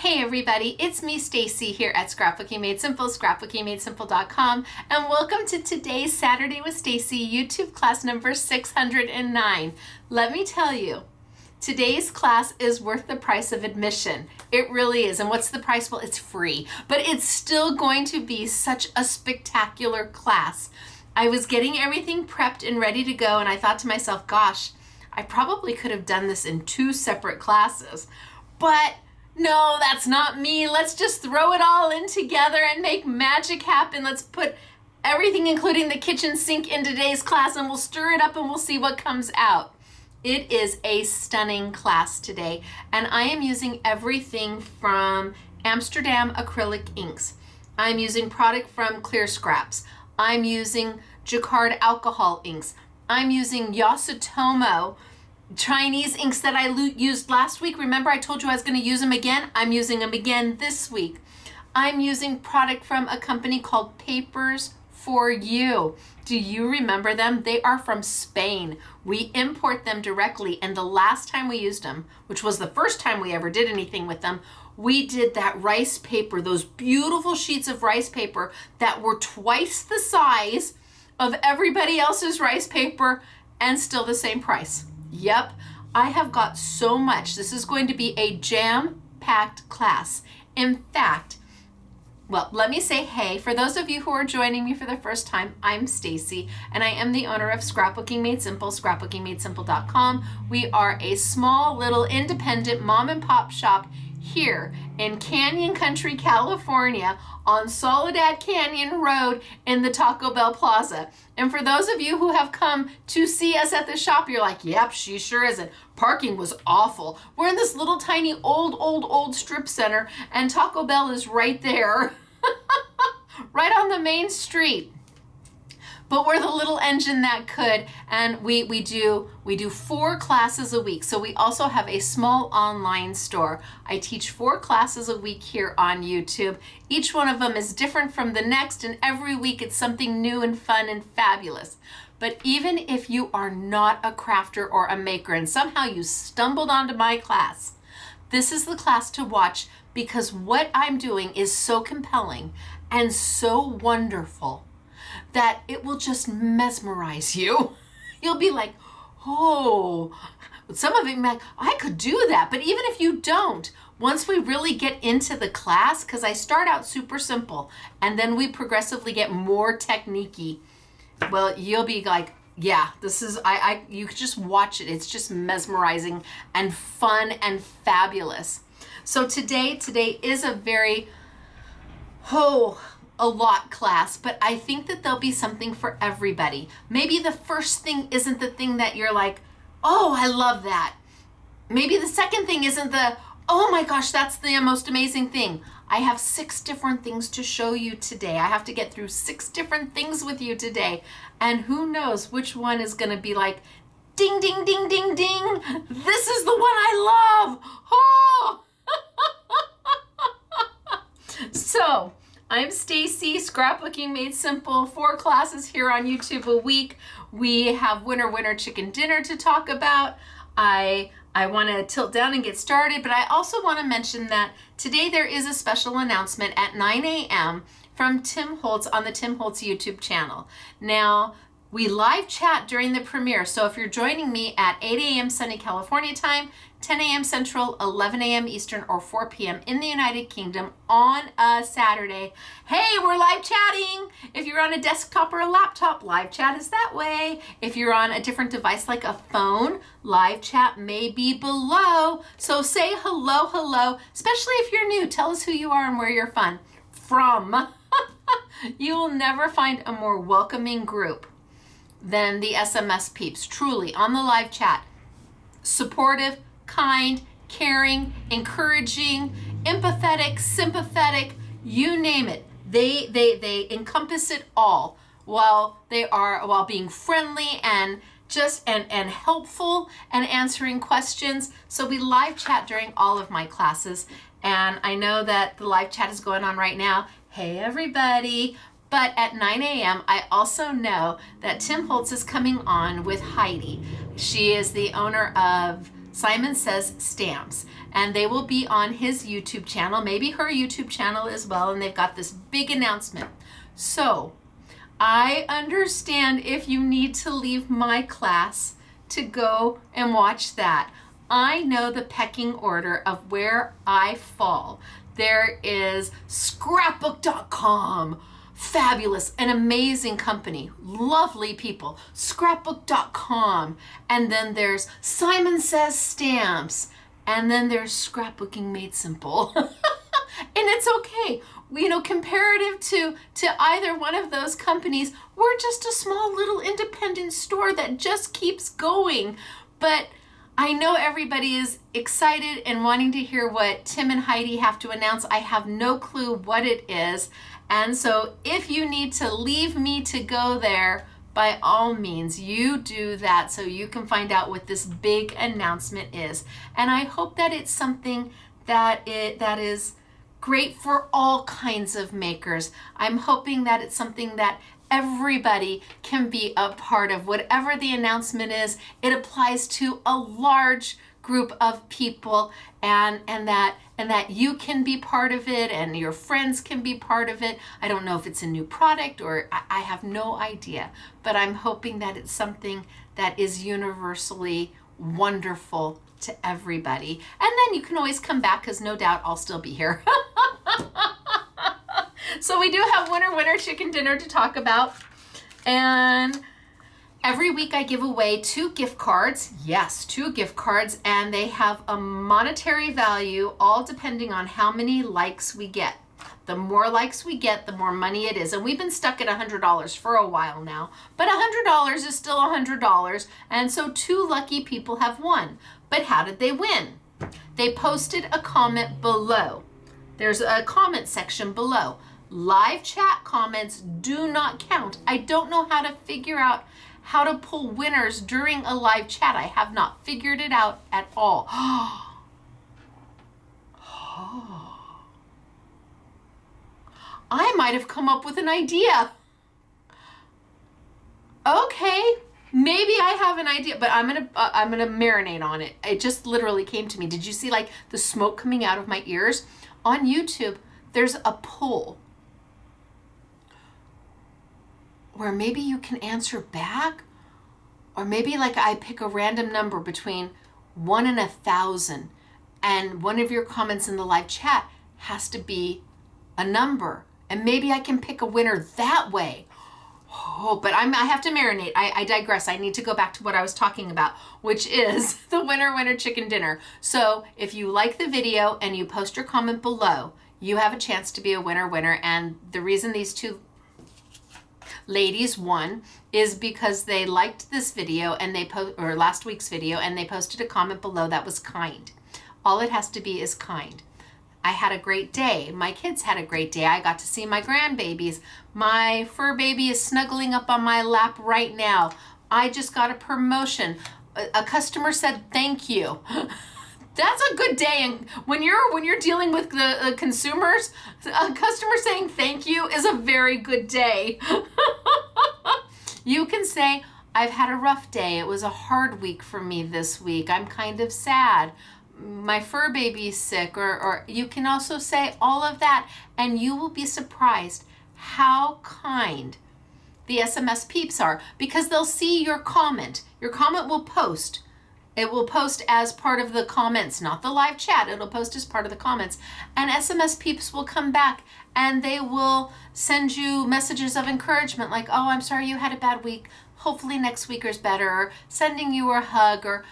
Hey everybody, it's me Stacey here at Scrapbooking Made Simple, scrapbookingmadesimple.com, and welcome to today's Saturday with Stacey YouTube class number 609. Let me tell you, today's class is worth the price of admission. It really is. And what's the price? Well, it's free, but it's still going to be such a spectacular class. I was getting everything prepped and ready to go, and I thought to myself, gosh, I probably could have done this in 2 separate classes, but no, that's not me. Let's just throw it all in together and make magic happen. Let's put everything, including the kitchen sink, in today's class, and we'll stir it up and we'll see what comes out. It is a stunning class today, and I am using everything from Amsterdam acrylic inks. I'm using product from Clear Scraps. I'm using Decor alcohol inks. I'm using Yasutomo Chinese inks that I used last week. Remember I told you I was going to use them again? I'm using them again this week. I'm using product from a company called Papers for You. Do you remember them? They are from Spain. We import them directly, and the last time we used them, which was the first time we ever did anything with them, we did that rice paper, those beautiful sheets of rice paper that were twice the size of everybody else's rice paper and still the same price. Yep, I have got so much. This is going to be a jam-packed class. In fact, well, let me say hey. For those of you who are joining me for the first time, I'm Stacey, and I am the owner of Scrapbooking Made Simple, scrapbookingmadesimple.com. We are a small little independent mom and pop shop here in Canyon Country, California, on Soledad Canyon Road in the Taco Bell Plaza. And for those of you who have come to see us at the shop, you're like, yep, she sure isn't. Parking was awful. We're in this little tiny old strip center, and Taco Bell is right there, right on the main street. But we're the little engine that could, and we do 4 classes a week. So we also have a small online store. I teach 4 classes a week here on YouTube. Each one of them is different from the next, and every week it's something new and fun and fabulous. But even if you are not a crafter or a maker and somehow you stumbled onto my class, this is the class to watch, because what I'm doing is so compelling and so wonderful that it will just mesmerize you. You'll be like, oh, some of it like, I could do that. But even if you don't, once we really get into the class, because I start out super simple and then we progressively get more technique-y, well, you'll be like, yeah, this is, you could just watch it. It's just mesmerizing and fun and fabulous. So today is a very, a lot class, but I think that there'll be something for everybody. Maybe the first thing isn't the thing that you're like, oh, I love that. Maybe the second thing isn't the, oh my gosh, that's the most amazing thing. I have 6 different things to show you today. I have to get through 6 different things with you today. And who knows which one is gonna be like, ding, ding, ding, ding, ding. This is the one I love. Oh! So, I'm Stacey, Scrapbooking Made Simple, 4 classes here on YouTube a week. We have Winner Chicken Dinner to talk about. I want to tilt down and get started, but I also want to mention that today there is a special announcement at 9 a.m. from Tim Holtz on the Tim Holtz YouTube channel. Now, we live chat during the premiere, so if you're joining me at 8 a.m. sunny California time, 10 a.m. Central, 11 a.m. Eastern, or 4 p.m. in the United Kingdom on a Saturday, hey, we're live chatting. If you're on a desktop or a laptop, live chat is that way. If you're on a different device like a phone, live chat may be below. So say hello, especially if you're new. Tell us who you are and where you're from. You will never find a more welcoming group than the SMS peeps, truly, on the live chat. Supportive, kind, caring, encouraging, empathetic, sympathetic, you name it. They encompass it all while being friendly and and helpful and answering questions. So we live chat during all of my classes, and I know that the live chat is going on right now. Hey everybody. But at 9 a.m., I also know that Tim Holtz is coming on with Heidi. She is the owner of Simon Says Stamps, and they will be on his YouTube channel, maybe her YouTube channel as well, and they've got this big announcement. So I understand if you need to leave my class to go and watch that. I know the pecking order of where I fall. There is scrapbook.com, fabulous, an amazing company, lovely people, scrapbook.com, and then there's Simon Says Stamps, and then there's Scrapbooking Made Simple. And it's okay. You know, comparative to either one of those companies, we're just a small little independent store that just keeps going. But I know everybody is excited and wanting to hear what Tim and Heidi have to announce. I have no clue what it is. And so if you need to leave me to go there, by all means, you do that so you can find out what this big announcement is. And I hope that it's something that is great for all kinds of makers. I'm hoping that it's something that everybody can be a part of. Whatever the announcement is, it applies to a large group of people, and that you can be part of it, and your friends can be part of it. I don't know if it's a new product, or I have no idea, but I'm hoping that it's something that is universally wonderful to everybody. And then you can always come back, because no doubt I'll still be here. So we do have winner chicken dinner to talk about, and every week I give away 2 gift cards. Yes, 2 gift cards, and they have a monetary value, all depending on how many likes we get. The more likes we get, the more money it is. And we've been stuck at $100 for a while now, but $100 is still $100, and so 2 lucky people have won. But how did they win? They posted a comment below. There's a comment section below. Live chat comments do not count. I don't know how to figure out how to pull winners during a live chat. I have not figured it out at all. I might have come up with an idea. Okay, maybe I have an idea, but I'm gonna marinate on it. It just literally came to me. Did you see like the smoke coming out of my ears? On YouTube, there's a poll where maybe you can answer back, or maybe like I pick a random number between 1 and 1,000, and one of your comments in the live chat has to be a number, and maybe I can pick a winner that way. Oh, but I have to marinate. I digress. I need to go back to what I was talking about, which is the winner chicken dinner. So if you like the video and you post your comment below, you have a chance to be a winner. And the reason these 2 ladies won is because they liked this video, and or last week's video, and they posted a comment below that was kind. All it has to be is kind. I had a great day. My kids had a great day. I got to see my grandbabies. My fur baby is snuggling up on my lap right now. I just got a promotion. A customer said thank you. That's a good day. And when you're dealing with the consumers, a customer saying thank you is a very good day. You can say, I've had a rough day. It was a hard week for me this week. I'm kind of sad. My fur baby's sick, or you can also say all of that, and you will be surprised how kind the SMS peeps are, because they'll see your comment. Your comment will post. It will post as part of the comments, not the live chat. It'll post as part of the comments. And SMS peeps will come back, and they will send you messages of encouragement like, oh, I'm sorry you had a bad week. Hopefully next week is better, or sending you a hug, or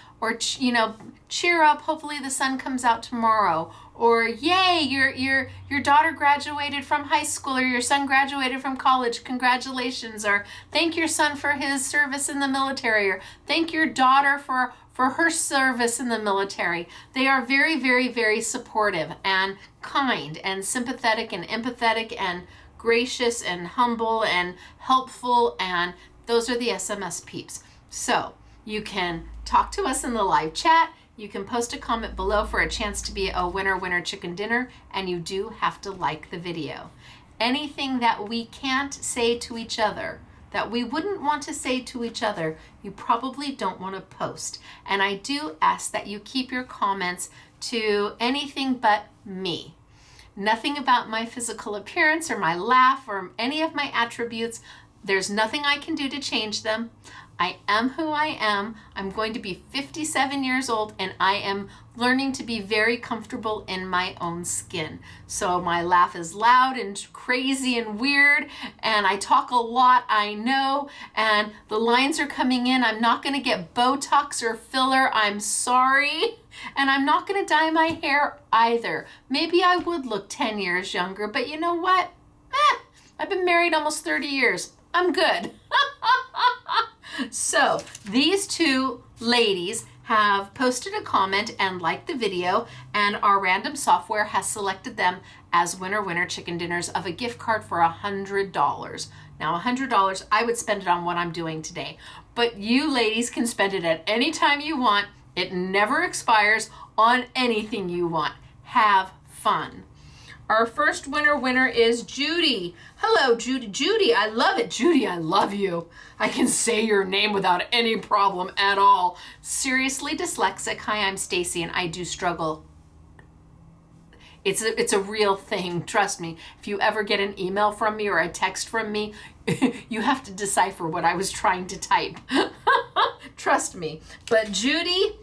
you know, cheer up, hopefully the sun comes out tomorrow, or yay, your daughter graduated from high school, or your son graduated from college, congratulations, or thank your son for his service in the military, or thank your daughter for her service in the military. They are very, very, very supportive and kind and sympathetic and empathetic and gracious and humble and helpful, and those are the SMS peeps. So you can talk to us in the live chat. You can post a comment below for a chance to be a winner chicken dinner, and you do have to like the video. Anything that we can't say to each other, that we wouldn't want to say to each other, you probably don't want to post. And I do ask that you keep your comments to anything but me. Nothing about my physical appearance or my laugh or any of my attributes. There's nothing I can do to change them. I am who I am. I'm going to be 57 years old and I am learning to be very comfortable in my own skin. So my laugh is loud and crazy and weird, and I talk a lot, I know, and the lines are coming in. I'm not going to get Botox or filler. I'm sorry. And I'm not going to dye my hair either. Maybe I would look 10 years younger, but you know what? I've been married almost 30 years. I'm good. So these two ladies have posted a comment and liked the video, and our random software has selected them as winner chicken dinners of a gift card for $100. Now $100, I would spend it on what I'm doing today, but you ladies can spend it at any time you want. It never expires on anything you want. Have fun. Our first winner is Judy. Hello, Judy. Judy, I love it. Judy, I love you. I can say your name without any problem at all. Seriously dyslexic. Hi, I'm Stacey, and I do struggle. It's a real thing, trust me. If you ever get an email from me or a text from me, you have to decipher what I was trying to type. Trust me. But Judy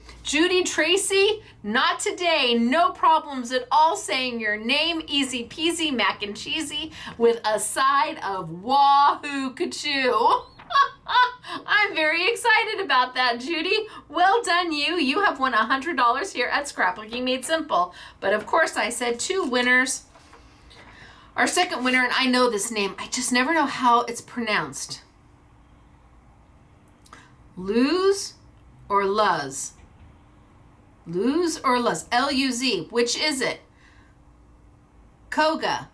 Tracy, not today. No problems at all saying your name. Easy peasy, mac and cheesy, with a side of wahoo kachoo. I'm very excited about that, Judy. Well done, you. You have won $100 here at Scrapbooking Made Simple. But of course, I said two winners. Our second winner, and I know this name, I just never know how it's pronounced. Luz or Luz? Luz or Luz? L-U-Z. Which is it? Koga.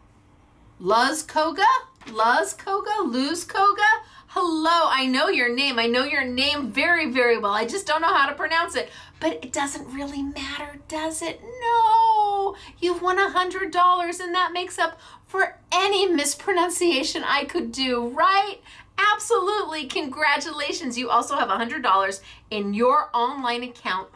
Luz Koga? Luz Koga? Luz Koga? Hello, I know your name. I know your name very, very well. I just don't know how to pronounce it. But it doesn't really matter, does it? No. You've won $100, and that makes up for any mispronunciation I could do, right? Absolutely. Congratulations. You also have $100 in your online account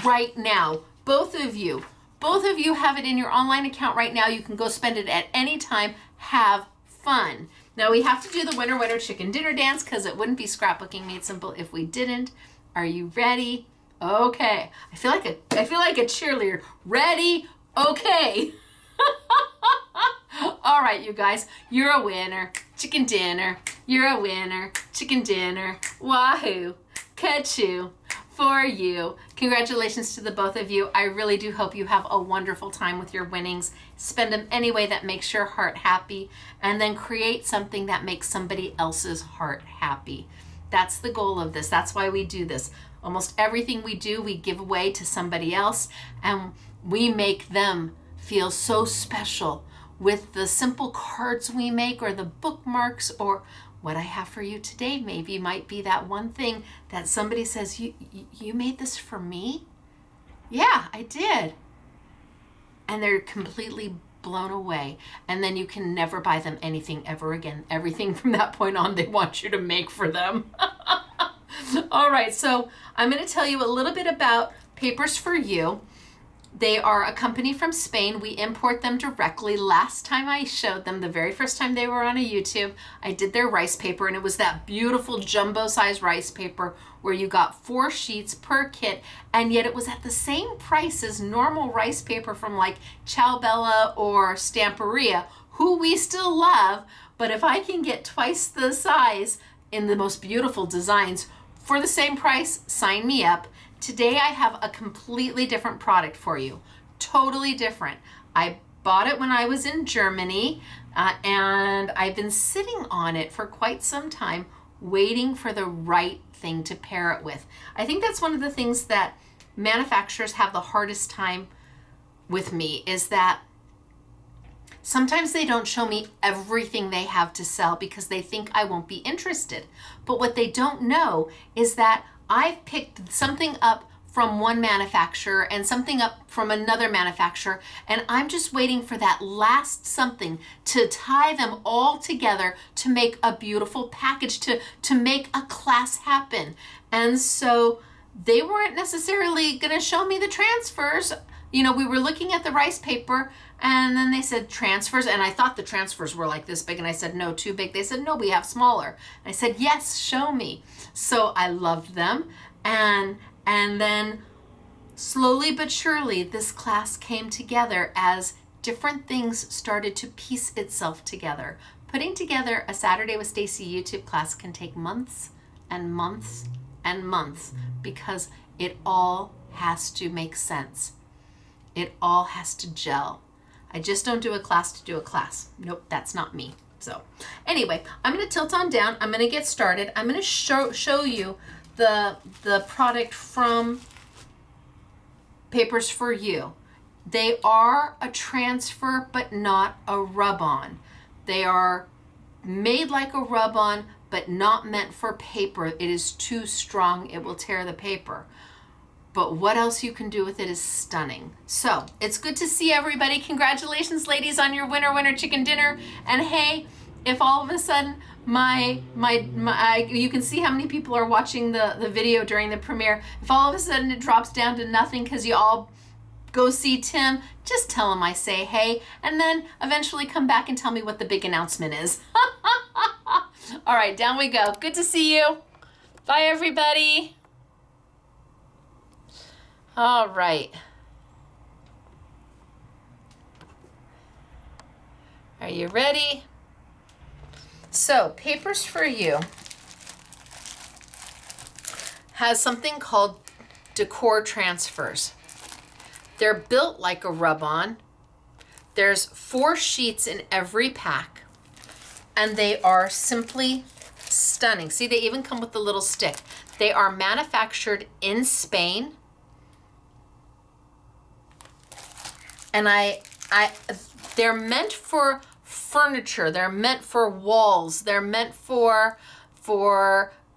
right now. Both of you have it in your online account right now. You can go spend it at any time. Have fun. Now we have to do the winner chicken dinner dance because it wouldn't be Scrapbooking Made Simple if we didn't. Are you ready? Okay. I feel like a cheerleader. Ready? Okay. All right, you guys, you're a winner. Chicken dinner. You're a winner. Chicken dinner. Wahoo. Kachoo. For you. Congratulations to the both of you. I really do hope you have a wonderful time with your winnings. Spend them any way that makes your heart happy, and then create something that makes somebody else's heart happy. That's the goal of this. That's why we do this. Almost everything we do, we give away to somebody else, and we make them feel so special with the simple cards we make, or the bookmarks, or what I have for you today maybe might be that one thing that somebody says, you made this for me? Yeah, I did. And they're completely blown away. And then you can never buy them anything ever again. Everything from that point on, they want you to make for them. All right, so I'm going to tell you a little bit about Papers for You. They are a company from Spain. We import them directly. Last time I showed them, the very first time they were on a YouTube, I did their rice paper, and it was that beautiful jumbo size rice paper where you got 4 sheets per kit, and yet it was at the same price as normal rice paper from like Ciao Bella or Stamperia, who we still love, but if I can get twice the size in the most beautiful designs for the same price, sign me up. Today I have a completely different product for you. Totally different. I bought it when I was in Germany, and I've been sitting on it for quite some time, waiting for the right thing to pair it with. I think that's one of the things that manufacturers have the hardest time with me, is that sometimes they don't show me everything they have to sell because they think I won't be interested. But what they don't know is that I've picked something up from one manufacturer and something up from another manufacturer, and I'm just waiting for that last something to tie them all together to make a beautiful package, to make a class happen. And so they weren't necessarily going to show me the transfers. You know, we were looking at the rice paper, and then they said transfers, and I thought the transfers were like this big, and I said, no, too big. They said, no, we have smaller. And I said, yes, show me. So I loved them, and then slowly but surely, this class came together as different things started to piece itself together. Putting together a Saturday with Stacey YouTube class can take months and months and months, because it all has to make sense. It all has to gel. I just don't do a class to do a class. Nope, that's not me. So anyway, I'm going to tilt on down. I'm going to get started. I'm going to show you the product from Papers for You. They are a transfer, but not a rub-on. They are made like a rub-on, but not meant for paper. It is too strong. It will tear the paper. But what else you can do with it is stunning. So it's good to see everybody. Congratulations, ladies, on your winner chicken dinner. And hey, if all of a sudden you can see how many people are watching the video during the premiere. If all of a sudden it drops down to nothing because you all go see Tim, just tell him I say hey, and then eventually come back and tell me what the big announcement is. All right, down we go. Good to see you. Bye, everybody. All right. Are you ready? So, Papers for You has something called Decor Transfers. They're built like a rub-on. There's 4 sheets in every pack, and they are simply stunning. See, they even come with the little stick. They are manufactured in Spain. And they're meant for furniture. They're meant for walls. They're meant for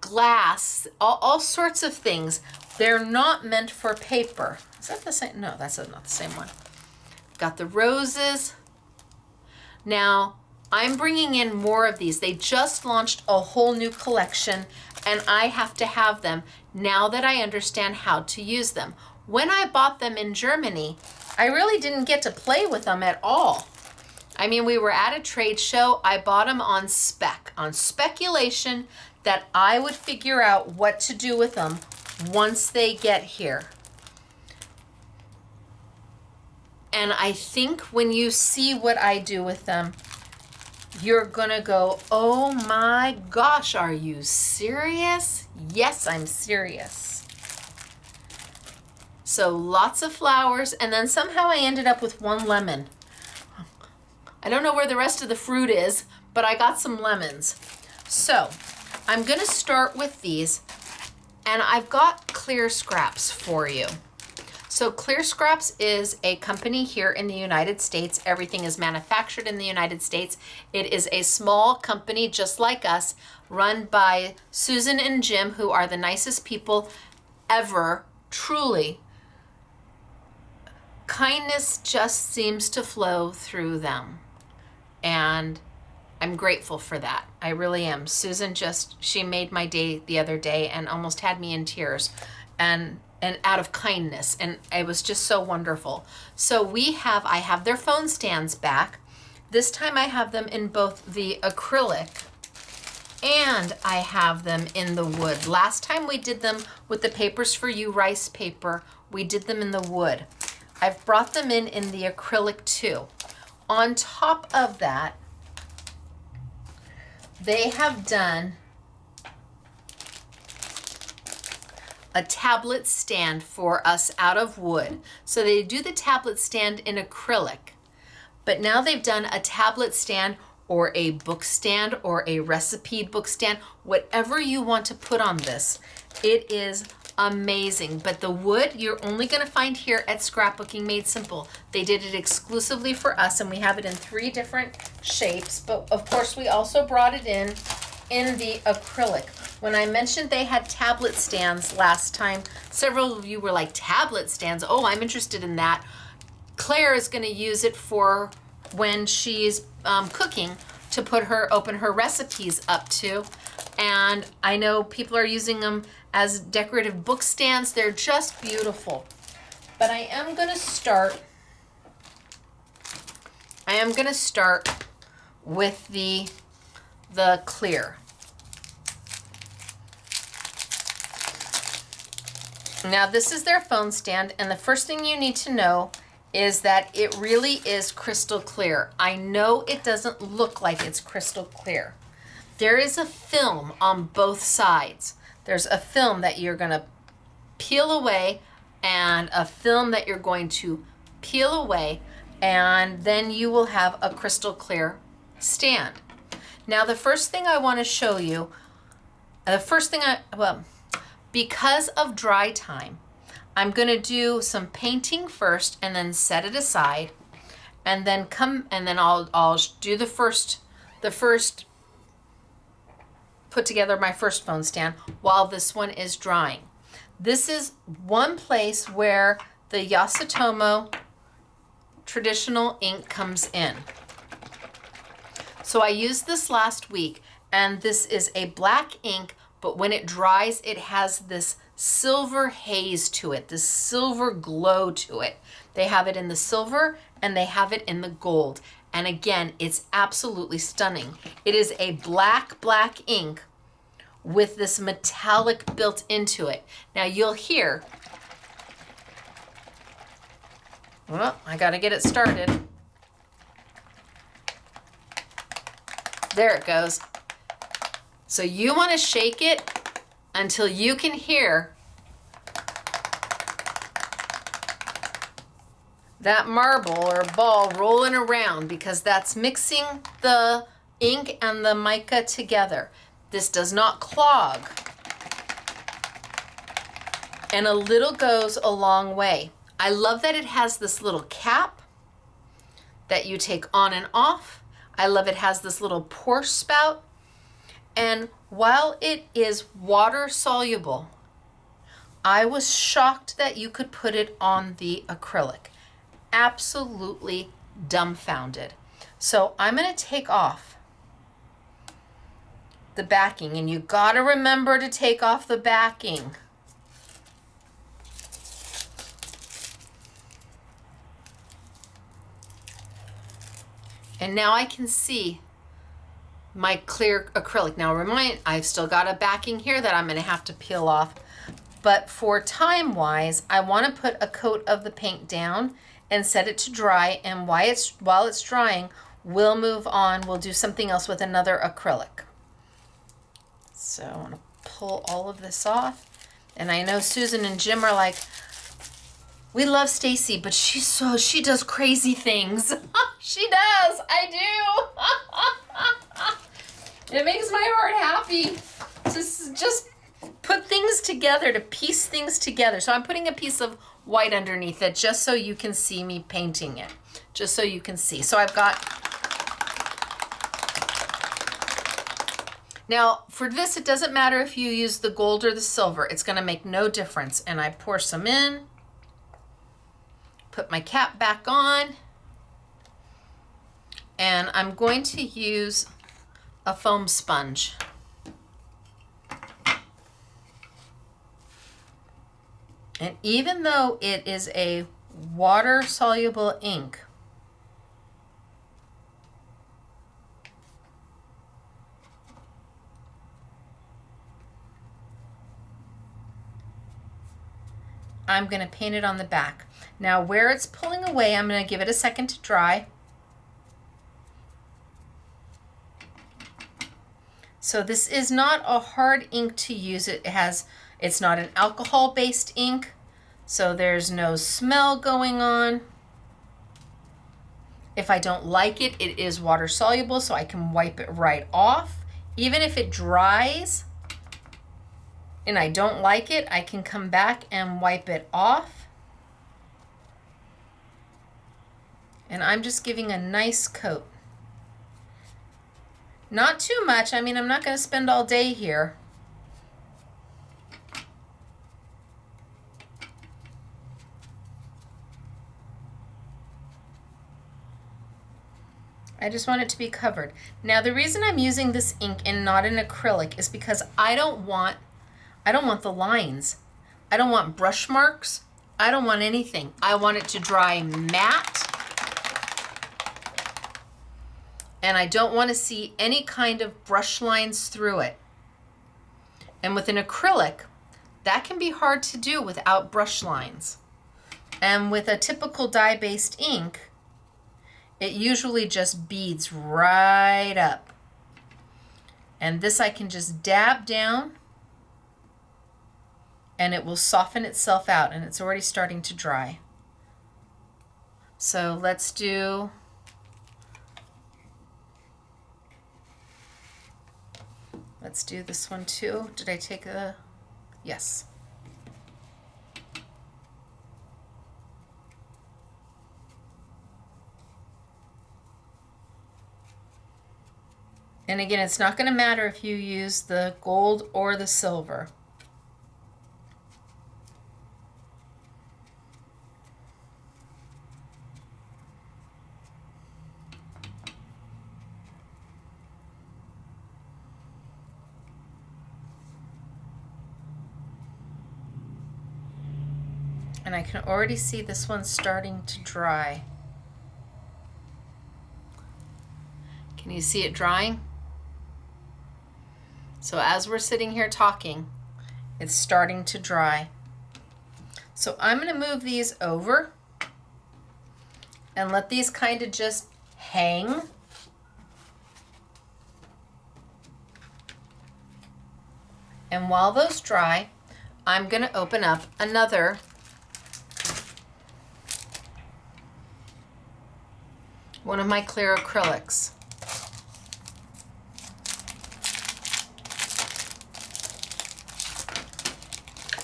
glass, all sorts of things. They're not meant for paper. Is that the same? No, that's not the same one. Got the roses. Now, I'm bringing in more of these. They just launched a whole new collection, and I have to have them now that I understand how to use them. When I bought them in Germany, I really didn't get to play with them at all. I mean, we were at a trade show. I bought them on speculation that I would figure out what to do with them once they get here. And I think when you see what I do with them, you're gonna go, oh my gosh, are you serious? Yes, I'm serious. So lots of flowers, and then somehow I ended up with 1 lemon. I don't know where the rest of the fruit is, but I got some lemons. So I'm gonna start with these, and I've got Clear Scraps for you. So Clear Scraps is a company here in the United States. Everything is manufactured in the United States. It is a small company just like us, run by Susan and Jim, who are the nicest people ever, truly. Kindness just seems to flow through them, and I'm grateful for that. I really am. Susan she made my day the other day and almost had me in tears, and out of kindness, and it was just so wonderful. So I have their phone stands back. This time I have them in both the acrylic and I have them in the wood. Last time we did them with the Papers for You rice paper, we did them in the wood. I've brought them in the acrylic too. On top of that, they have done a tablet stand for us out of wood. So they do the tablet stand in acrylic, but now they've done a tablet stand or a book stand or a recipe book stand, whatever you want to put on this. It is amazing. But the wood you're only going to find here at Scrapbooking Made Simple. They did it exclusively for us, and we have it in 3 different shapes, but of course we also brought it in the acrylic. When I mentioned they had tablet stands last time, several of you were like, tablet stands? Oh, I'm interested in that. Claire is going to use it for when she's cooking to open her recipes up to. And I know people are using them as decorative book stands. They're just beautiful. But I am going to start with the clear. Now this is their phone stand, and the first thing you need to know is that it really is crystal clear. I know it doesn't look like it's crystal clear. There is a film on both sides. There's a film that you're gonna peel away and a film that you're going to peel away, and then you will have a crystal clear stand. Now the first thing I wanna show you, because of dry time, I'm gonna do some painting first and then set it aside, and then I'll do the first put together my first phone stand while this one is drying. This is one place where the Yasutomo traditional ink comes in. So I used this last week, and this is a black ink, but when it dries, it has this silver haze to it, this silver glow to it. They have it in the silver and they have it in the gold. And again, it's absolutely stunning. It is a black ink with this metallic built into it. Now you'll hear, well, I gotta get it started. There it goes. So you wanna shake it until you can hear that marble or ball rolling around, because that's mixing the ink and the mica together. This does not clog. And a little goes a long way. I love that it has this little cap that you take on and off. I love it has this little pour spout. And while it is water soluble, I was shocked that you could put it on the acrylic. Absolutely dumbfounded. So I'm going to take off the backing, and you got to remember to take off the backing. And now I can see my clear acrylic. Now I've still got a backing here that I'm going to have to peel off. But for time-wise, I want to put a coat of the paint down and set it to dry. And while it's drying, we'll move on. We'll do something else with another acrylic. So I want to pull all of this off. And I know Susan and Jim are like, we love Stacey, but she does crazy things. She does. I do. It makes my heart happy to just put things together, to piece things together. So I'm putting a piece of white underneath it just so you can see me painting it. Just so you can see. So I've got, now for this, it doesn't matter if you use the gold or the silver. It's going to make no difference. And I pour some in. Put my cap back on, and I'm going to use a foam sponge. And even though it is a water-soluble ink, I'm going to paint it on the back. Now where it's pulling away, I'm going to give it a second to dry. So this is not a hard ink to use. It's not an alcohol-based ink, so there's no smell going on. If I don't like it, it is water soluble, so I can wipe it right off. Even if it dries and I don't like it, I can come back and wipe it off. And I'm just giving a nice coat. Not too much. I mean, I'm not going to spend all day here. I just want it to be covered. Now the reason I'm using this ink and not an acrylic is because I don't want the lines. I don't want brush marks. I don't want anything. I want it to dry matte. And I don't want to see any kind of brush lines through it. And with an acrylic, that can be hard to do without brush lines. And with a typical dye-based ink, it usually just beads right up. And this I can just dab down and it will soften itself out, and it's already starting to dry. So let's do this one too. Did I take a, yes. And again, it's not going to matter if you use the gold or the silver. And I can already see this one starting to dry. Can you see it drying? So as we're sitting here talking, it's starting to dry. So I'm going to move these over and let these kind of just hang. And while those dry, I'm going to open up another one of my clear acrylics.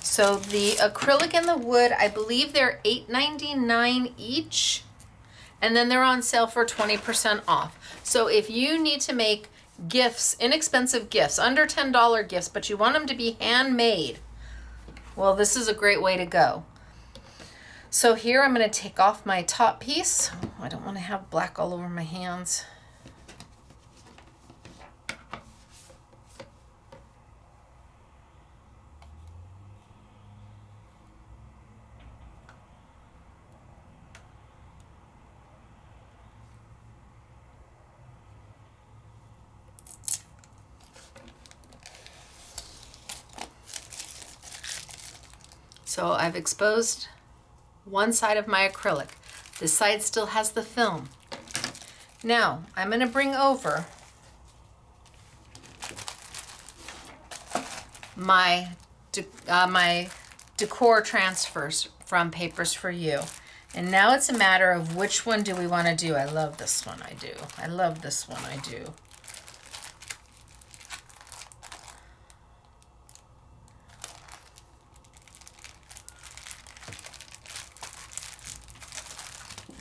So the acrylic and the wood, I believe they're $8.99 each, and then they're on sale for 20% off. So if you need to make gifts, inexpensive gifts, under $10 gifts, but you want them to be handmade, well, this is a great way to go. So here I'm going to take off my top piece. I don't want to have black all over my hands. So I've exposed one side of my acrylic. This side still has the film. Now I'm going to bring over my Decor Transfers from Papers for You. And now it's a matter of which one do we want to do. I love this one, I do. I love this one, I do.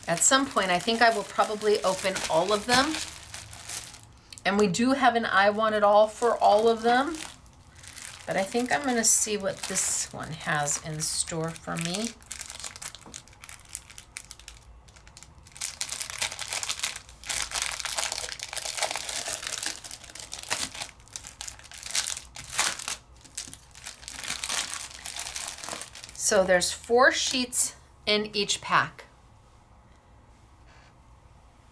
At some point, I think I will probably open all of them. And we do have an I Want It All for all of them. But I think I'm going to see what this one has in store for me. So there's 4 sheets in each pack.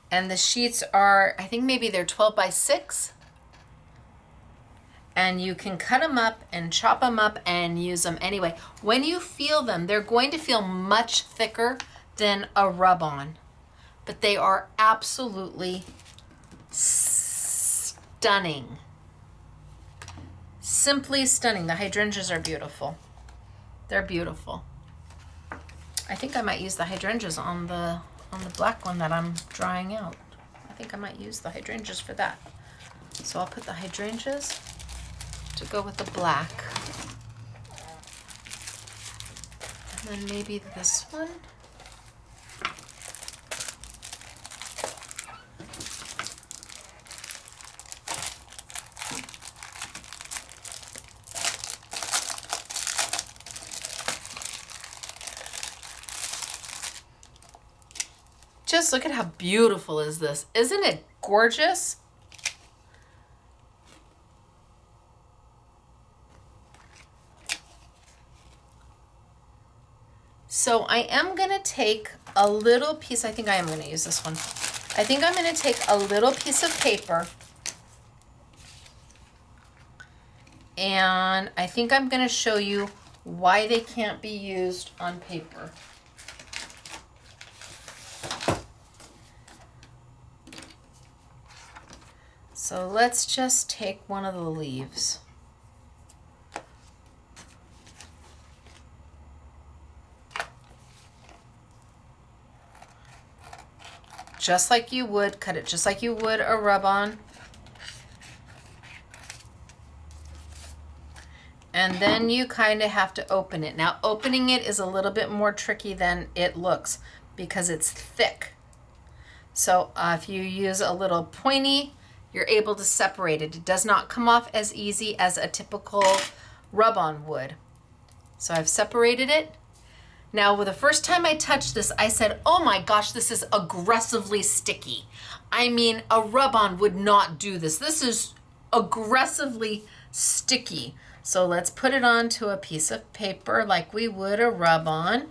And the sheets are, I think maybe they're 12 by 6. And you can cut them up and chop them up and use them anyway. When you feel them, they're going to feel much thicker than a rub-on. But they are absolutely stunning. Simply stunning. The hydrangeas are beautiful. They're beautiful. I think I might use the hydrangeas on the black one that I'm drying out. I think I might use the hydrangeas for that. So I'll put the hydrangeas to go with the black. And then maybe this one. Just look at how beautiful is this. Isn't it gorgeous? So I am going to take a little piece. I think I am going to use this one. I think I'm going to take a little piece of paper, and I think I'm going to show you why they can't be used on paper. So let's just take one of the leaves. Just like you would, cut it just like you would a rub-on. And then you kind of have to open it. Now, opening it is a little bit more tricky than it looks because it's thick. So if you use a little pointy, you're able to separate it. It does not come off as easy as a typical rub-on would. So I've separated it. Now, the first time I touched this, I said, oh my gosh, this is aggressively sticky. I mean, a rub-on would not do this. This is aggressively sticky. So let's put it onto a piece of paper like we would a rub-on.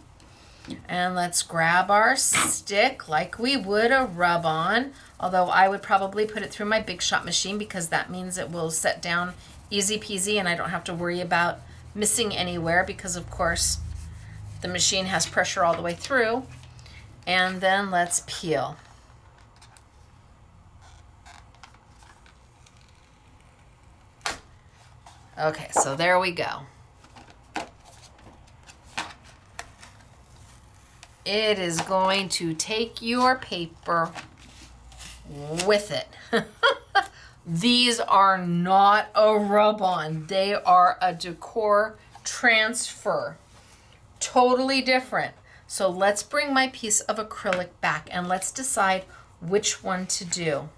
And let's grab our stick like we would a rub-on. Although I would probably put it through my Big Shot machine because that means it will set down easy peasy and I don't have to worry about missing anywhere because, of course, the machine has pressure all the way through. And then let's peel. Okay, so there we go. It is going to take your paper with it. These are not a rub-on. They are a decor transfer. Totally different. So let's bring my piece of acrylic back and let's decide which one to do.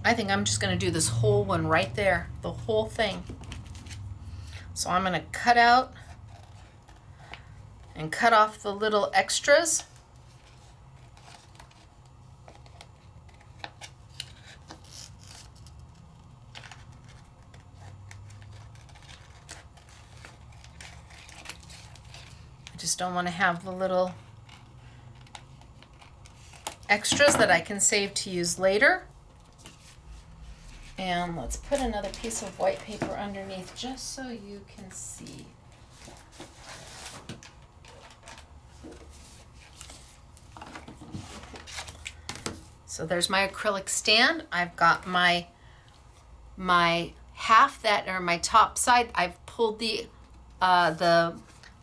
I think I'm just going to do this whole one right there, the whole thing. So I'm going to cut out and cut off the little extras. I just don't want to have the little extras that I can save to use later. And let's put another piece of white paper underneath just so you can see. So there's my acrylic stand. I've got my half that, or my top side, I've pulled the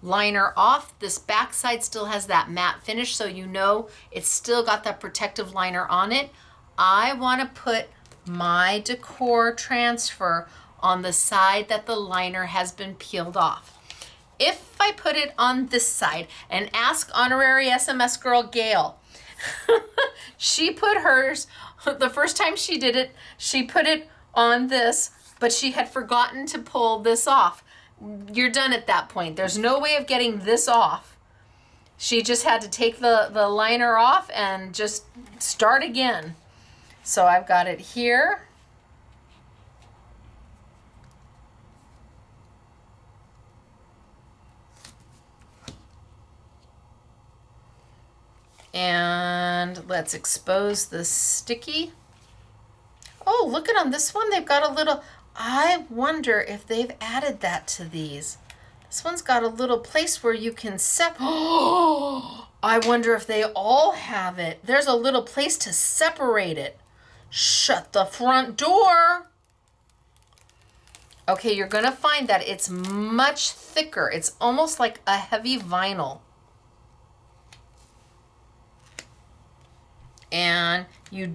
liner off. This back side still has that matte finish, so you know it's still got that protective liner on it. I want to put my decor transfer on the side that the liner has been peeled off. If I put it on this side, and ask honorary SMS girl Gail, she put hers, the first time she did it, she put it on this, but she had forgotten to pull this off. You're done at that point. There's no way of getting this off. She just had to take the liner off and just start again. So I've got it here. And let's expose the sticky. Oh, look at on this one. They've got a little, I wonder if they've added that to these. This one's got a little place where you can Oh, I wonder if they all have it. There's a little place to separate it. Shut the front door. Okay, you're gonna find that it's much thicker. It's almost like a heavy vinyl. And you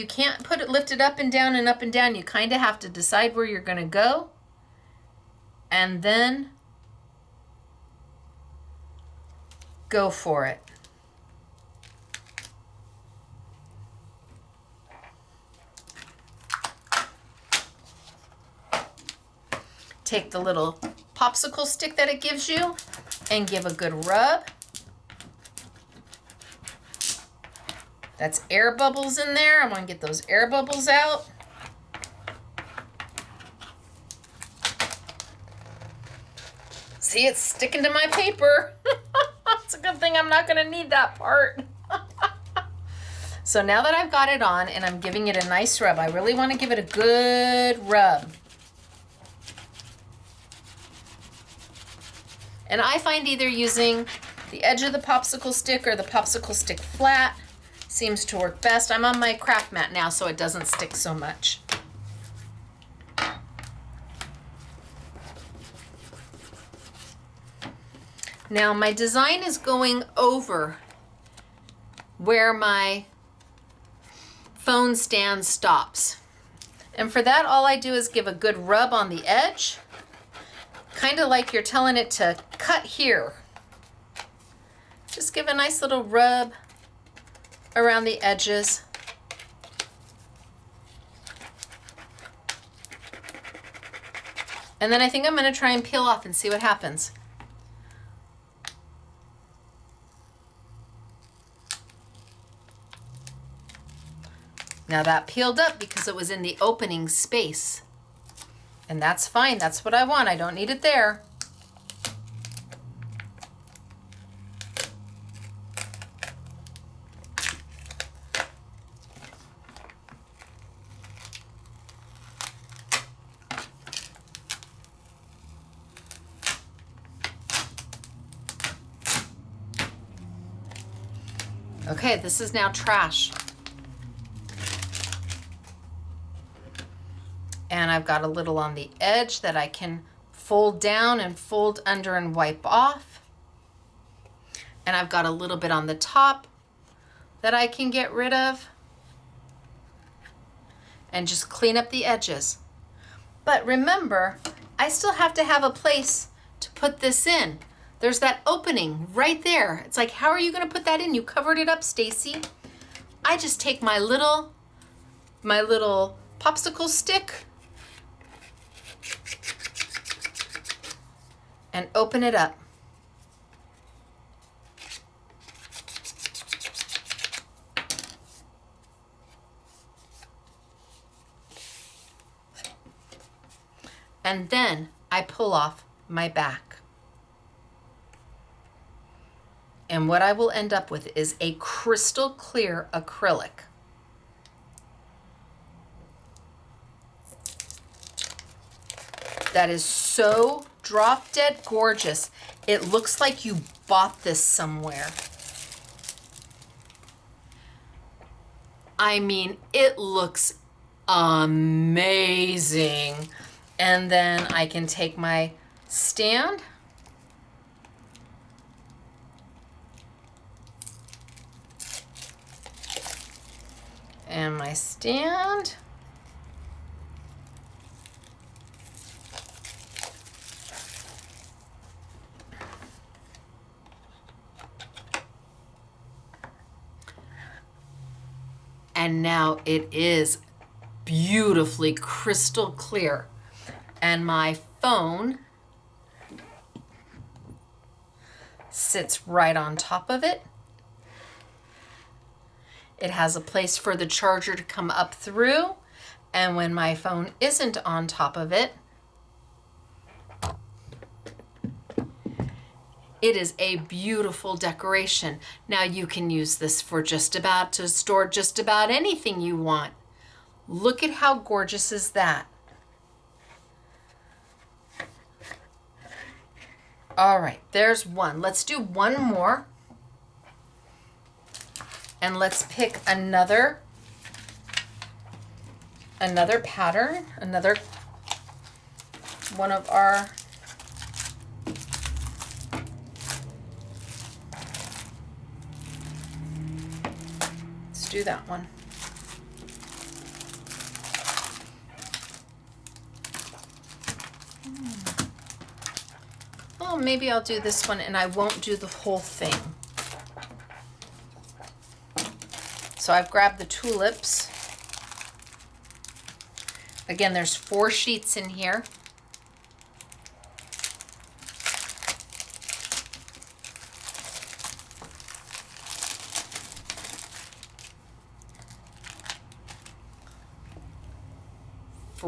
can't put it, lift it up and down and up and down. You kind of have to decide where you're gonna go. And then go for it. take the little popsicle stick that it gives you and give a good rub. That's air bubbles in there. I want to get those air bubbles out. See, it's sticking to my paper. It's a good thing I'm not going to need that part. So now that I've got it on and I'm giving it a nice rub, I really want to give it a good rub. And I find either using the edge of the popsicle stick or the popsicle stick flat seems to work best. I'm on my craft mat now, so it doesn't stick so much. Now my design is going over where my phone stand stops. And for that, all I do is give a good rub on the edge, kind of like you're telling it to cut here. Just give a nice little rub around the edges. And then I think I'm going to try and peel off and see what happens. Now that peeled up because it was in the opening space. And that's fine, that's what I want. I don't need it there. Okay, this is now trash. And I've got a little on the edge that I can fold down and fold under and wipe off. And I've got a little bit on the top that I can get rid of and just clean up the edges. But remember, I still have to have a place to put this in. There's that opening right there. It's like, how are you gonna put that in? You covered it up, Stacey. I just take my little popsicle stick and open it up. And then I pull off my back. And what I will end up with is a crystal clear acrylic. That is so drop dead gorgeous. It looks like you bought this somewhere. I mean, it looks amazing. And then I can take my stand and my stand. And now it is beautifully crystal clear. And my phone sits right on top of it. It has a place for the charger to come up through. And when my phone isn't on top of it, it is a beautiful decoration. Now you can use this for to store just about anything you want. Look at how gorgeous is that. All right, there's one. Let's do one more. And let's pick another pattern, another one of our let's do that one. Oh, maybe I'll do this one and I won't do the whole thing. So I've grabbed the tulips. Again, there's 4 sheets in here.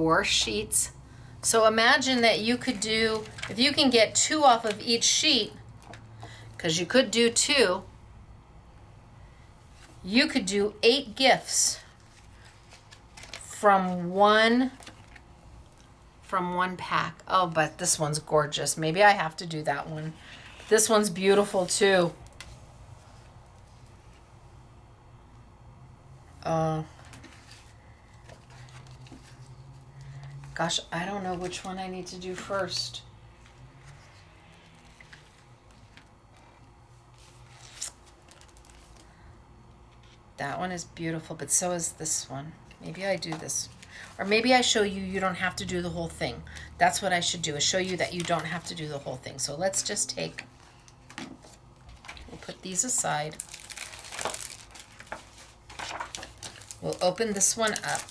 4 sheets. So imagine that you could do, if you can get 2 off of each sheet, because you could do 2, you could do 8 gifts from one pack. Oh, but this one's gorgeous. Maybe I have to do that one. This one's beautiful too. Gosh, I don't know which one I need to do first. That one is beautiful, but so is this one. Maybe I do this. Or maybe I show you don't have to do the whole thing. That's what I should do, is show you that you don't have to do the whole thing. So let's just take, we'll put these aside. We'll open this one up.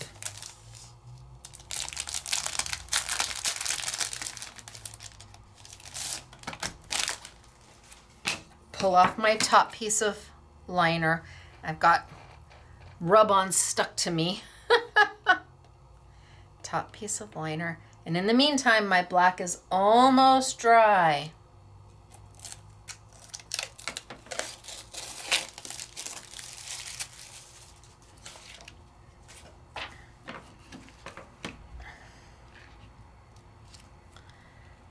Pull off my top piece of liner. I've got rub-on stuck to me. Top piece of liner. And in the meantime, my black is almost dry.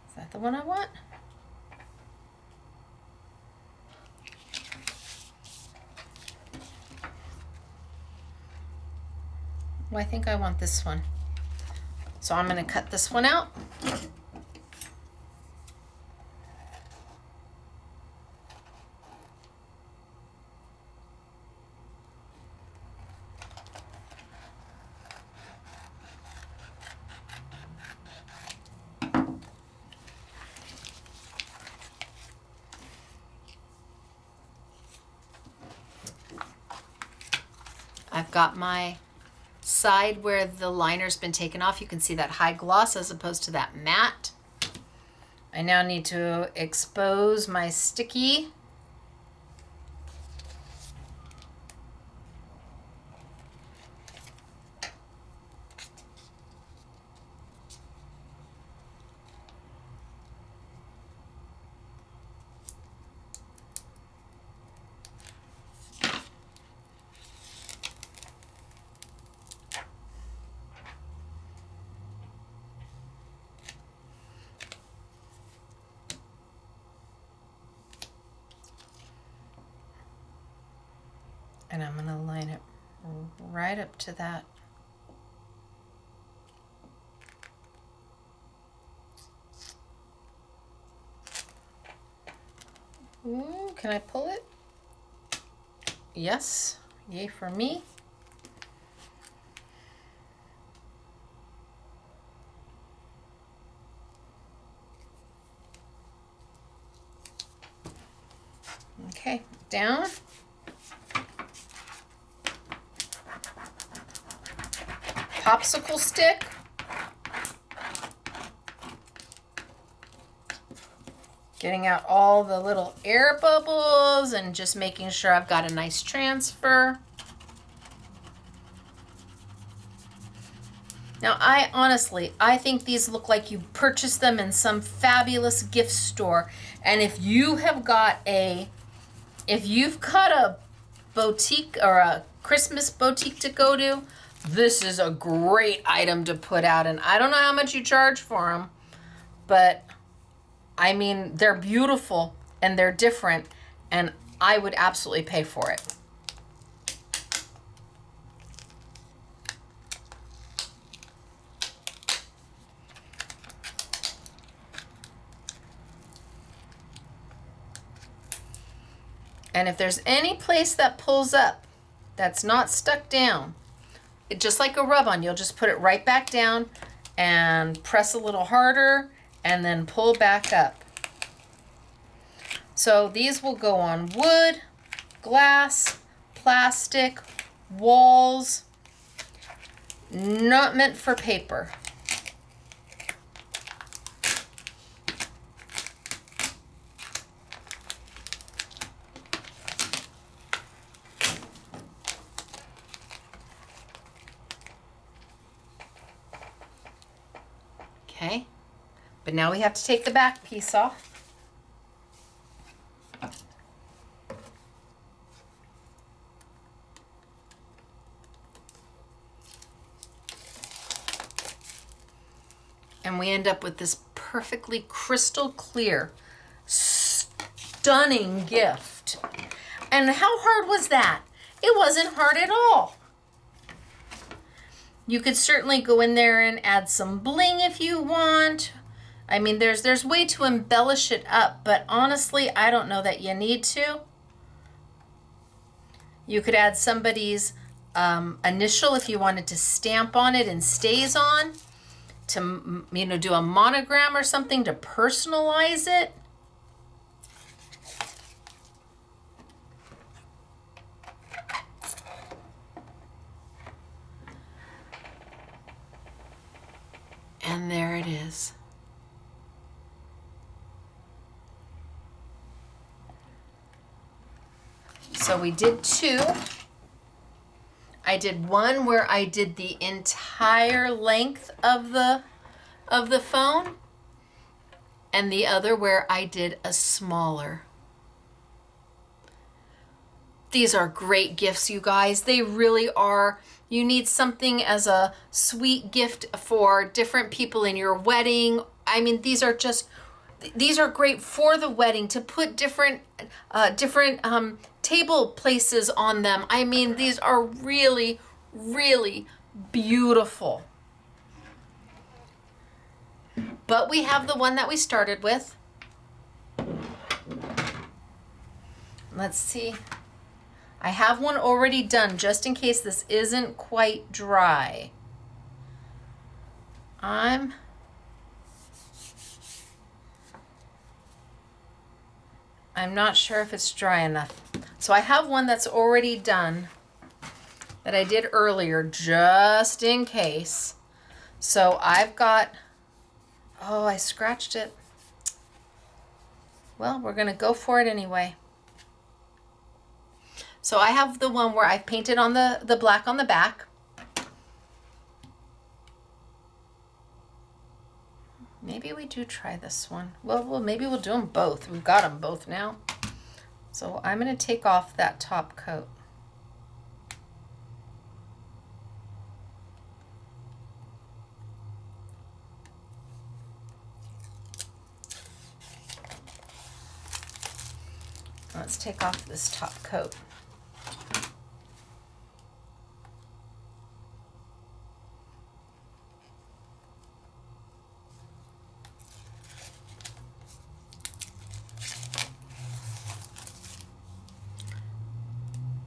Is that the one I want? Well, I think I want this one. So I'm going to cut this one out. I've got my side where the liner's been taken off. You can see that high gloss as opposed to that matte. I now need to expose my sticky. And I'm going to line it right up to that. Ooh, can I pull it? Yes, yay for me. Okay, down. Popsicle stick. Getting out all the little air bubbles and just making sure I've got a nice transfer. Now, I think these look like you purchased them in some fabulous gift store. And if you've got a boutique or a Christmas boutique to go to, this is a great item to put out. And I don't know how much you charge for them, but I mean, they're beautiful and they're different, and I would absolutely pay for it. And if there's any place that pulls up that's not stuck down, just like a rub-on, you'll just put it right back down and press a little harder and then pull back up. So these will go on wood, glass, plastic, walls, not meant for paper. Okay, but now we have to take the back piece off. And we end up with this perfectly crystal clear, stunning gift. And how hard was that? It wasn't hard at all. You could certainly go in there and add some bling if you want. I mean, there's way to embellish it up, but honestly, I don't know that you need to. You could add somebody's initial if you wanted to stamp on it and stays on, to, you know, do a monogram or something to personalize it. And there it is. So we did two. I did one where I did the entire length of the phone, and the other where I did a smaller. These are great gifts, you guys. They really are. You need something as a sweet gift for different people in your wedding. I mean, these are great for the wedding, to put different table places on them. I mean, these are really, really beautiful. But we have the one that we started with. Let's see. I have one already done just in case this isn't quite dry. I'm not sure if it's dry enough. So I have one that's already done that I did earlier just in case. So I've got, oh, I scratched it. Well, we're gonna go for it anyway. So I have the one where I painted on the black on the back. Maybe we do try this one. Well, maybe we'll do them both. We've got them both now. So I'm going to take off that top coat. Let's take off this top coat.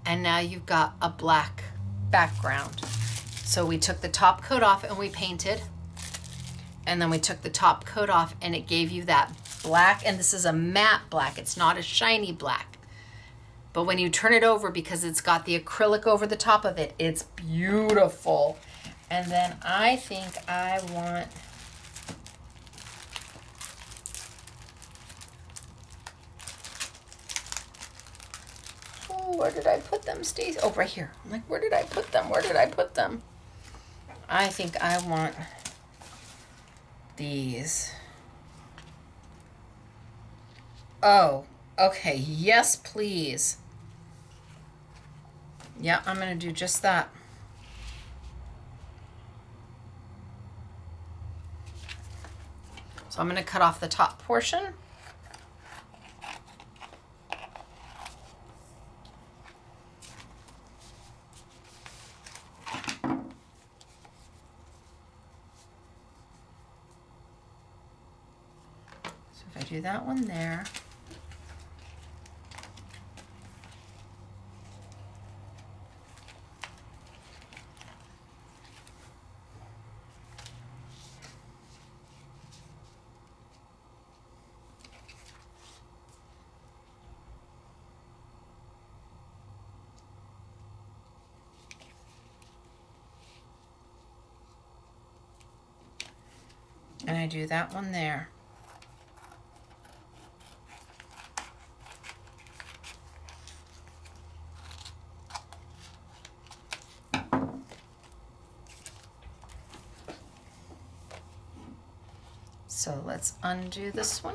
And now you've got a black background. So we took the top coat off and we painted. And then we took the top coat off and it gave you that black. And this is a matte black. It's not a shiny black. But when you turn it over, because it's got the acrylic over the top of it, it's beautiful. And then I think I want... where did I put them, Stacey? Oh, right here. I'm like, where did I put them? Where did I put them? I think I want these. Oh, okay. Yes, please. Yeah, I'm going to do just that. So I'm going to cut off the top portion. Do that one there. And I do that one there. So let's undo this one.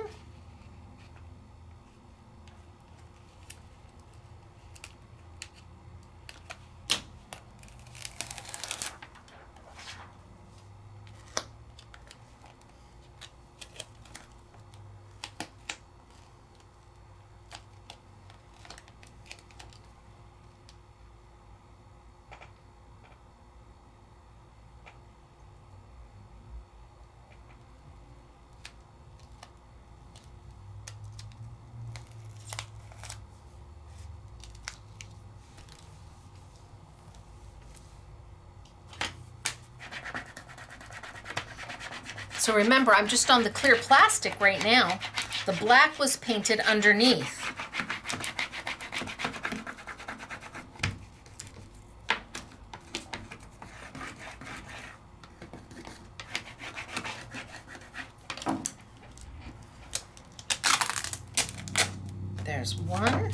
So remember, I'm just on the clear plastic right now. The black was painted underneath. There's one.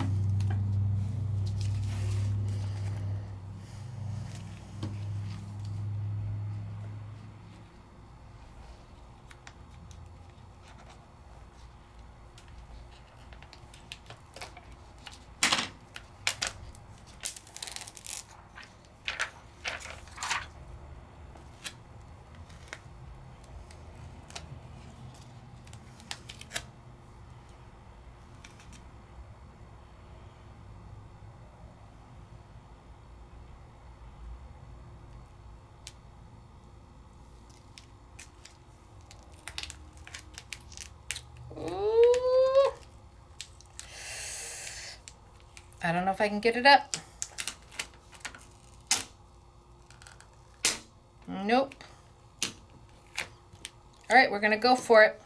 I don't know if I can get it up. Nope. All right, we're gonna go for it.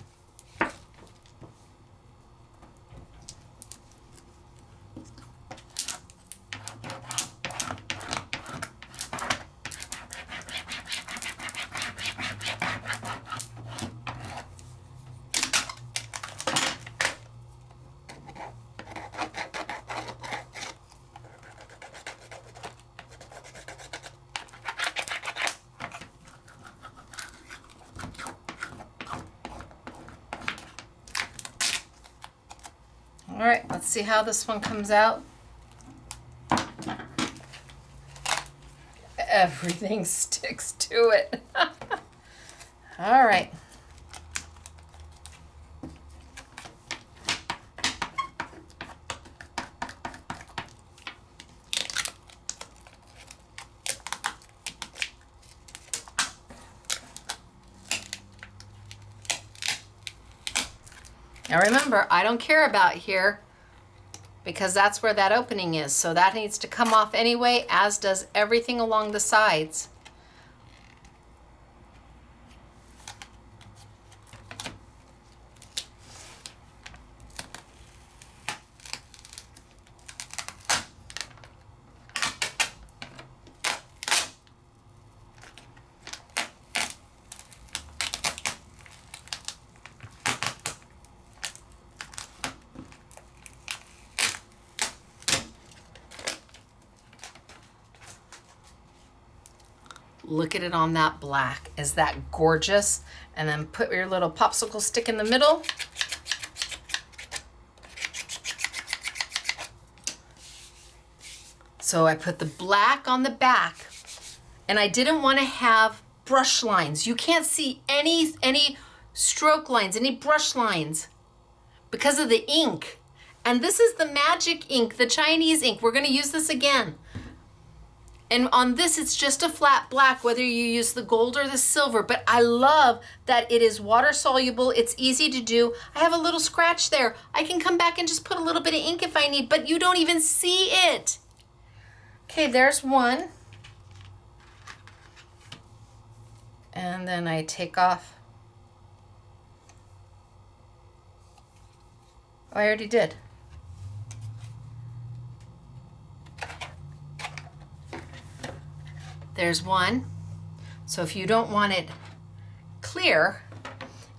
All right, let's see how this one comes out. Everything sticks to it. All right. Now remember, I don't care about here because that's where that opening is. So that needs to come off anyway, as does everything along the sides. Look at it on that black. Is that gorgeous? And then put your little popsicle stick in the middle. So I put the black on the back, and I didn't want to have brush lines. You can't see any stroke lines, any brush lines because of the ink. And this is the magic ink, the Chinese ink. We're going to use this again. And on this, it's just a flat black, whether you use the gold or the silver. But I love that it is water soluble. It's easy to do. I have a little scratch there. I can come back and just put a little bit of ink if I need, but you don't even see it. Okay, there's one. And then I take off. Oh, I already did. There's one. So if you don't want it clear,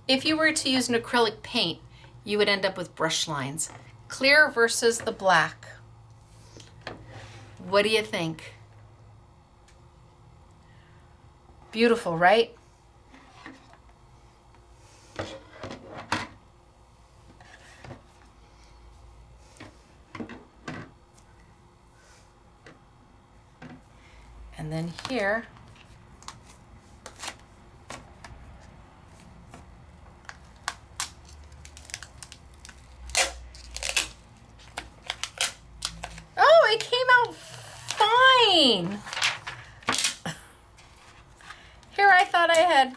if you were to use an acrylic paint, you would end up with brush lines. Clear versus the black. What do you think? Beautiful, right? And then here, oh, it came out fine. Here I thought I had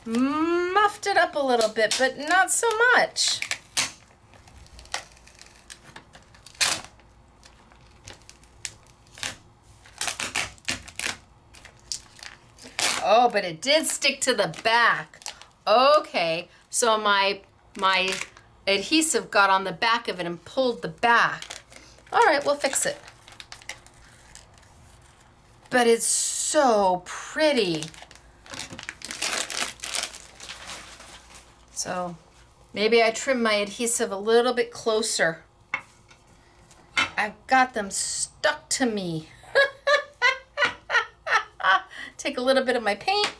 muffed it up a little bit, but not so much. Oh, but it did stick to the back. Okay, so my adhesive got on the back of it and pulled the back. All right, we'll fix it. But it's so pretty. So maybe I trim my adhesive a little bit closer. I've got them stuck to me. Take a little bit of my paint.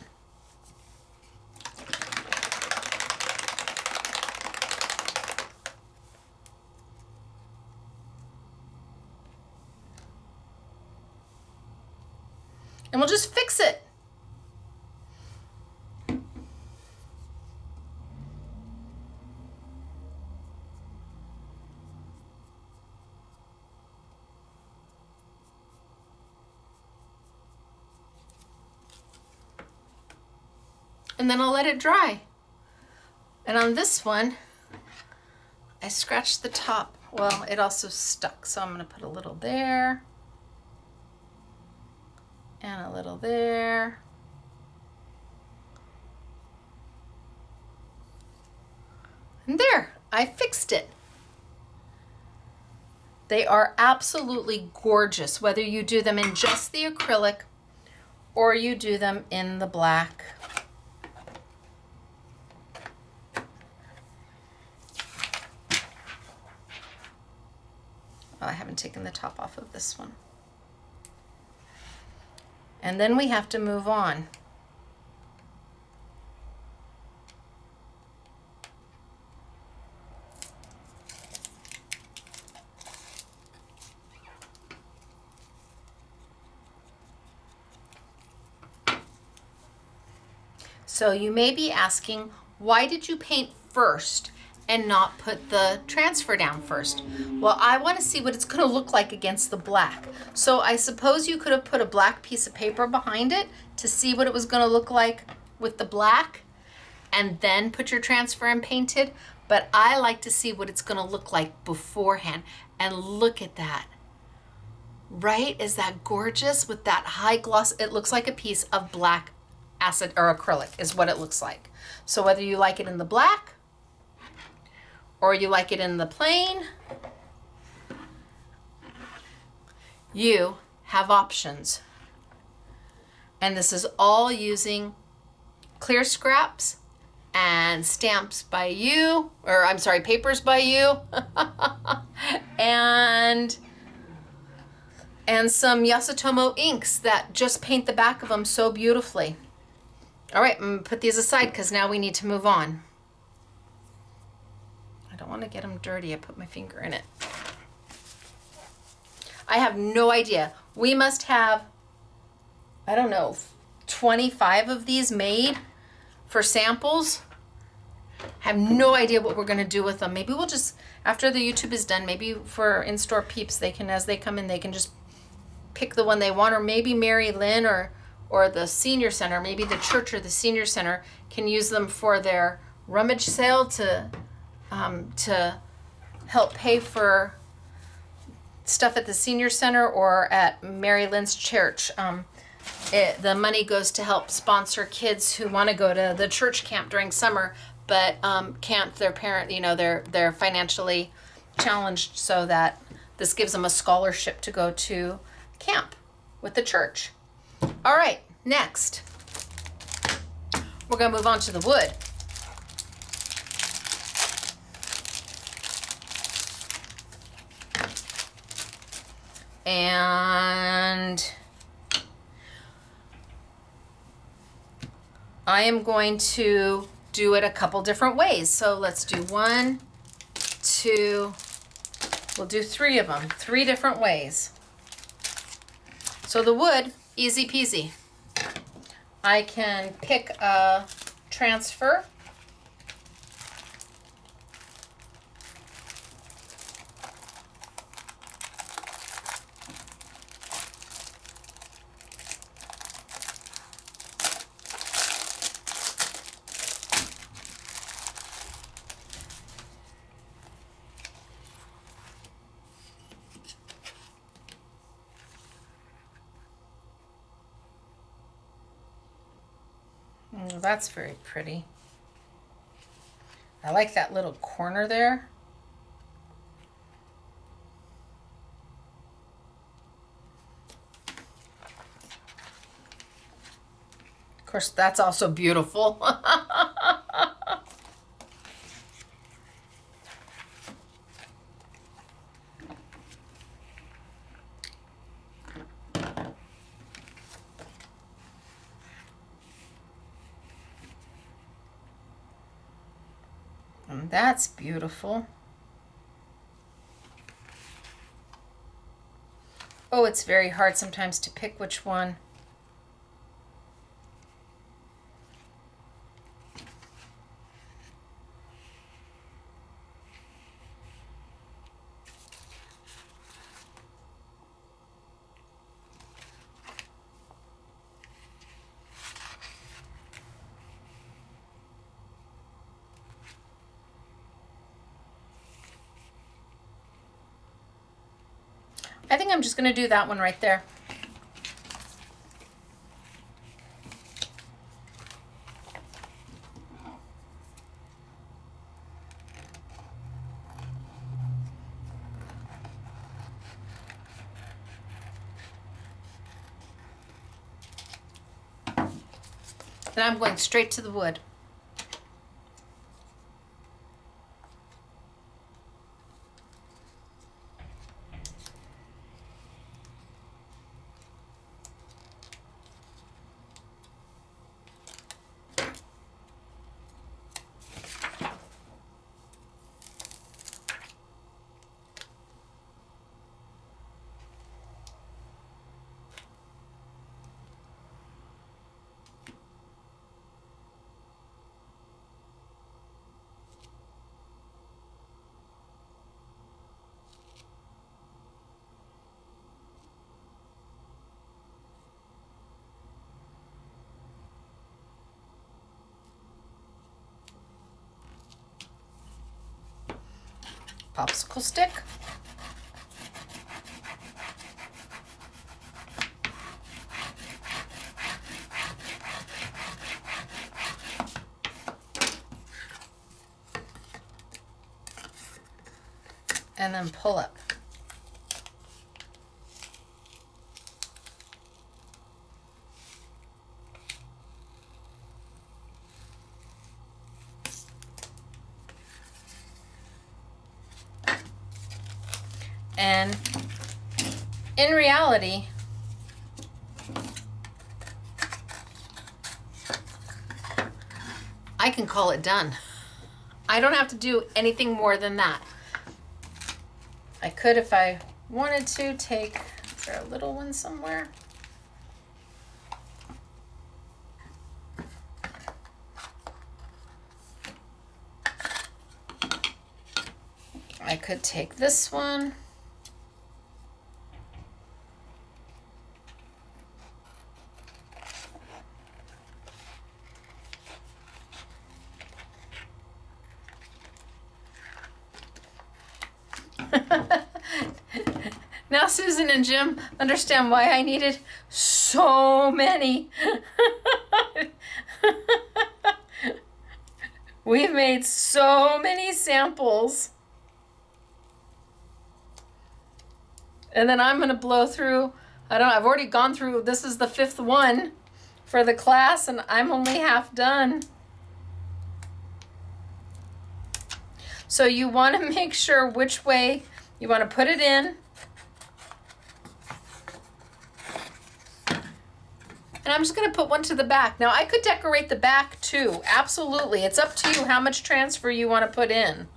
And we'll just fix it. And then I'll let it dry. And on this one, I scratched the top. Well, it also stuck, so I'm gonna put a little there. And a little there. And there, I fixed it. They are absolutely gorgeous, whether you do them in just the acrylic or you do them in the black. Oh, I haven't taken the top off of this one. And then we have to move on. So you may be asking, why did you paint first and not put the transfer down first? Well, I want to see what it's going to look like against the black. So I suppose you could have put a black piece of paper behind it to see what it was going to look like with the black and then put your transfer and paint it. But I like to see what it's going to look like beforehand. And look at that. Right? Is that gorgeous with that high gloss? It looks like a piece of black acid or acrylic is what it looks like. So whether you like it in the black or you like it in the plain, you have options. And this is all using clear scraps and stamps by you, or I'm sorry, papers by you, and some Yasutomo inks that just paint the back of them so beautifully. All right, I'm gonna put these aside because now we need to move on. I don't want to get them dirty. I put my finger in it. I have no idea. We must have, I don't know, 25 of these made for samples. Have no idea what we're gonna do with them. Maybe we'll just, after the YouTube is done, maybe for in-store peeps, they can, as they come in, they can just pick the one they want, or maybe Mary Lynn or the senior center, maybe the church or the senior center can use them for their rummage sale to help pay for stuff at the senior center or at Mary Lynn's church. The money goes to help sponsor kids who want to go to the church camp during summer, but can't. Their parent, they're financially challenged, so that this gives them a scholarship to go to camp with the church. All right, next, we're gonna move on to the wood. And I am going to do it a couple different ways. So let's do 1, 2, we'll do 3 of them, 3 different ways. So the wood, easy peasy. I can pick a transfer. That's very pretty. I like that little corner there. Of course, that's also beautiful. And that's beautiful. Oh, it's very hard sometimes to pick which one. I think I'm just going to do that one right there. And I'm going straight to the wood. Popsicle stick. And then pull up. And in reality, I can call it done. I don't have to do anything more than that. I could, if I wanted to, take, is there a little one somewhere? I could take this one. Now Susan and Jim understand why I needed so many. We've made so many samples. And then I'm gonna blow through, I've already gone through, this is the 5th one for the class and I'm only half done. So you wanna make sure which way you wanna put it in. And I'm just gonna put one to the back. Now I could decorate the back too, absolutely. It's up to you how much transfer you wanna put in.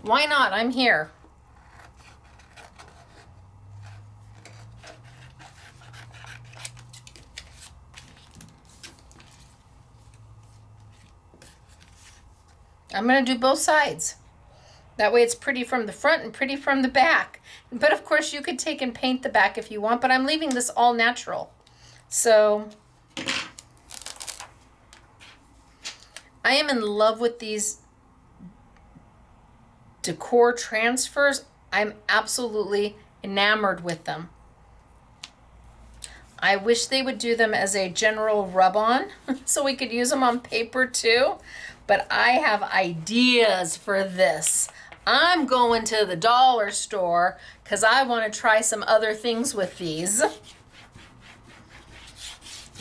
Why not? I'm here. I'm going to do both sides. That way it's pretty from the front and pretty from the back. But of course you could take and paint the back if you want, but I'm leaving this all natural. So I am in love with these Decor Transfers. I'm absolutely enamored with them. I wish they would do them as a general rub-on so we could use them on paper too. But I have ideas for this. I'm going to the dollar store because I want to try some other things with these.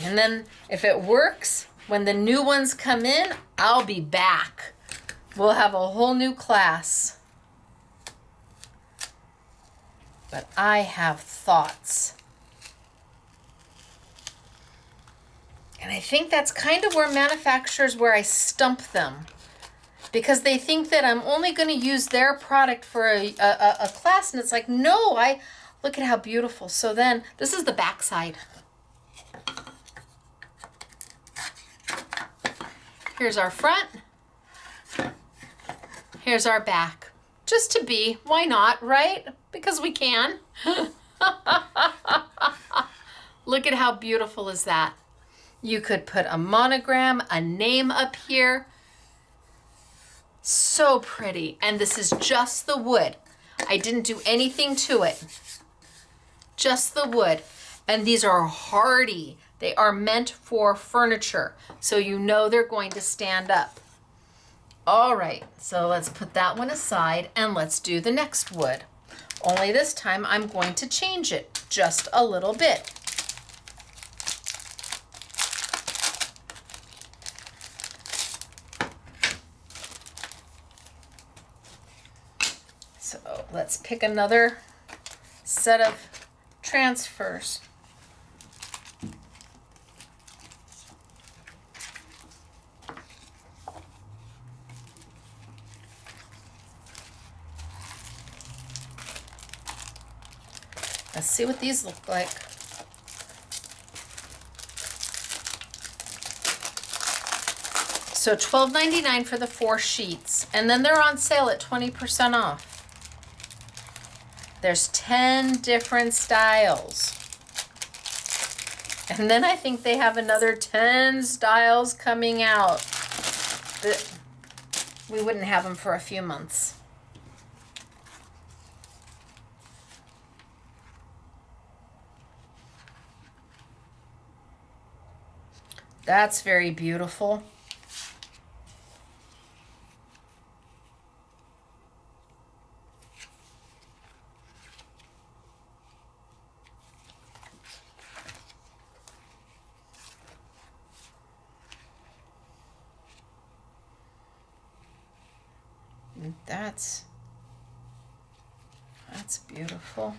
And then if it works, when the new ones come in, I'll be back. We'll have a whole new class. But I have thoughts. And I think that's kind of where manufacturers, where I stump them. Because they think that I'm only going to use their product for a class. And it's like, no, look at how beautiful. So then, this is the back side. Here's our front. Here's our back. Just to be, why not, right? Because we can. Look at how beautiful is that. You could put a monogram, a name up here. So pretty. And this is just the wood. I didn't do anything to it. Just the wood. And these are hardy. They are meant for furniture. So you know they're going to stand up. All right, so let's put that one aside and let's do the next wood. Only this time I'm going to change it just a little bit. So let's pick another set of transfers. Let's see what these look like. So $12.99 for the 4 sheets. And then they're on sale at 20% off. There's 10 different styles. And then I think they have another 10 styles coming out. We wouldn't have them for a few months. That's very beautiful. And that's beautiful.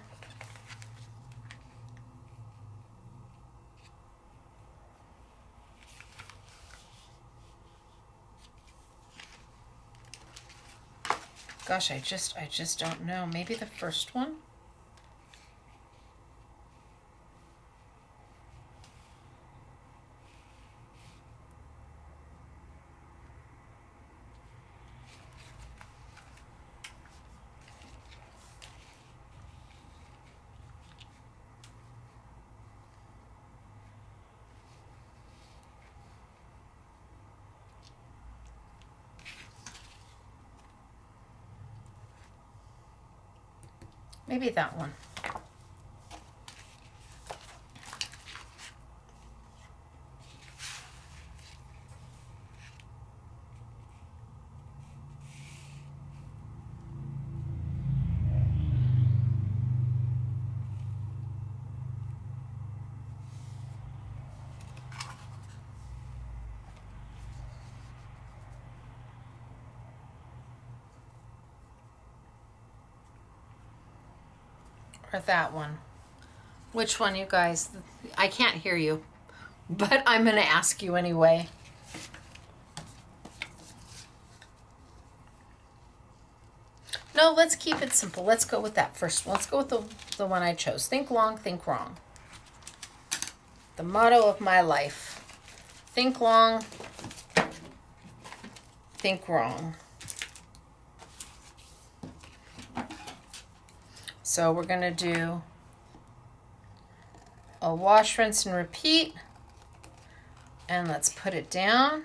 Gosh, I just don't know. Maybe the first one? Maybe that one. Or that one. Which one, you guys? I can't hear you, but I'm going to ask you anyway. No, let's keep it simple. Let's go with that first one. Let's go with the one I chose. Think long, think wrong. The motto of my life. Think long, think wrong. So we're going to do a wash, rinse, and repeat. And let's put it down.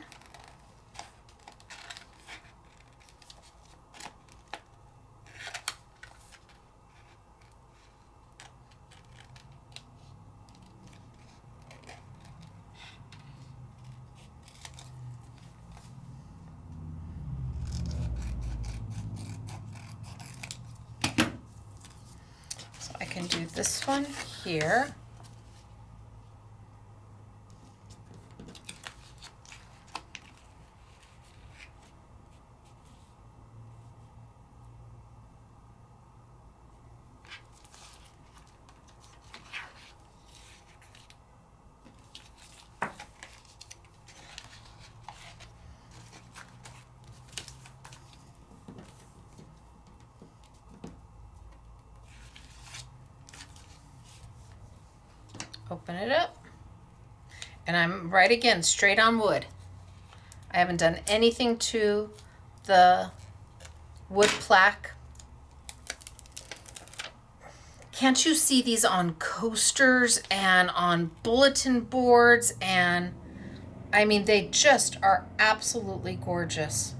So I can do this one here. Open it up, and I'm right again, straight on wood. I haven't done anything to the wood plaque. Can't you see these on coasters and on bulletin boards? And I mean, they just are absolutely gorgeous.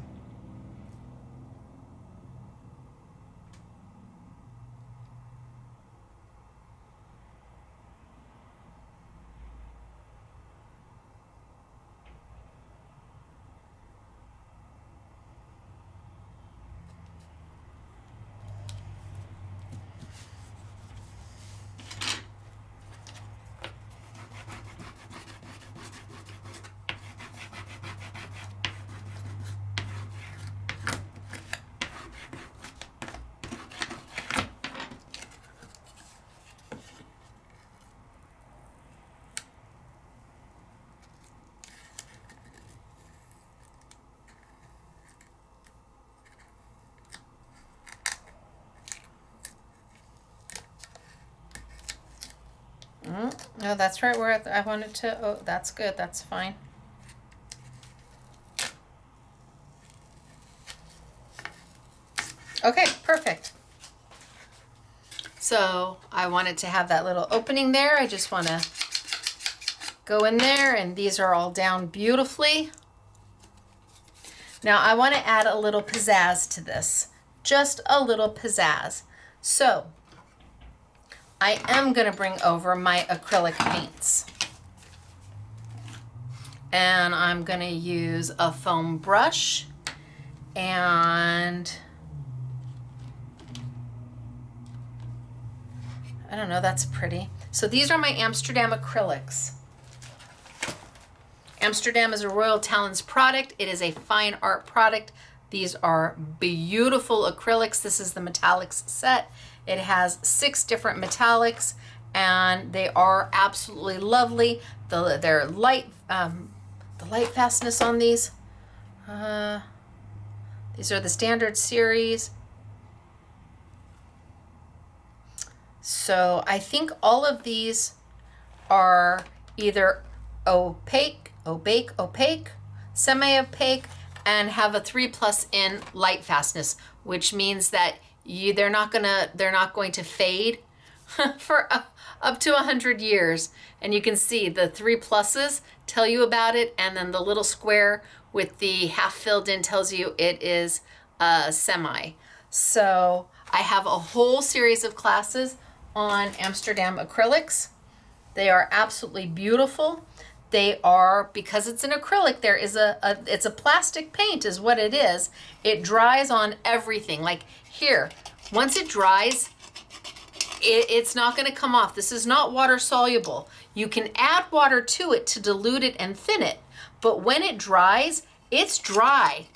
No, that's right where I wanted to. Oh, that's good. That's fine. Okay, perfect. So I wanted to have that little opening there. I just want to go in there, and these are all down beautifully. Now I want to add a little pizzazz to this, just a little pizzazz. So I am going to bring over my acrylic paints. And I'm going to use a foam brush, and I don't know, that's pretty. So these are my Amsterdam acrylics. Amsterdam is a Royal Talens product. It is a fine art product. These are beautiful acrylics. This is the metallics set. It has 6 different metallics, and they are absolutely lovely. They're light, the light fastness on these. These are the standard series. So I think all of these are either opaque, semi-opaque, and have a 3+ in light fastness, which means that they're not going to fade for up to 100 years. And you can see the 3+ tell you about it, and then the little square with the half filled in tells you it is semi. So I have a whole series of classes on Amsterdam acrylics. They are absolutely beautiful. They are, because it's an acrylic, there is it's a plastic paint is what it is. It dries on everything. Like here, once it dries, it's not going to come off. This is not water soluble. You can add water to it to dilute it and thin it, but when it dries, it's dry.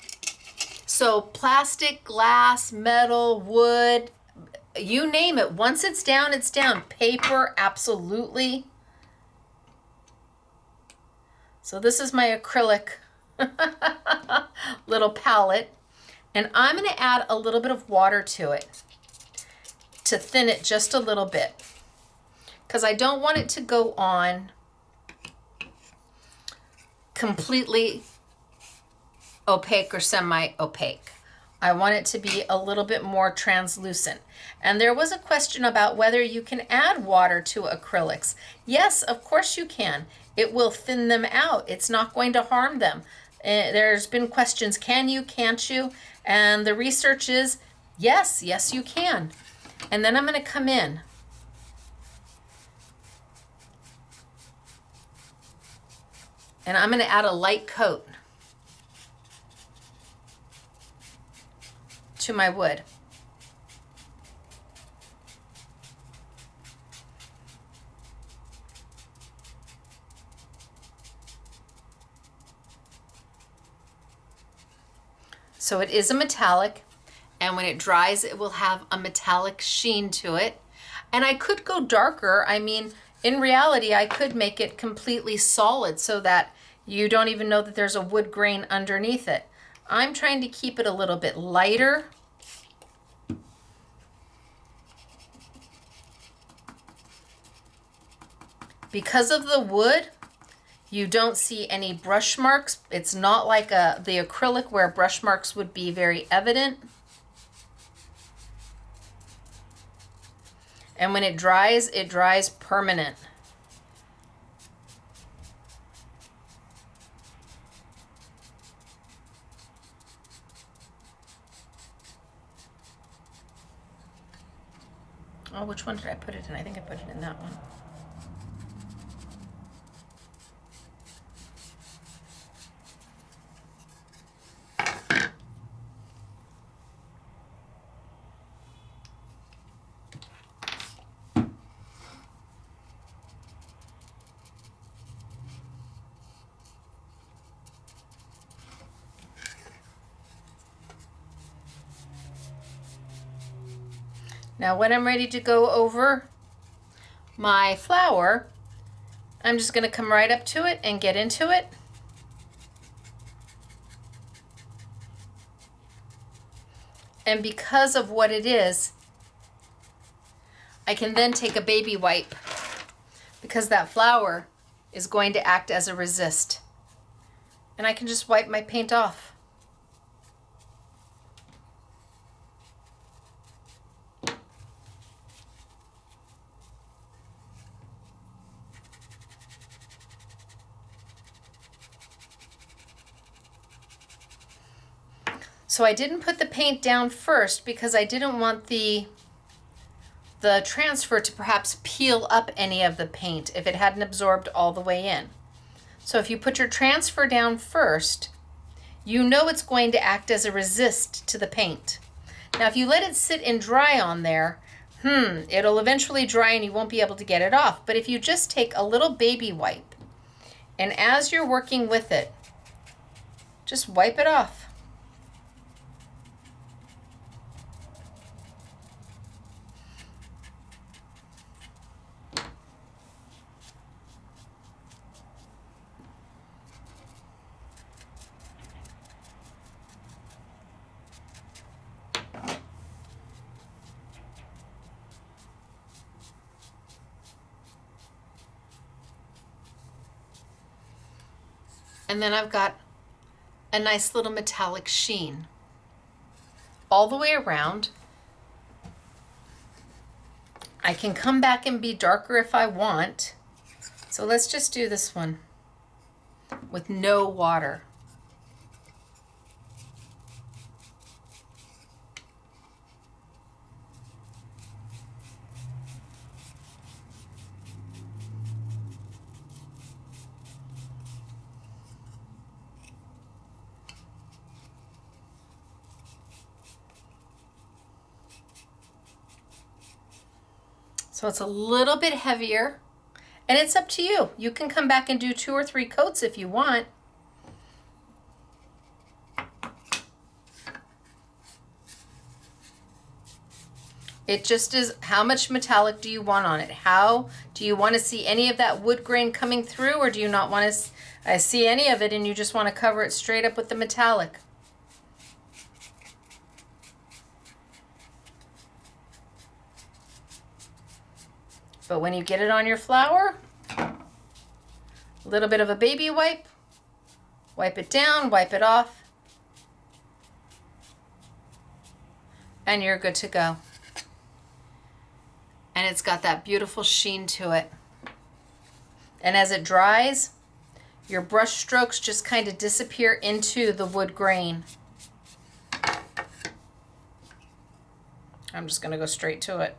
So plastic, glass, metal, wood, you name it. Once it's down, it's down. Paper, absolutely. So this is my acrylic little palette. And I'm going to add a little bit of water to it to thin it just a little bit, because I don't want it to go on completely opaque or semi-opaque. I want it to be a little bit more translucent. And there was a question about whether you can add water to acrylics. Yes, of course you can. It will thin them out. It's not going to harm them. There's been questions, can you, can't you? And the research is, yes, yes you can. And then I'm going to come in and I'm going to add a light coat to my wood. So it is a metallic, and when it dries, it will have a metallic sheen to it. And I could go darker. I mean, in reality, I could make it completely solid so that you don't even know that there's a wood grain underneath it. I'm trying to keep it a little bit lighter. Because of the wood, you don't see any brush marks. It's not like the acrylic where brush marks would be very evident. And when it dries permanent. Oh, which one did I put it in? I think I put it in that one. Now when I'm ready to go over my flower, I'm just going to come right up to it and get into it. And because of what it is, I can then take a baby wipe, because that flower is going to act as a resist. And I can just wipe my paint off. So I didn't put the paint down first because I didn't want the transfer to perhaps peel up any of the paint if it hadn't absorbed all the way in. So if you put your transfer down first, you know it's going to act as a resist to the paint. Now if you let it sit and dry on there, it'll eventually dry and you won't be able to get it off. But if you just take a little baby wipe, and as you're working with it, just wipe it off. And then I've got a nice little metallic sheen all the way around. I can come back and be darker if I want. So let's just do this one with no water. So it's a little bit heavier, and it's up to you. You can come back and do 2 or 3 coats if you want. It just is, how much metallic do you want on it? How do you want to see any of that wood grain coming through, or do you not want to see any of it and you just want to cover it straight up with the metallic? But when you get it on your flower, a little bit of a baby wipe, wipe it down, wipe it off, and you're good to go. And it's got that beautiful sheen to it. And as it dries, your brush strokes just kind of disappear into the wood grain. I'm just going to go straight to it.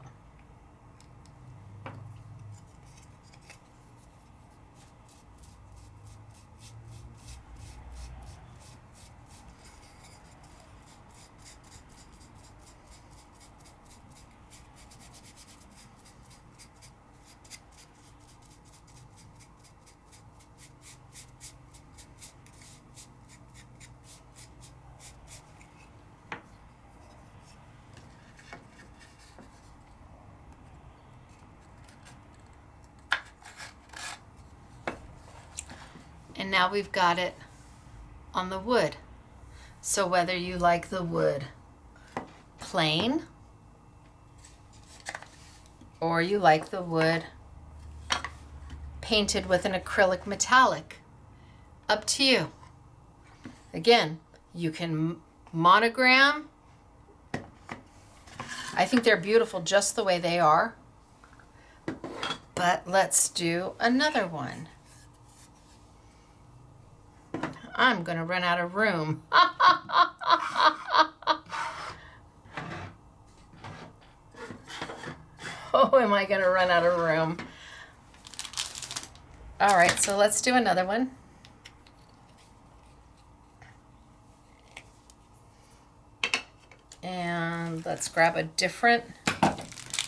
And now we've got it on the wood. So whether you like the wood plain or you like the wood painted with an acrylic metallic, up to you. Again, you can monogram. I think they're beautiful just the way they are. But let's do another one. I'm going to run out of room. Oh, am I going to run out of room? All right, so let's do another one. And let's grab a different,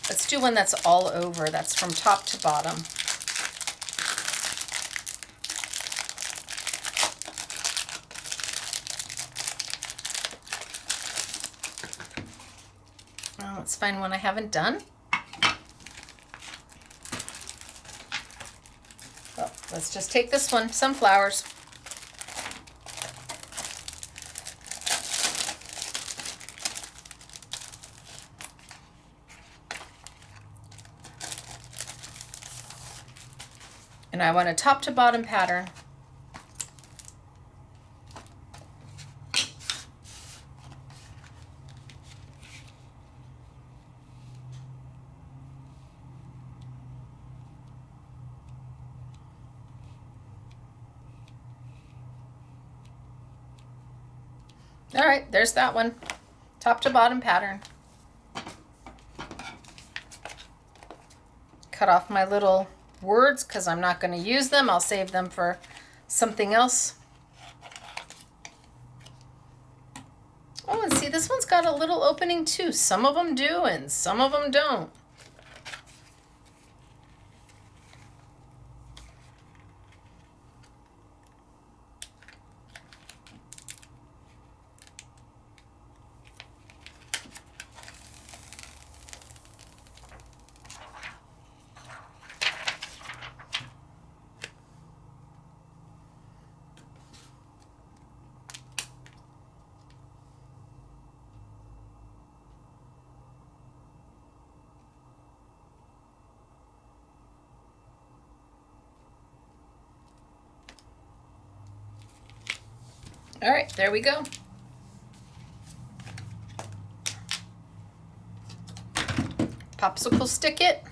let's do one that's all over, that's from top to bottom. Let's find one I haven't done. Well, let's just take this one, sunflowers. And I want a top to bottom pattern. All right, there's that one. Top to bottom pattern. Cut off my little words because I'm not going to use them. I'll save them for something else. Oh, and see, this one's got a little opening too. Some of them do and some of them don't. All right, there we go. Popsicle stick it.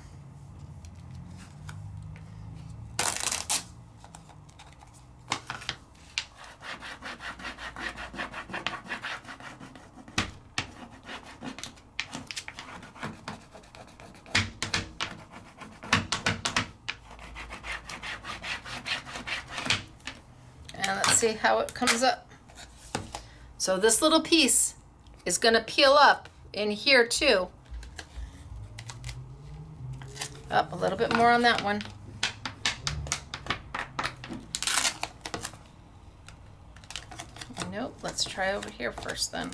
And let's see how it comes up. So this little piece is going to peel up in here too. Up a little bit more on that one. Nope, let's try over here first then.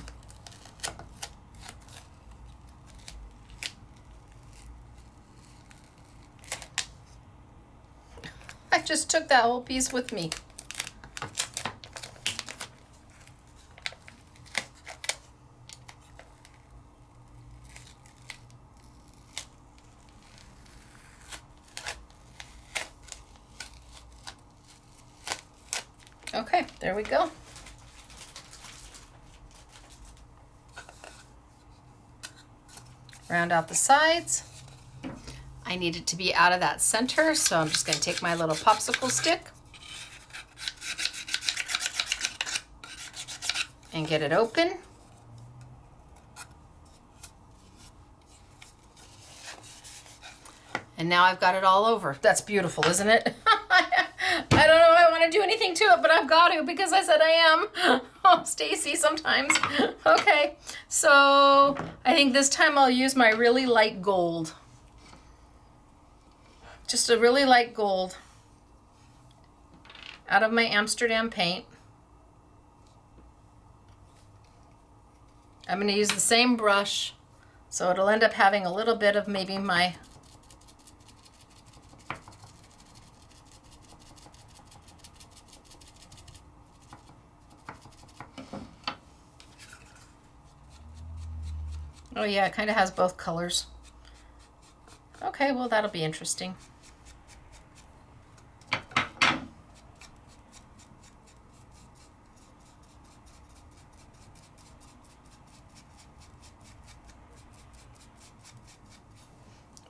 I just took that whole piece with me. Okay, there we go. Round out the sides. I need it to be out of that center, so I'm just going to take my little popsicle stick and get it open. And now I've got it all over. That's beautiful, isn't it? I don't know if I want to do anything to it, but I've got to because I said I am. Oh, Stacey, sometimes. Okay, so I think this time I'll use my really light gold. Just a really light gold out of my Amsterdam paint. I'm going to use the same brush, so it'll end up having a little bit of maybe my oh yeah, it kind of has both colors. Okay, well that'll be interesting.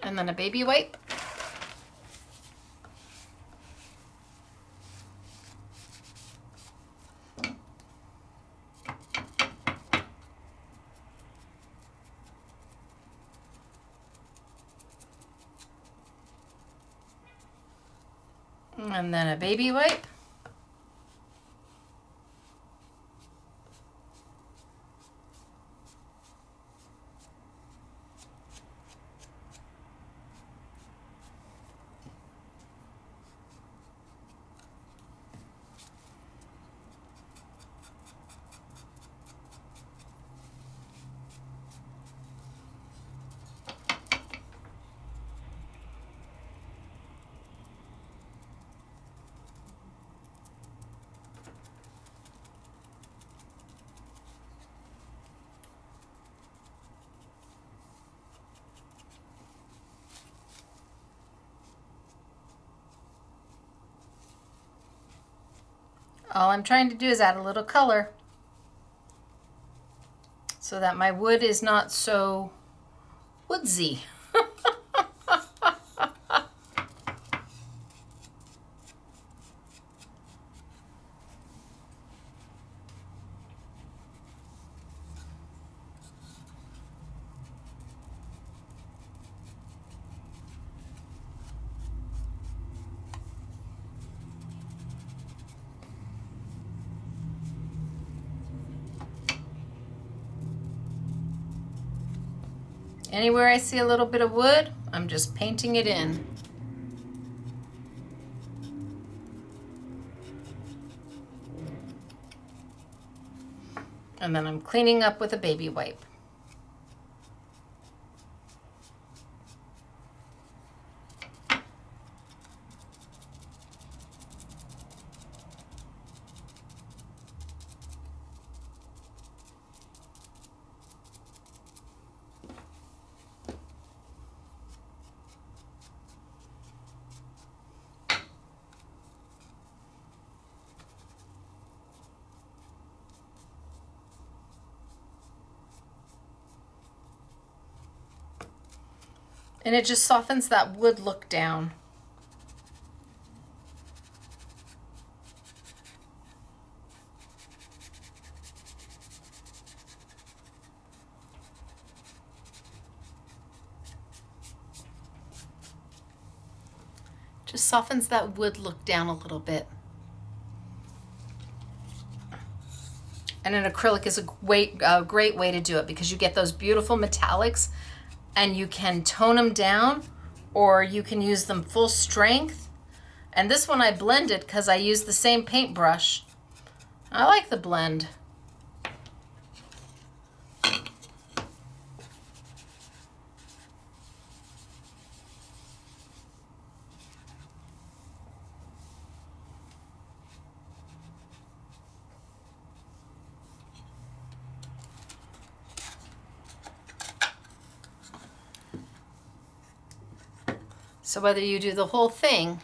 And then a baby wipe. And then a baby wipe. All I'm trying to do is add a little color so that my wood is not so woodsy. Anywhere I see a little bit of wood, I'm just painting it in. And then I'm cleaning up with a baby wipe. And it just softens that wood look down. Just softens that wood look down a little bit. And an acrylic is a great way to do it because you get those beautiful metallics and you can tone them down or you can use them full strength. And this one I blended because I used the same paintbrush. I like the blend. So whether you do the whole thing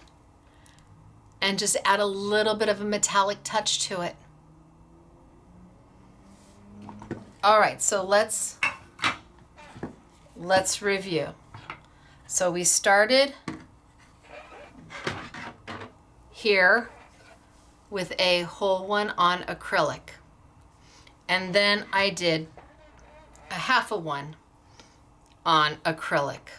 and just add a little bit of a metallic touch to it. All right, so let's review. So we started here with a whole one on acrylic. And then I did a half a one on acrylic,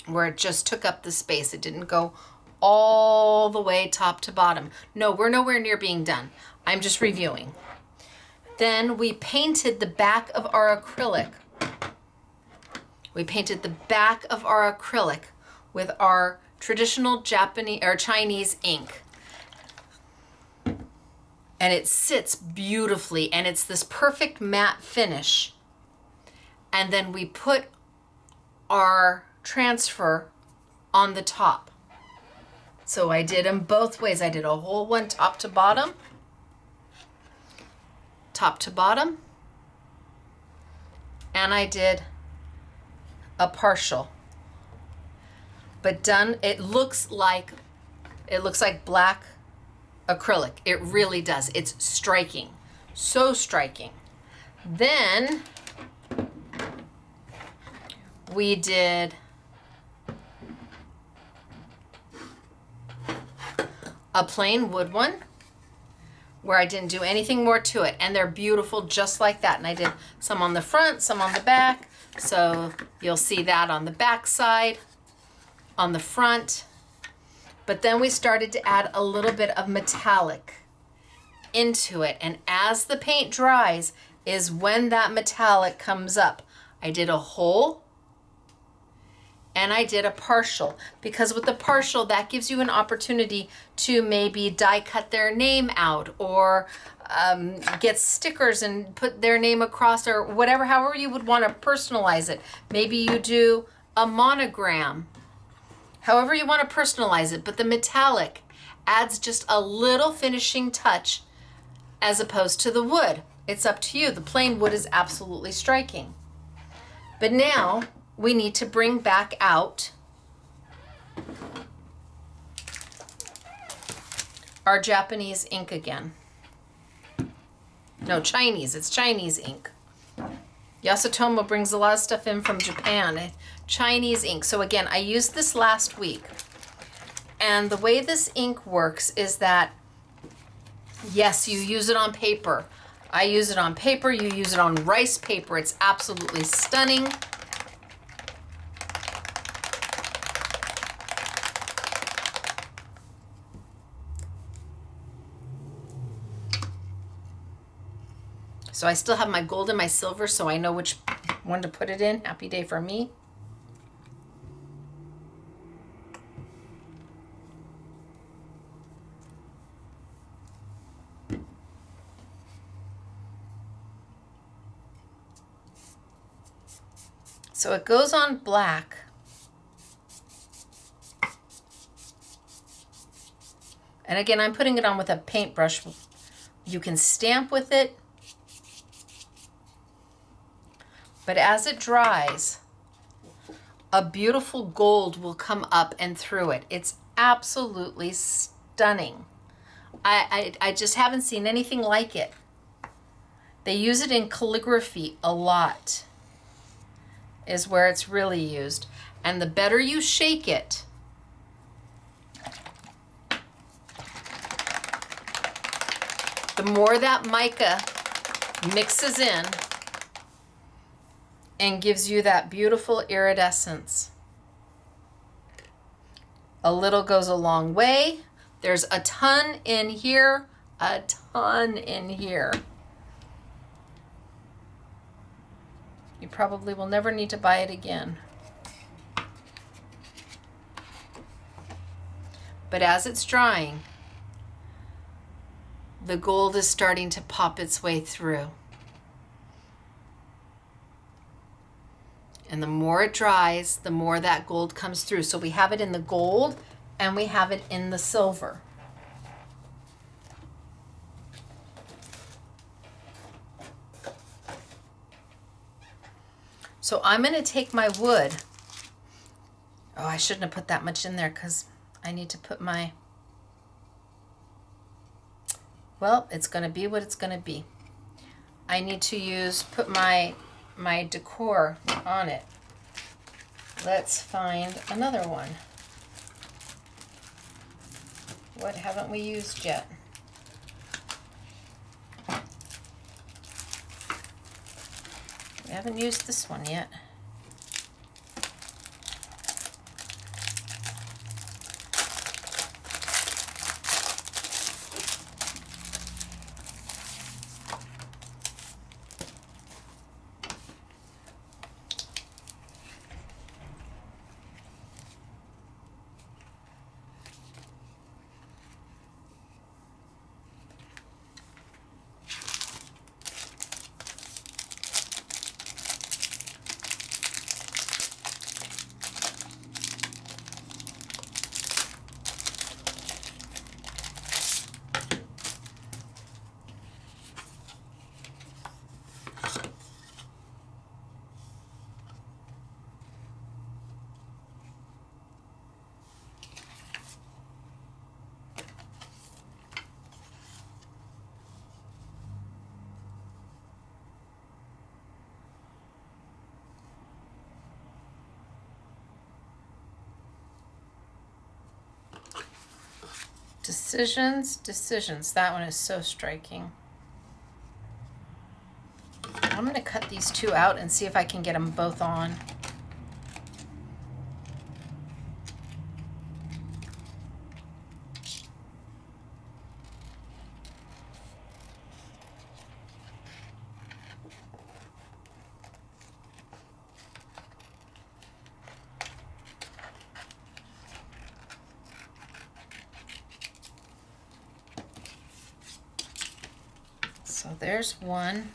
where it just took up the space. It didn't go all the way top to bottom. No, we're nowhere near being done. I'm just reviewing. Then we painted the back of our acrylic. We painted the back of our acrylic with our traditional Japanese or Chinese ink. And it sits beautifully, and it's this perfect matte finish. And then we put our transfer on the top. So I did them both ways. I did a whole one top to bottom, and I did a partial. But done, it looks like black acrylic. It really does. It's striking. So striking. Then we did a plain wood one where I didn't do anything more to it, and they're beautiful just like that. And I did some on the front, some on the back. So you'll see that on the back side, on the front. But then we started to add a little bit of metallic into it. And as the paint dries is when that metallic comes up. I did a whole and I did a partial, because with the partial, that gives you an opportunity to maybe die cut their name out, or get stickers and put their name across, or whatever, however you would want to personalize it. Maybe you do a monogram. However you want to personalize it, but the metallic adds just a little finishing touch as opposed to the wood. It's up to you. The plain wood is absolutely striking. But now we need to bring back out our Japanese ink again. No, Chinese. It's Chinese ink. Yasutomo brings a lot of stuff in from Japan. Chinese ink. So again, I used this last week. And the way this ink works is that, yes, you use it on paper. I use it on paper. You use it on rice paper. It's absolutely stunning. So I still have my gold and my silver, so I know which one to put it in. Happy day for me. So it goes on black. And again, I'm putting it on with a paintbrush. You can stamp with it. But as it dries, a beautiful gold will come up and through it. It's absolutely stunning. I just haven't seen anything like it. They use it in calligraphy a lot, is where it's really used. And the better you shake it, the more that mica mixes in and gives you that beautiful iridescence. A little goes a long way. There's a ton in here, a ton in here. You probably will never need to buy it again. But as it's drying, the gold is starting to pop its way through. And the more it dries, the more that gold comes through. So we have it in the gold and we have it in the silver. So I'm going to take my wood. Oh, I shouldn't have put that much in there because I need to put my Well, it's going to be what it's going to be. I need to put my decor on it. Let's find another one. What haven't we used yet? We haven't used this one yet. Decisions, decisions. That one is so striking. I'm going to cut these two out and see if I can get them both on. So there's one.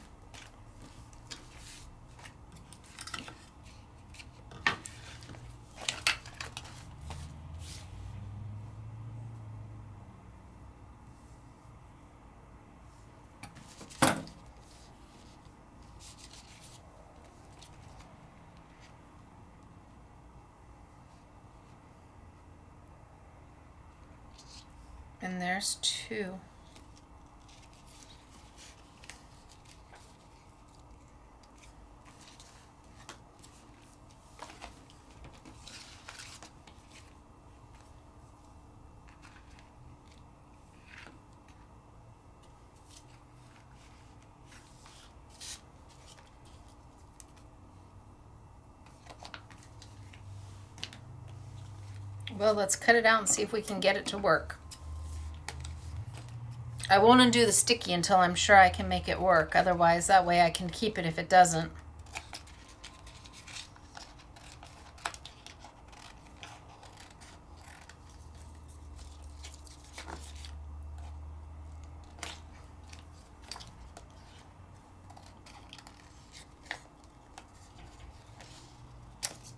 And there's two. Well, let's cut it out and see if we can get it to work. I won't undo the sticky until I'm sure I can make it work. Otherwise, that way I can keep it if it doesn't.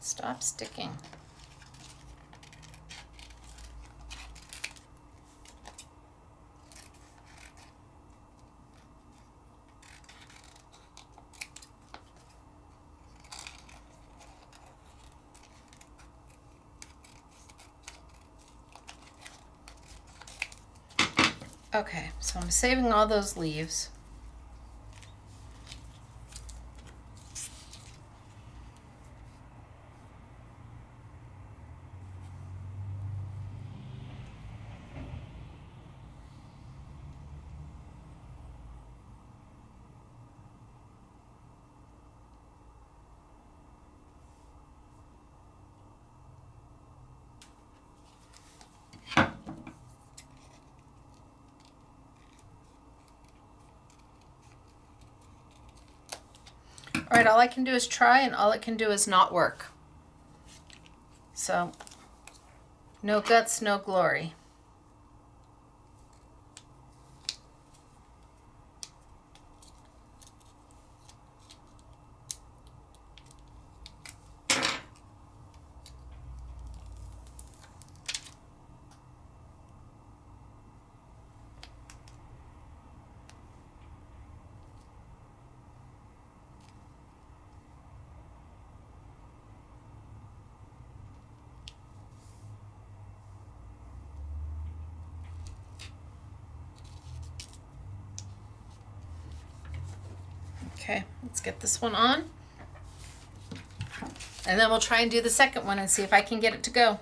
Stop sticking. Okay, so I'm saving all those leaves. All right, all I can do is try, and all it can do is not work. So, no guts, no glory. Okay, let's get this one on. And then we'll try and do the second one and see if I can get it to go.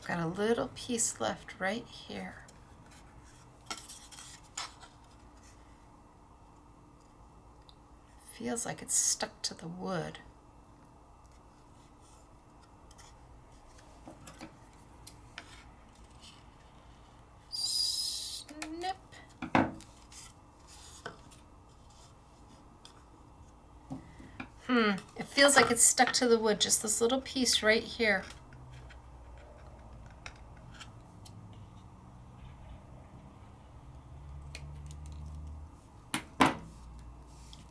Got a little piece left right here. Feels like it's stuck to the wood. Snip. It feels like it's stuck to the wood, just this little piece right here.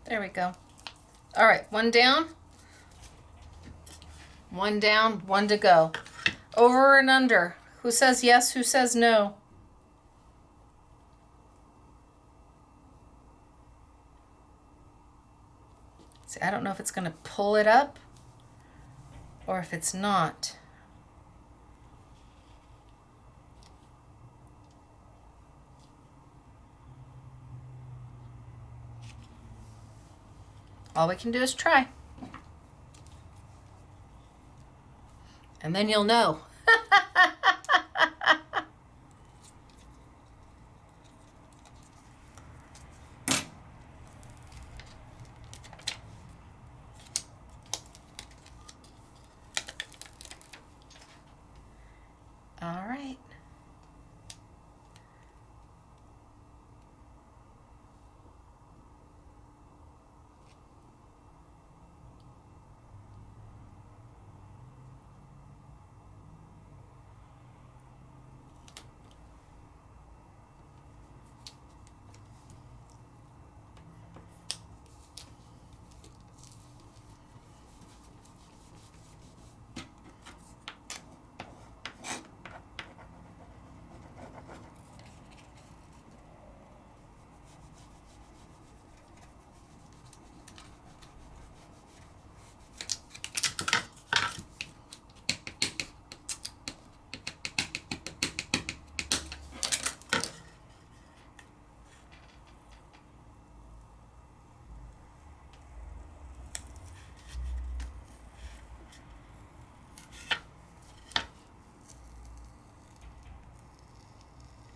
There we go. All right, one down, one to go. Over and under. Who says yes, who says no? See, I don't know if it's gonna pull it up or if it's not. All we can do is try. And then you'll know. All right.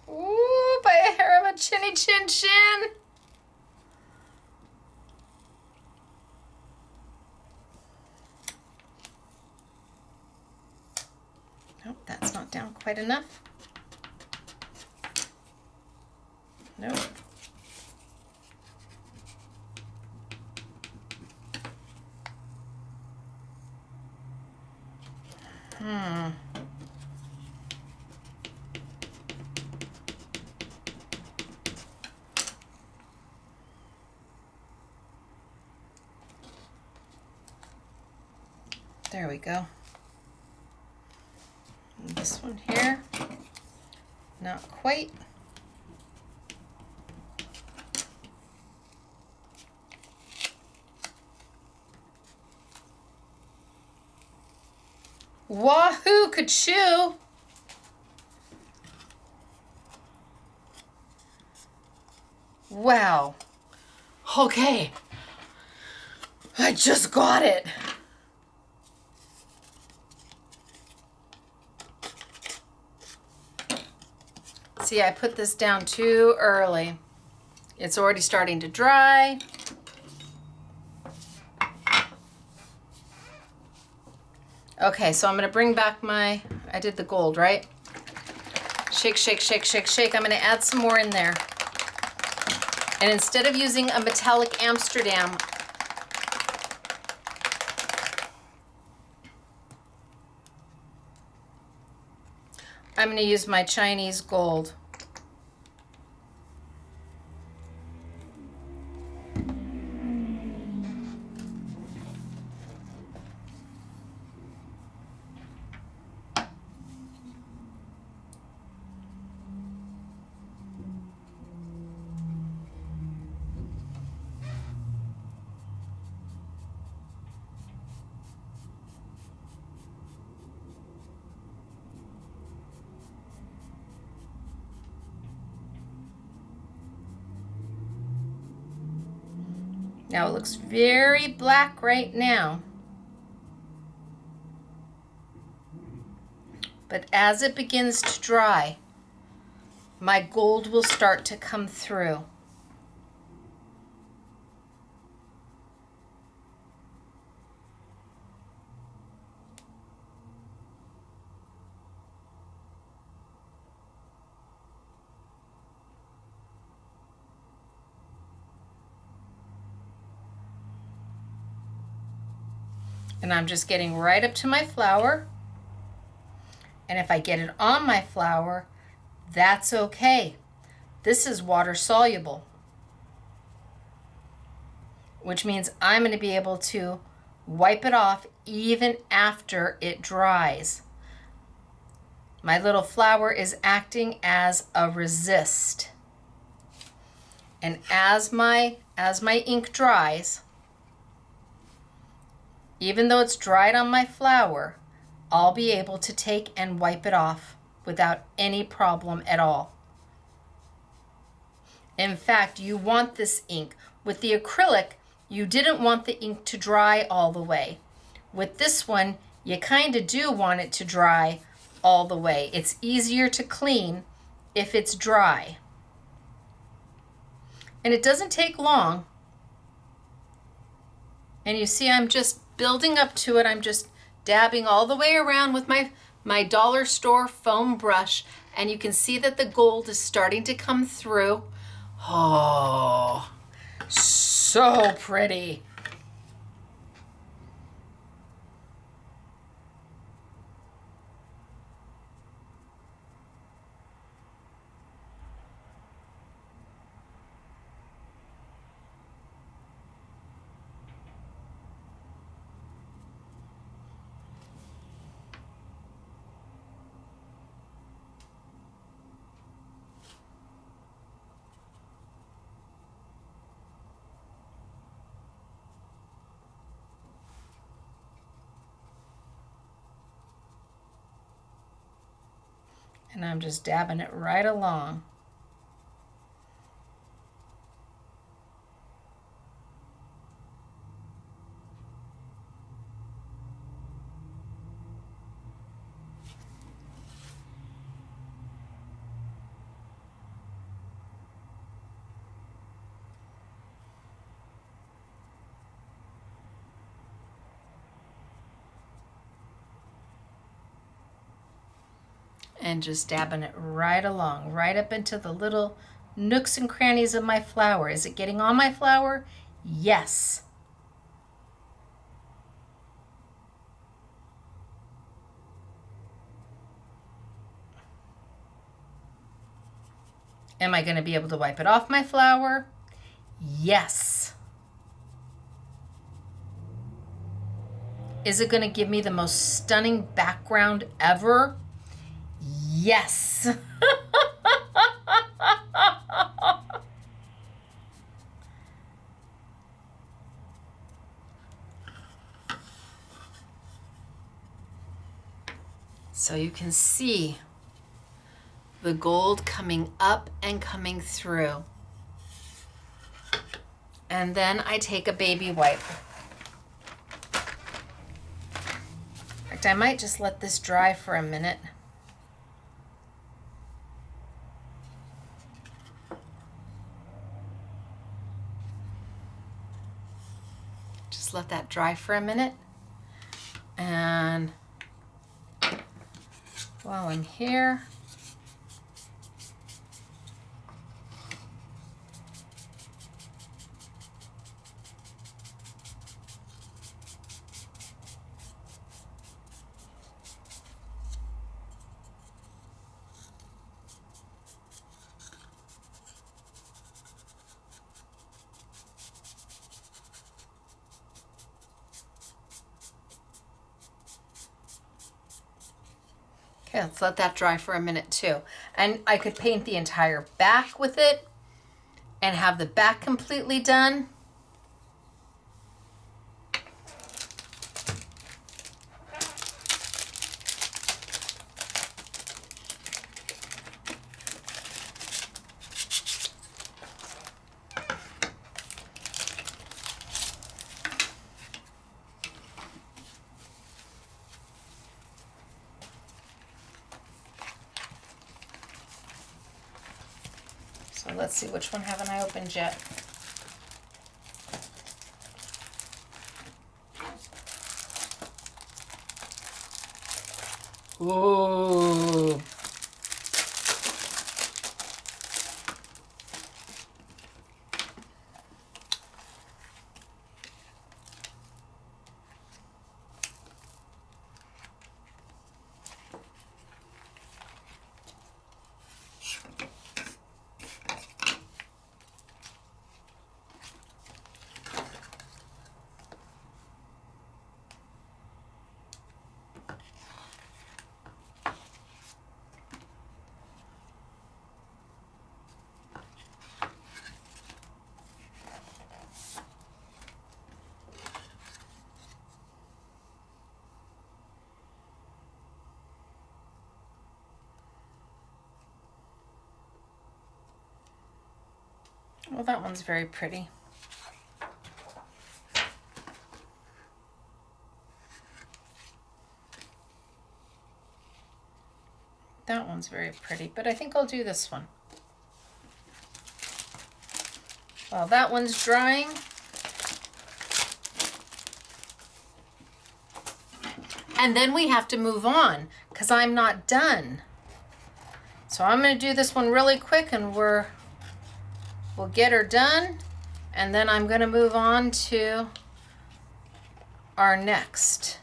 Ooh, by a hair of a chinny chin chin. Nope, that's not down quite enough. Nope. There we go. And this one here, not quite. Wahoo, ka-choo! Wow. Okay. I just got it. See, I put this down too early. It's already starting to dry. Okay, so I'm gonna bring back I did the gold, right? Shake, shake, shake, shake, shake. I'm gonna add some more in there. And instead of using a metallic Amsterdam, I'm gonna use my Chinese gold. Now it looks very black right now. But as it begins to dry, my gold will start to come through. And I'm just getting right up to my flower. And if I get it on my flower, that's okay. This is water soluble, which means I'm going to be able to wipe it off even after it dries. My little flower is acting as a resist. And as my ink dries, even though it's dried on my flower, I'll be able to take and wipe it off without any problem at all. In fact, you want this ink. With the acrylic, you didn't want the ink to dry all the way. With this one, you kind of do want it to dry all the way. It's easier to clean if it's dry. And it doesn't take long. And you see I'm just building up to it. I'm just dabbing all the way around with my dollar store foam brush. And you can see that the gold is starting to come through. Oh, so pretty. And I'm just dabbing it right along. And just dabbing it right along, right up into the little nooks and crannies of my flower. Is it getting on my flower? Yes. Am I going to be able to wipe it off my flower? Yes. Is it going to give me the most stunning background ever? Yes. So you can see the gold coming up and coming through. And then I take a baby wipe. In fact, I might just let this dry for a minute. Just let that dry for a minute. And while I'm here. Okay, let's let that dry for a minute too. And I could paint the entire back with it and have the back completely done. So let's see, which one haven't I opened yet? Ooh. Well, that one's very pretty. That one's very pretty, but I think I'll do this one. While that one's drying, and then we have to move on because I'm not done. So I'm going to do this one really quick and we'll get her done, and then I'm going to move on to our next.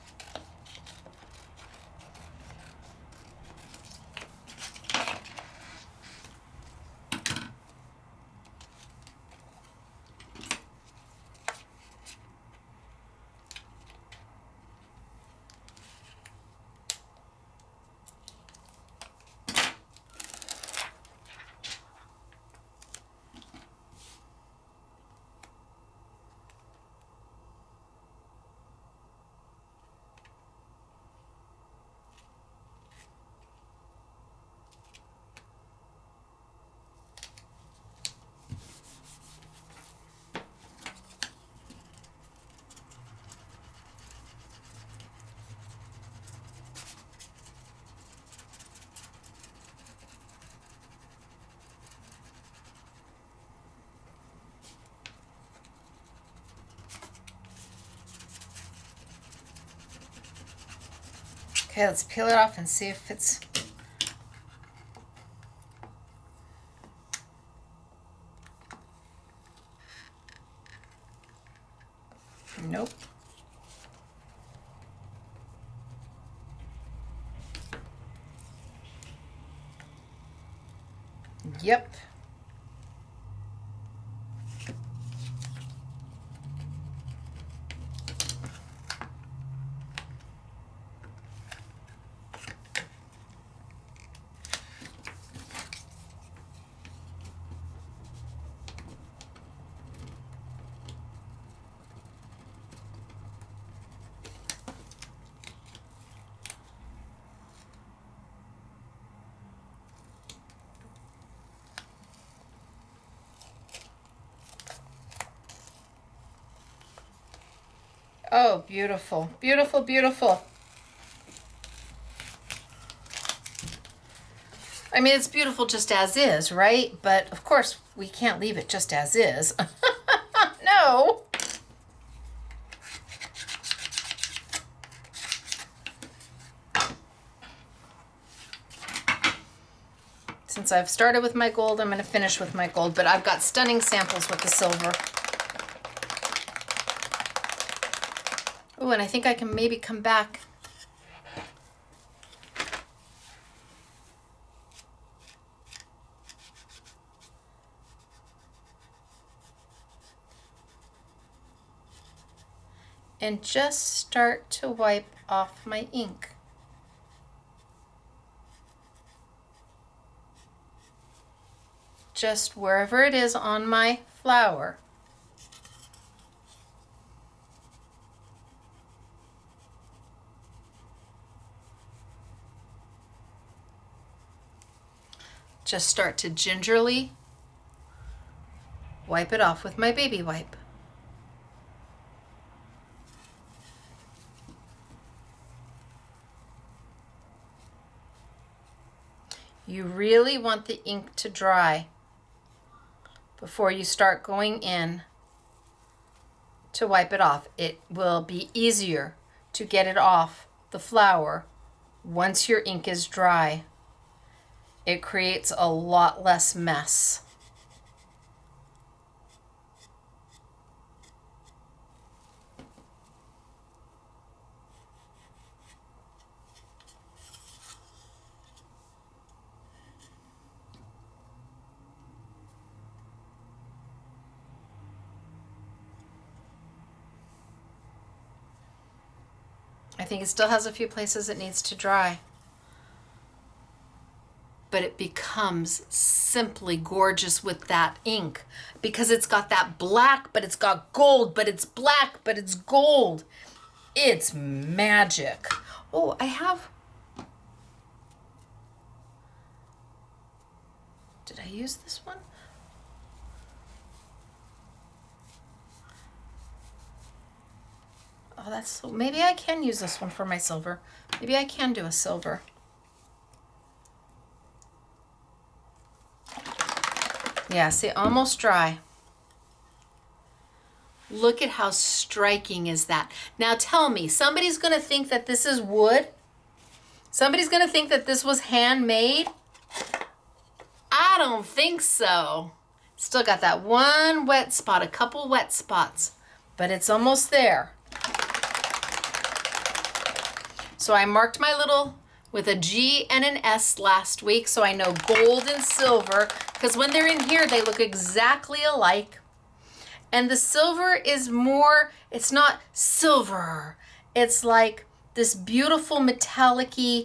Okay, let's peel it off and see if it's... Nope. Yep. Oh, beautiful, beautiful, beautiful. I mean, it's beautiful just as is, right? But of course, we can't leave it just as is. No. since I've started with my gold, I'm going to finish with my gold, but I've got stunning samples with the silver. Oh, and I think I can maybe come back. And just start to wipe off my ink. Just wherever it is on my flower. Just start to gingerly wipe it off with my baby wipe. You really want the ink to dry before you start going in to wipe it off. It will be easier to get it off the flower once your ink is dry. It creates a lot less mess. I think it still has a few places it needs to dry. But it becomes simply gorgeous with that ink because it's got that black, but it's got gold, but it's black, but it's gold. It's magic. Oh, did I use this one? Oh, maybe I can use this one for my silver. Maybe I can do a silver. Yeah, see, almost dry. Look at how striking is that. Now tell me, somebody's gonna think that this is wood? Somebody's gonna think that this was handmade? I don't think so. Still got that one wet spot, a couple wet spots, but it's almost there. So I marked my little with a G and an S last week, so I know gold and silver, because when they're in here, they look exactly alike. And the silver is more, it's not silver. It's like this beautiful metallic-y,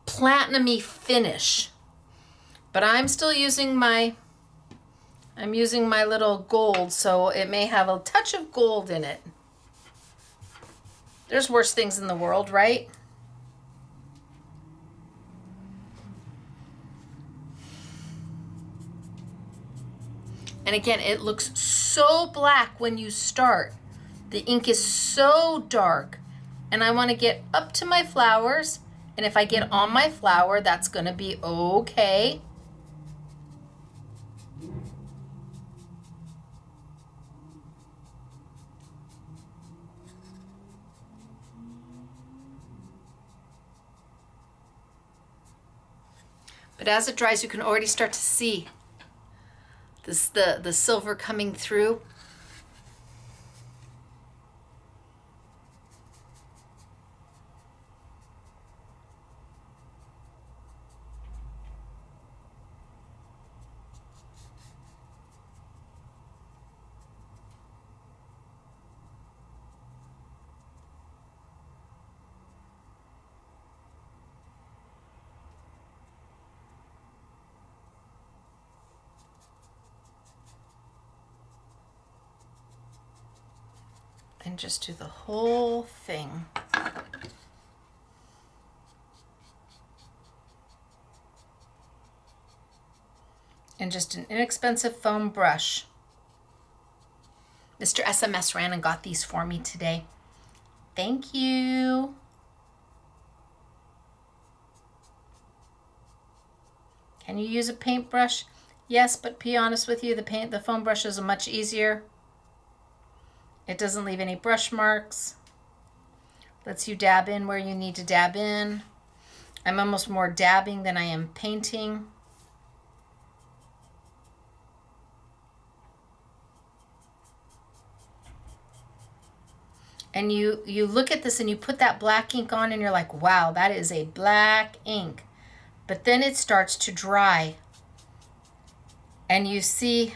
platinum-y finish. But I'm still using my little gold, so it may have a touch of gold in it. There's worse things in the world, right? And again, it looks so black when you start. The ink is so dark. And I want to get up to my flowers. And if I get on my flower, that's going to be okay. But as it dries, you can already start to see this, the silver coming through. And just do the whole thing. And just an inexpensive foam brush. Mr. SMS ran and got these for me today. Thank you. Can you use a paintbrush? Yes, but be honest with you, the foam brushes are much easier. It doesn't leave any brush marks. Lets you dab in where you need to dab in. I'm almost more dabbing than I am painting. and you look at this and you put that black ink on and you're like, wow, that is a black ink. But then it starts to dry and you see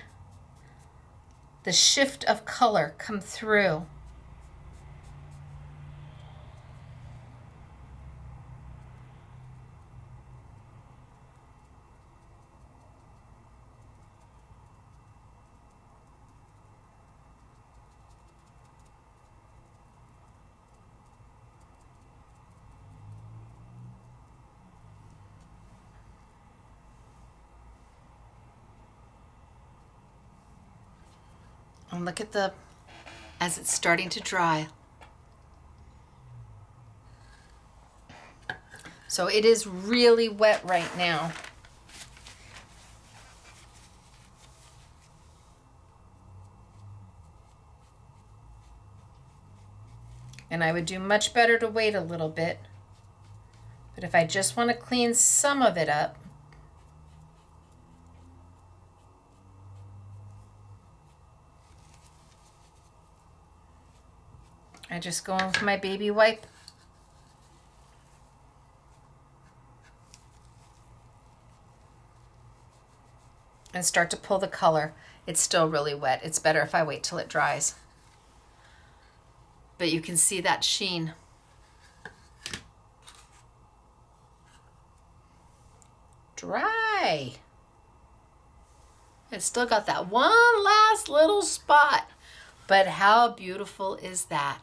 the shift of color come through. And look at as it's starting to dry. So it is really wet right now. And I would do much better to wait a little bit. But if I just want to clean some of it up, I just go in with my baby wipe and start to pull the color. It's still really wet. It's better if I wait till it dries. But you can see that sheen. Dry. It's still got that one last little spot. But how beautiful is that?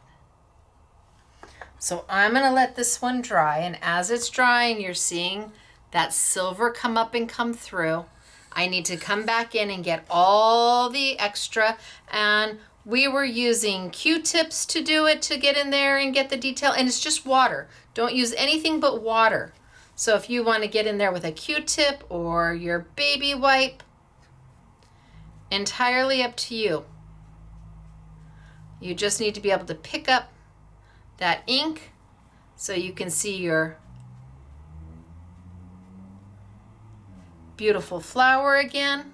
So I'm going to let this one dry, and as it's drying, you're seeing that silver come up and come through. I need to come back in and get all the extra, and we were using Q-tips to do it, to get in there and get the detail, and it's just water. Don't use anything but water. So if you want to get in there with a Q-tip or your baby wipe, entirely up to you. You just need to be able to pick up that ink so you can see your beautiful flower again.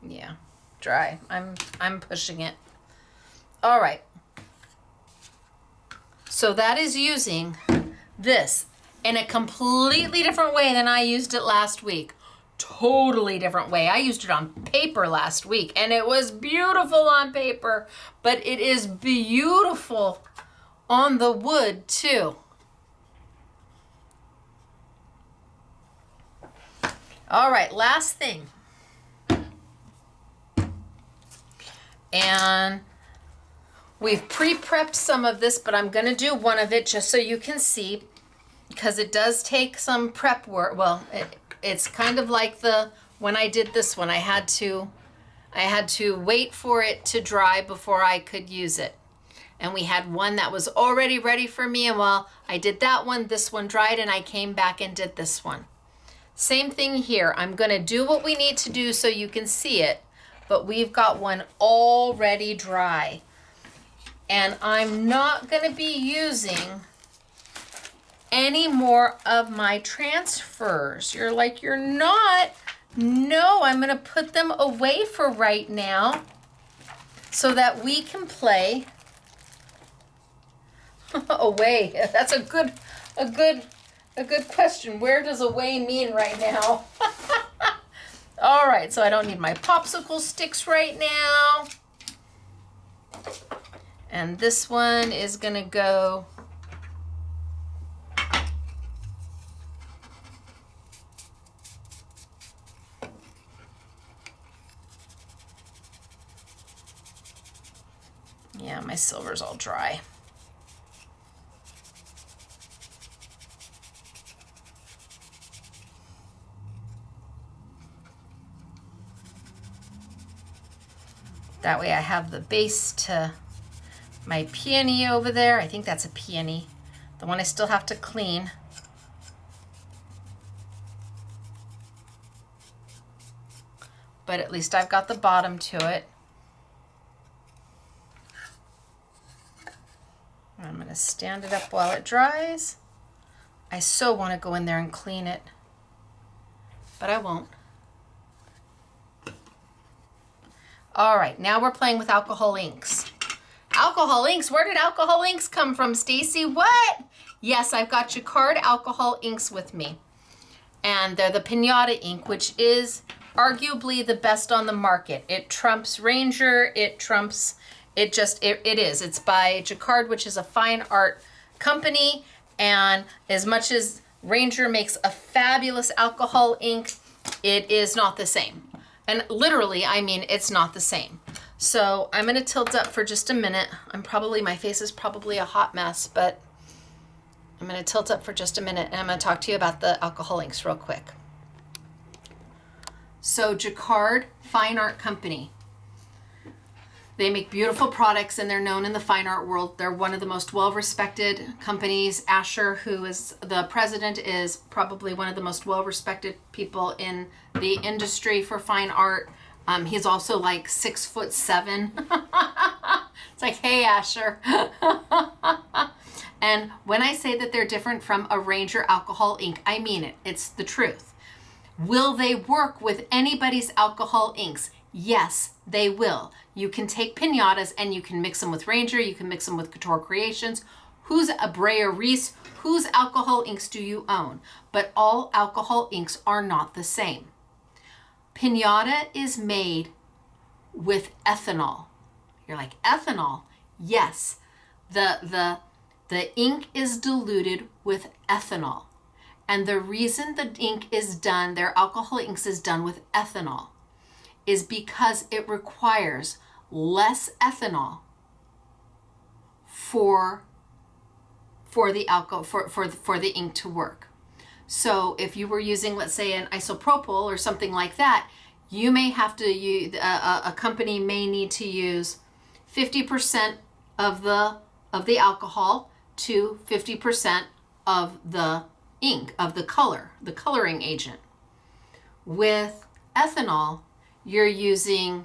Yeah, dry. I'm pushing it. All right. So that is using this in a completely different way than I used it last week. Totally different way. I used it on paper last week and it was beautiful on paper, but it is beautiful on the wood too. All right, last thing. And we've pre-prepped some of this, but I'm gonna do one of it just so you can see, because it does take some prep work. Well, it's kind of like when I did this one, I had to wait for it to dry before I could use it. And we had one that was already ready for me, and while I did that one, this one dried and I came back and did this one. Same thing here. I'm gonna do what we need to do so you can see it, but we've got one already dry. And I'm not gonna be using any more of my transfers. You're like, you're not? No, I'm gonna put them away for right now so that we can play away. That's a good question. Where does away mean right now? All right, so I don't need my popsicle sticks right now. And this one is gonna go yeah, my silver's all dry. That way I have the base to my peony over there. I think that's a peony. The one I still have to clean. But at least I've got the bottom to it. I'm gonna stand it up while it dries. I so want to go in there and clean it, but I won't. All right, now we're playing with alcohol inks. Alcohol inks, where did alcohol inks come from, Stacey? What? Yes, I've got Jacquard alcohol inks with me. And they're the Pinata ink, which is arguably the best on the market. It trumps Ranger, it trumps, it is. It's by Jacquard, which is a fine art company. And as much as Ranger makes a fabulous alcohol ink, it is not the same. And literally, I mean, it's not the same. So I'm gonna tilt up for just a minute. My face is probably a hot mess, but I'm gonna tilt up for just a minute and I'm gonna talk to you about the alcohol inks real quick. So Jacquard Fine Art Company. They make beautiful products and they're known in the fine art world. They're one of the most well-respected companies. Asher, who is the president, is probably one of the most well-respected people in the industry for fine art. He's also like 6'7". It's like, hey, Asher. And when I say that they're different from a Ranger alcohol ink, I mean it. It's the truth. Will they work with anybody's alcohol inks? Yes, they will. You can take Pinatas and you can mix them with Ranger, you can mix them with Decor Creations. Whose Abrea Reese, whose alcohol inks do you own? But all alcohol inks are not the same. Pinata is made with ethanol. You're like, ethanol? Yes. The ink is diluted with ethanol. And the reason the ink is done, their alcohol inks is done with ethanol, is because it requires less ethanol for the ink to work. So if you were using, let's say, an isopropyl or something like that, you may have to use, a company may need to use 50% of the alcohol to 50% of the ink, of the coloring agent. With ethanol, you're using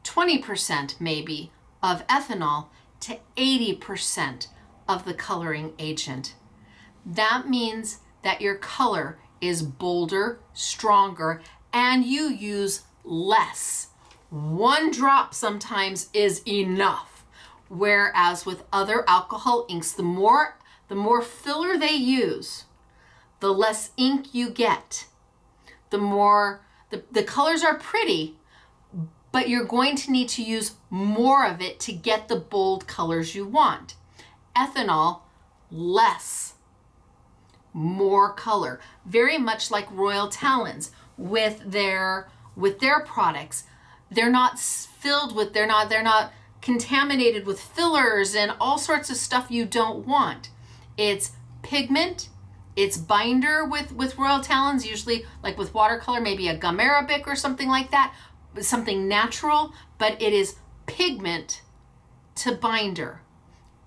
20% maybe of ethanol to 80% of the coloring agent. That means that your color is bolder, stronger, and you use less. One drop sometimes is enough. Whereas with other alcohol inks, the more filler they use, the less ink you get. The colors are pretty, but you're going to need to use more of it to get the bold colors you want. Ethanol, less, more color. Very much like Royal Talons with their products. They're not contaminated with fillers and all sorts of stuff you don't want. It's pigment, it's binder with Royal Talons, usually like with watercolor, maybe a gum arabic or something like that, something natural, but it is pigment to binder.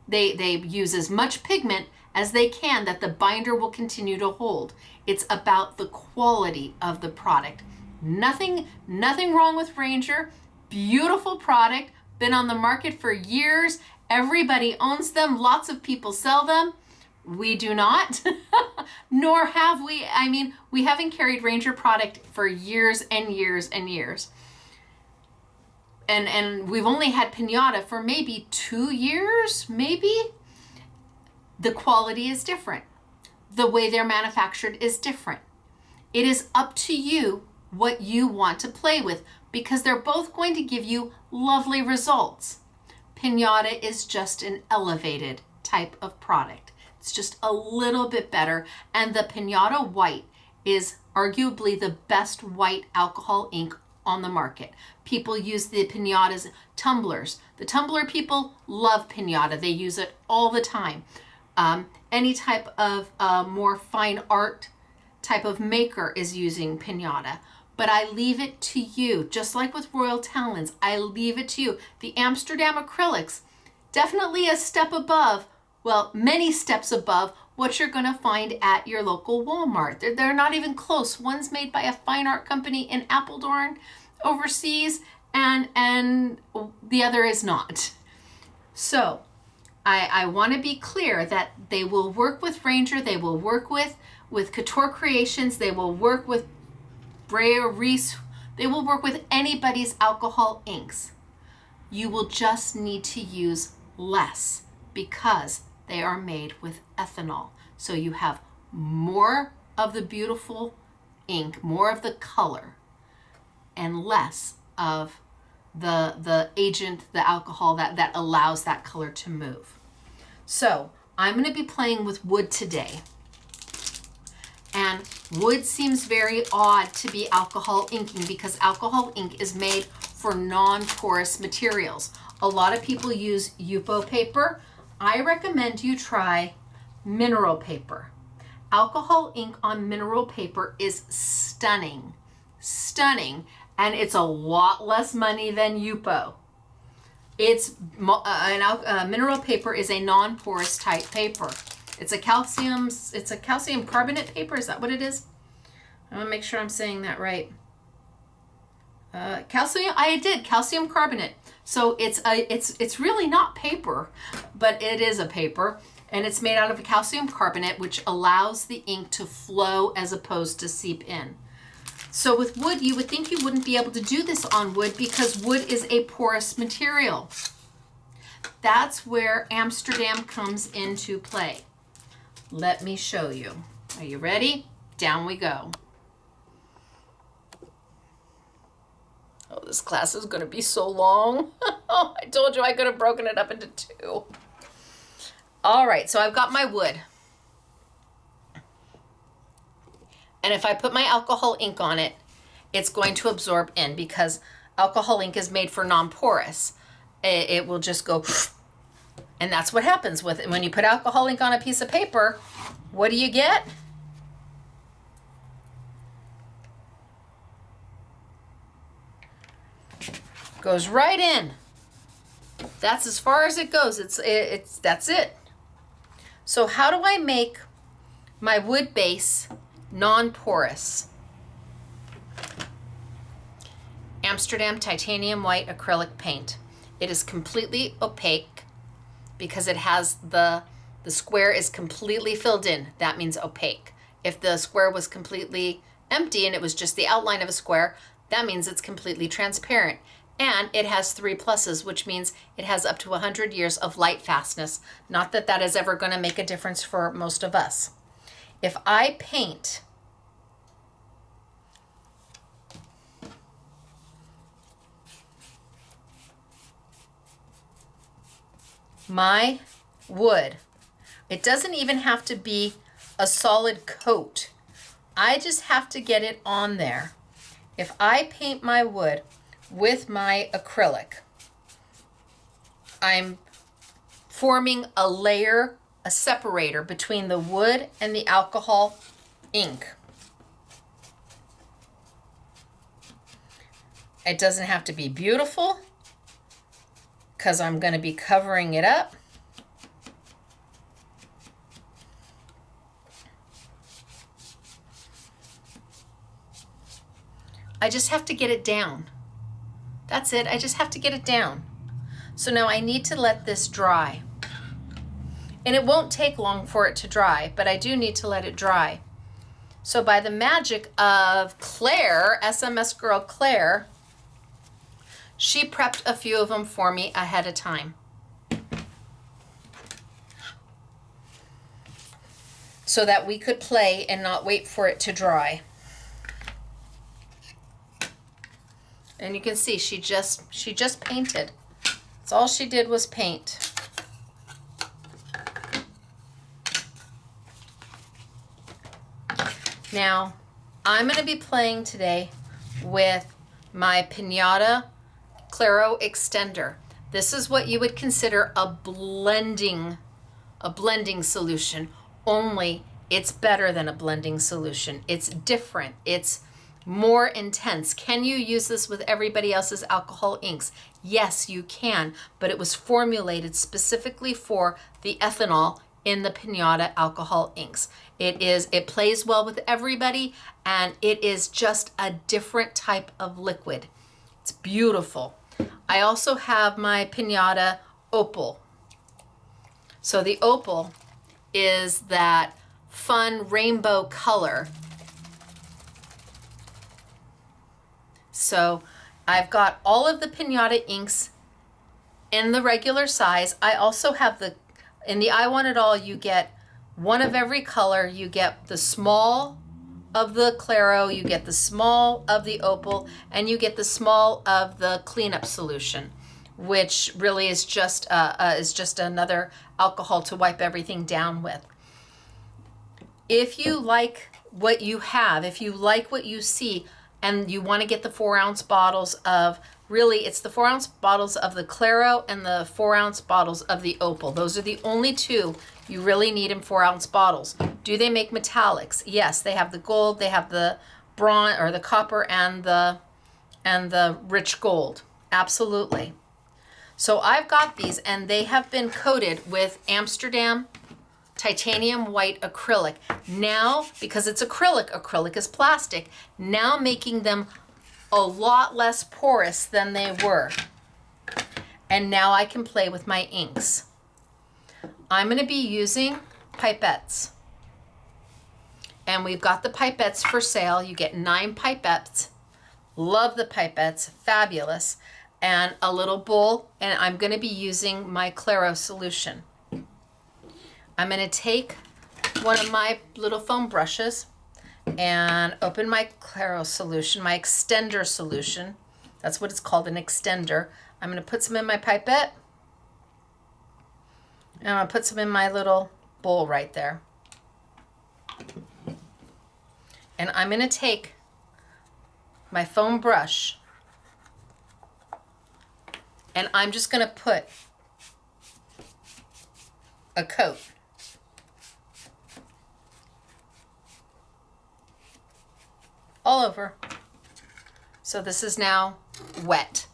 They use as much pigment as they can that the binder will continue to hold. It's about the quality of the product. Nothing wrong with Ranger. Beautiful product, been on the market for years. Everybody owns them. Lots of people sell them. We do not, nor have we. I mean, we haven't carried Ranger product for years and years and years. And we've only had Pinata for maybe 2 years, maybe. The quality is different. The way they're manufactured is different. It is up to you what you want to play with, because they're both going to give you lovely results. Pinata is just an elevated type of product. It's just a little bit better. And the Pinata White is arguably the best white alcohol ink on the market. People use the Pinatas tumblers. The tumbler people love Pinata. They use it all the time. Any type of more fine art type of maker is using Pinata. But I leave it to you, just like with Royal Talons, I leave it to you. The Amsterdam acrylics, definitely a step above, well, many steps above what you're gonna find at your local Walmart. They're not even close. One's made by a fine art company in Apeldoorn overseas, and the other is not. So I wanna be clear that they will work with Ranger, they will work with Decor Creations, they will work with Brea Reese, they will work with anybody's alcohol inks. you will just need to use less because they are made with ethanol. So you have more of the beautiful ink, more of the color, and less of the agent, the alcohol that allows that color to move. So I'm going to be playing with wood today. And wood seems very odd to be alcohol inking because alcohol ink is made for non-porous materials. A lot of people use Yupo paper. I recommend you try mineral paper. Alcohol ink on mineral paper is stunning, stunning, and it's a lot less money than Yupo. Mineral paper is a non-porous type paper. It's a calcium carbonate paper. Is that what it is? I want to make sure I'm saying that right. Calcium carbonate. So it's really not paper, but it is a paper, and it's made out of a calcium carbonate, which allows the ink to flow as opposed to seep in. So with wood, you would think you wouldn't be able to do this on wood because wood is a porous material. That's where Amsterdam comes into play. Let me show you. Are you ready? Down we go. Oh, this class is going to be so long. I told you I could have broken it up into two. All right, so I've got my wood. And if I put my alcohol ink on it, it's going to absorb in because alcohol ink is made for non-porous. It will just go, and that's what happens with it. When you put alcohol ink on a piece of paper, what do you get? Goes right in. That's as far as it goes. That's it. So how do I make my wood base non-porous? Amsterdam titanium white acrylic paint. It is completely opaque because it has the square is completely filled in. That means opaque. If the square was completely empty and it was just the outline of a square, that means it's completely transparent. And it has 3 pluses, which means it has up to 100 years of light fastness. Not that that is ever going to make a difference for most of us. If I paint my wood, it doesn't even have to be a solid coat. I just have to get it on there. If I paint my wood with my acrylic, I'm forming a layer, a separator between the wood and the alcohol ink. It doesn't have to be beautiful because I'm going to be covering it up. I just have to get it down. That's it. I just have to get it down. So now I need to let this dry. And it won't take long for it to dry, but I do need to let it dry. So by the magic of Claire, SMS girl Claire, she prepped a few of them for me ahead of time. So that we could play and not wait for it to dry. And you can see she just painted. That's all she did was paint. Now, I'm going to be playing today with my Pinata Claro extender. This is what you would consider a blending solution, only it's better than a blending solution. It's different. It's more intense. Can you use this with everybody else's alcohol inks? Yes, you can, but it was formulated specifically for the ethanol in the Pinata alcohol inks. It plays well with everybody, and it is just a different type of liquid. It's beautiful. I also have my Pinata Opal. So the opal is that fun rainbow color. So I've got all of the Pinata inks in the regular size. I also have in the I Want It All, you get one of every color. You get the small of the Claro, you get the small of the Opal, and you get the small of the cleanup solution, which really is just another alcohol to wipe everything down with. If you like what you have, if you like what you see, and you want to get the 4-ounce bottles of, really it's the 4-ounce bottles of the Claro and the 4-ounce bottles of the Opal. Those are the only two you really need in 4-ounce bottles. Do they make metallics? Yes, they have the gold, they have the bronze or the copper and the rich gold. Absolutely. So I've got these, and they have been coated with Amsterdam titanium white acrylic. Now, because it's acrylic is plastic, now making them a lot less porous than they were. And now I can play with my inks. I'm going to be using pipettes. And we've got the pipettes for sale. You get 9 pipettes. Love the pipettes, fabulous. And a little bowl, and I'm going to be using my Claro solution. I'm going to take one of my little foam brushes and open my Claro solution, my extender solution. That's what it's called, an extender. I'm going to put some in my pipette, and I'm going to put some in my little bowl right there. And I'm going to take my foam brush, and I'm just going to put a coat all over. So this is now wet.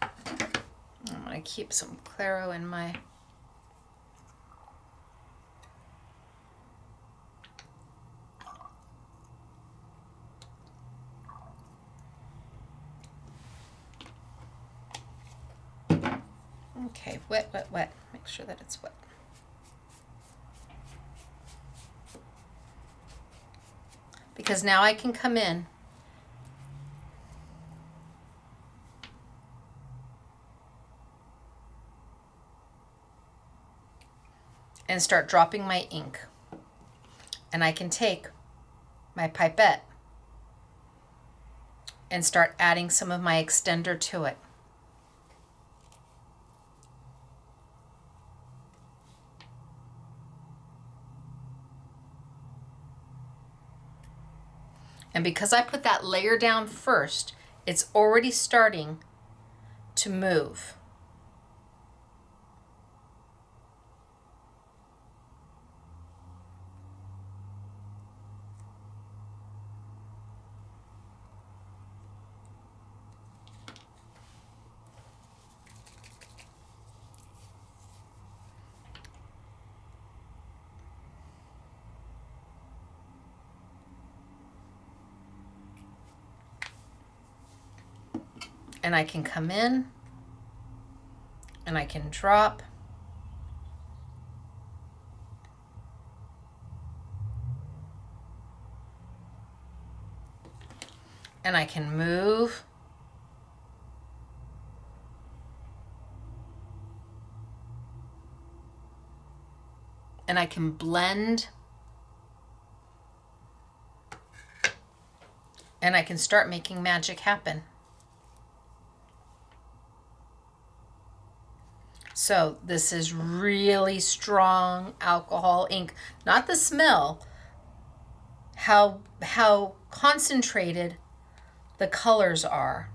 I'm going to keep some Claro in my okay, wet, wet, wet. Make sure that it's wet. Because now I can come in and start dropping my ink. And I can take my pipette and start adding some of my extender to it. And because I put that layer down first, it's already starting to move. And I can come in and I can drop. And I can move. And I can blend. And I can start making magic happen. So this is really strong alcohol ink. Not the smell, how concentrated the colors are.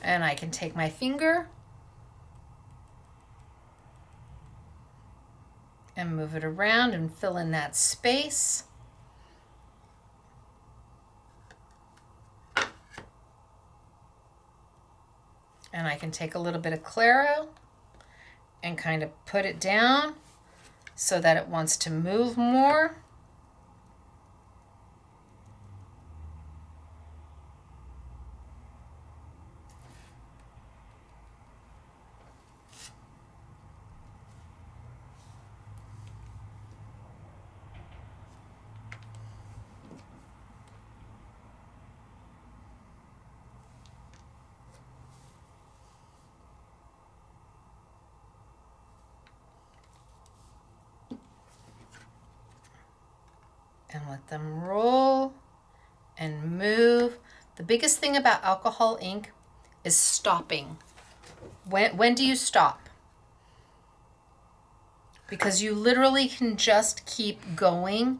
And I can take my finger and move it around and fill in that space. can take a little bit of Claro and kind of put it down so that it wants to move more. And let them roll and move. The biggest thing about alcohol ink is stopping. When do you stop? Because you literally can just keep going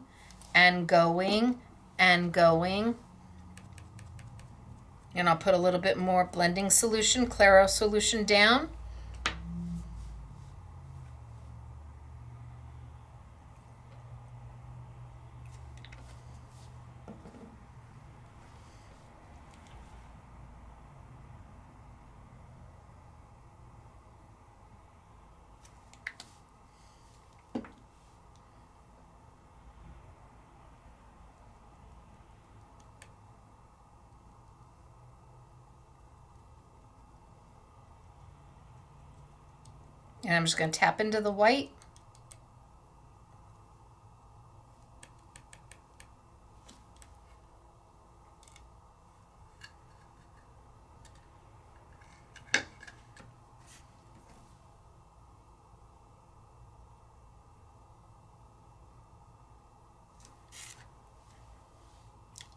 and going and going. And I'll put a little bit more blending solution, Claro solution down. And I'm just going to tap into the white.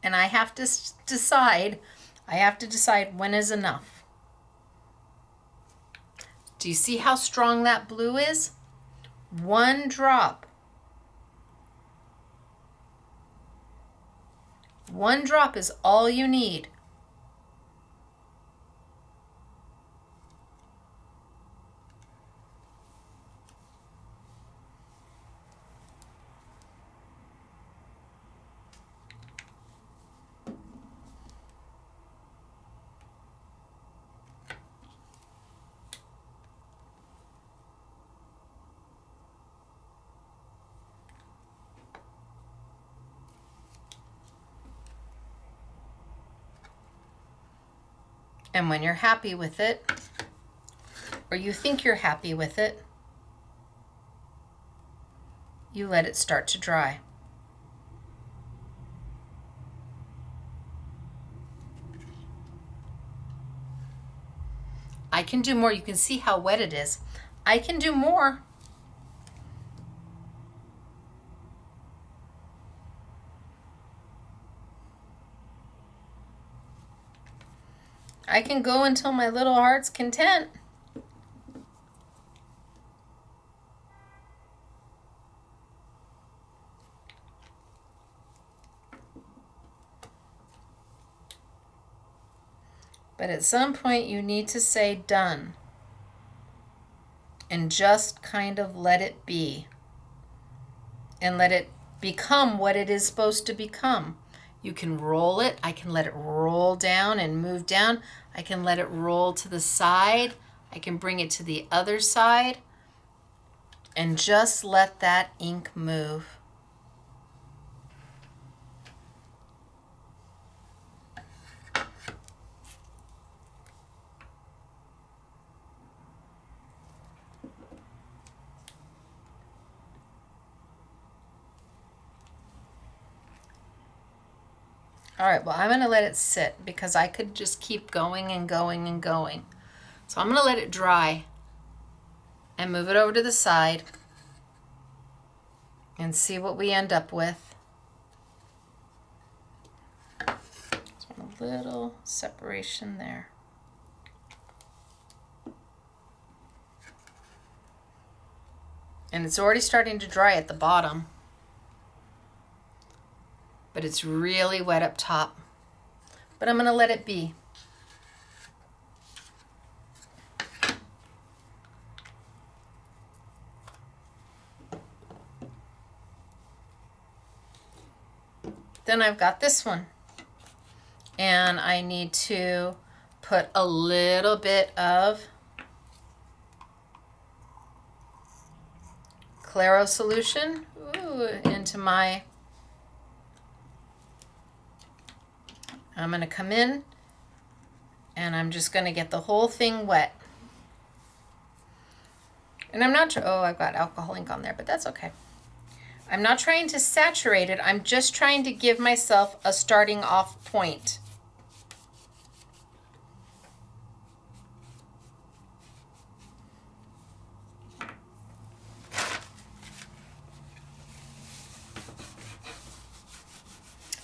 And I have to decide when is enough. Do you see how strong that blue is? One drop. One drop is all you need. And when you're happy with it, or you think you're happy with it, you let it start to dry. I can do more. You can see how wet it is. I can do more. I can go until my little heart's content. But at some point you need to say done and just kind of let it be and let it become what it is supposed to become. You can roll it. I can let it roll down and move down. I can let it roll to the side. I can bring it to the other side and just let that ink move. All right, well, I'm going to let it sit because I could just keep going and going and going. So I'm going to let it dry and move it over to the side and see what we end up with. Just want a little separation there. And it's already starting to dry at the bottom, but it's really wet up top. But I'm going to let it be. Then I've got this one, and I need to put a little bit of Claro solution into my, I'm going to come in and I'm just going to get the whole thing wet. And I'm not, oh, I've got alcohol ink on there, but that's okay. I'm not trying to saturate it. I'm just trying to give myself a starting off point.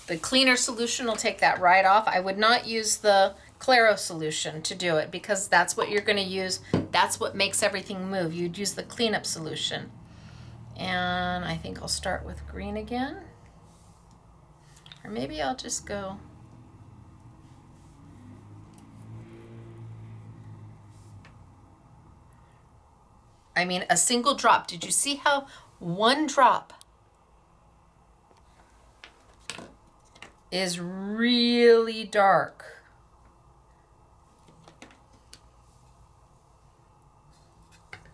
The cleaner solution will take that right off. I would not use the Claro solution to do it because that's what you're going to use. That's what makes everything move. You'd use the cleanup solution. And I think I'll start with green again. Or maybe I'll just go. I mean, a single drop. Did you see how one drop is really dark?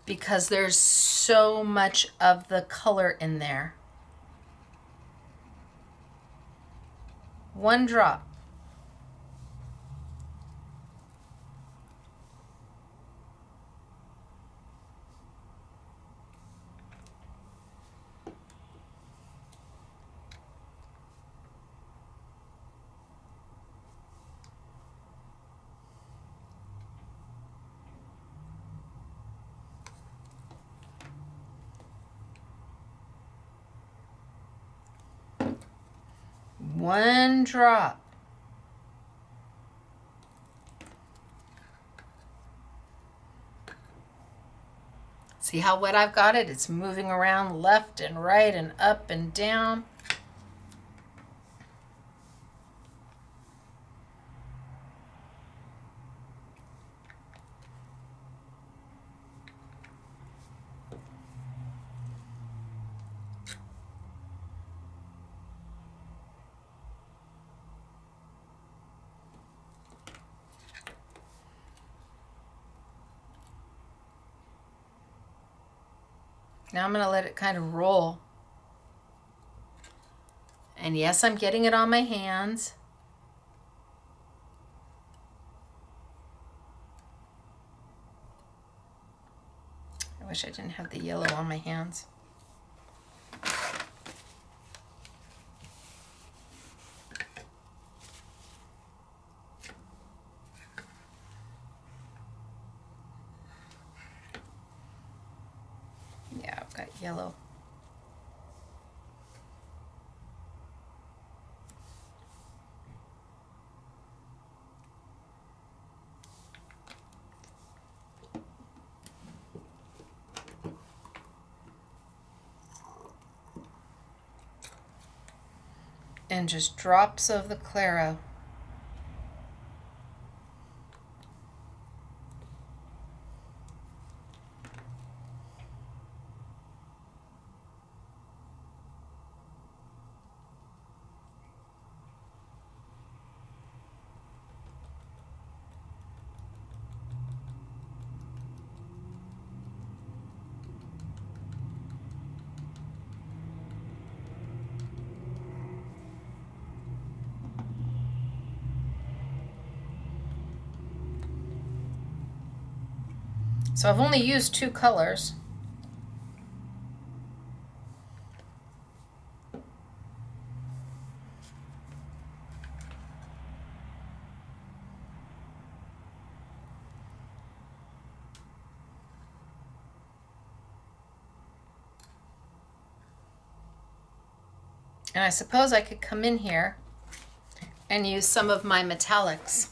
Because there's so much of the color in there. One drop. One drop. See how wet I've got it? It's moving around left and right and up and down. Now I'm going to let it kind of roll. And yes, I'm getting it on my hands. I wish I didn't have the yellow on my hands. Yeah, I've got yellow. And just drops of the Claro. So I've only used 2 colors. And I suppose I could come in here and use some of my metallics.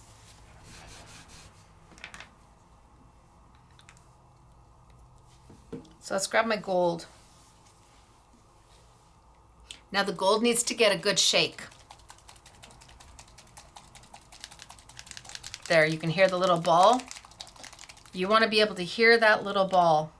So let's grab my gold. Now the gold needs to get a good shake. There, you can hear the little ball. You want to be able to hear that little ball.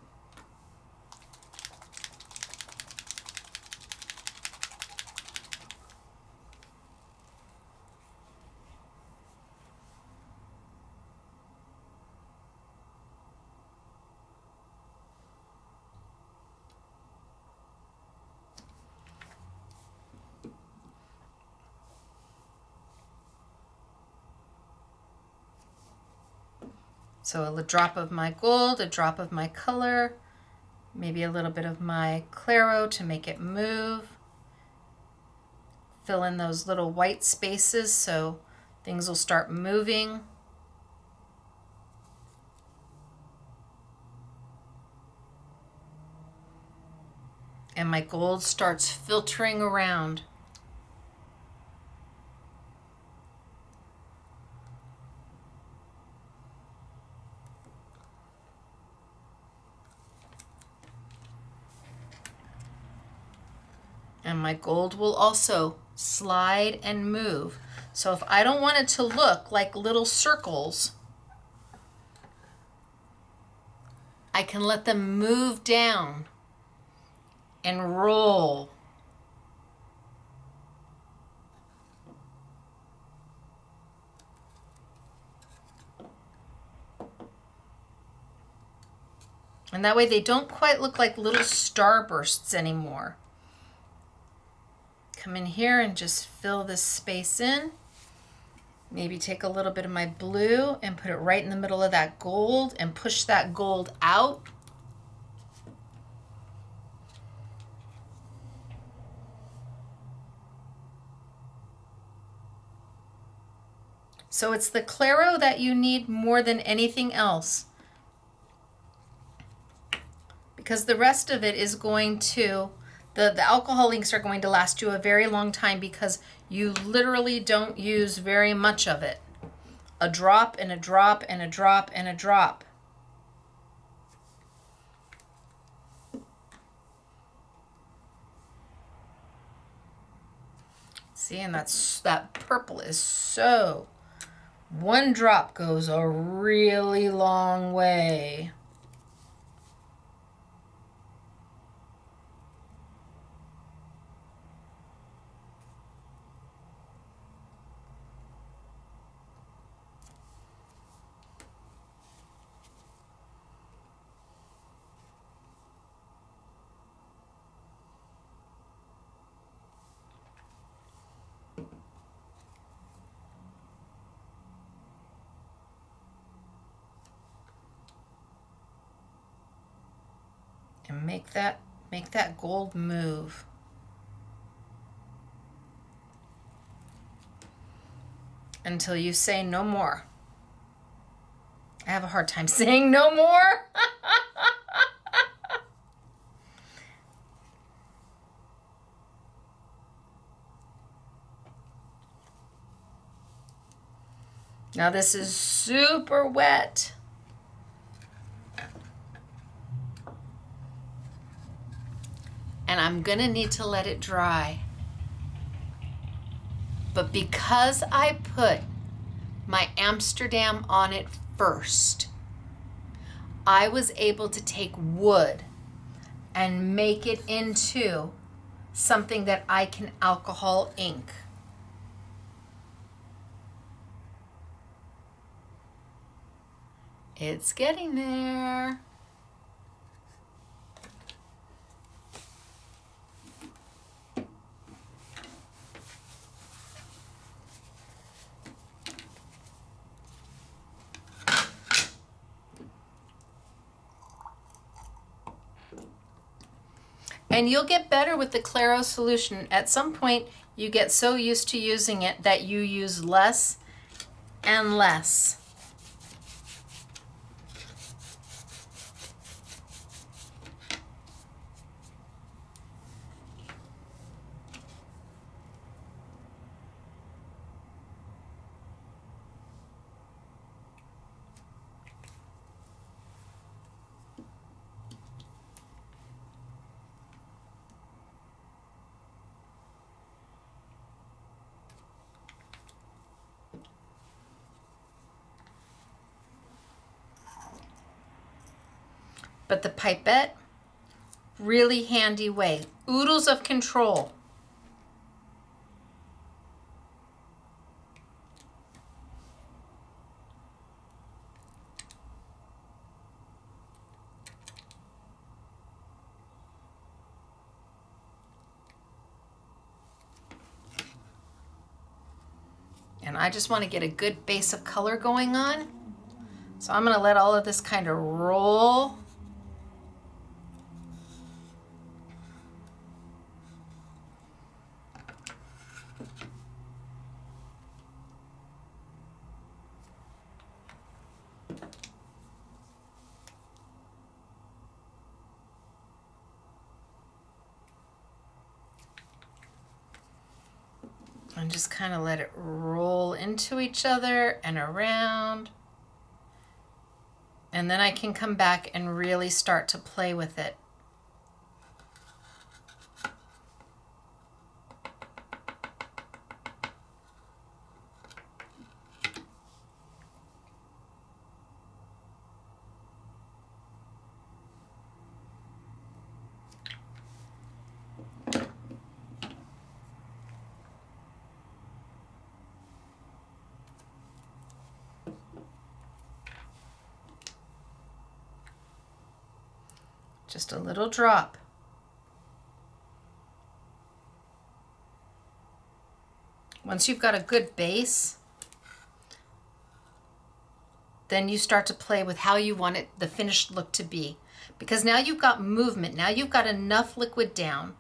So a drop of my gold, a drop of my color, maybe a little bit of my Claro to make it move. Fill in those little white spaces so things will start moving. And my gold starts filtering around. And my gold will also slide and move. So if I don't want it to look like little circles, I can let them move down and roll. And that way they don't quite look like little starbursts anymore. Come in here and just fill this space in. Maybe take a little bit of my blue and put it right in the middle of that gold and push that gold out. So it's the Claro that you need more than anything else, because the rest of it is going to, the alcohol inks are going to last you a very long time because you literally don't use very much of it. A drop and a drop and a drop and a drop. See, and that purple is so, one drop goes a really long way. And make that gold move. Until you say no more. I have a hard time saying no more. Now this is super wet. And I'm gonna need to let it dry. But because I put my Amsterdam on it first, I was able to take wood and make it into something that I can alcohol ink. It's getting there. And you'll get better with the Claro solution. At some point, you get so used to using it that you use less and less. But the pipette, really handy way. Oodles of control. And I just want to get a good base of color going on. So I'm going to let all of this kind of roll. And just kind of let it roll into each other and around. And then I can come back and really start to play with it. Just a little drop. Once you've got a good base, then you start to play with how you want it, the finished look to be. Because now you've got movement, now you've got enough liquid down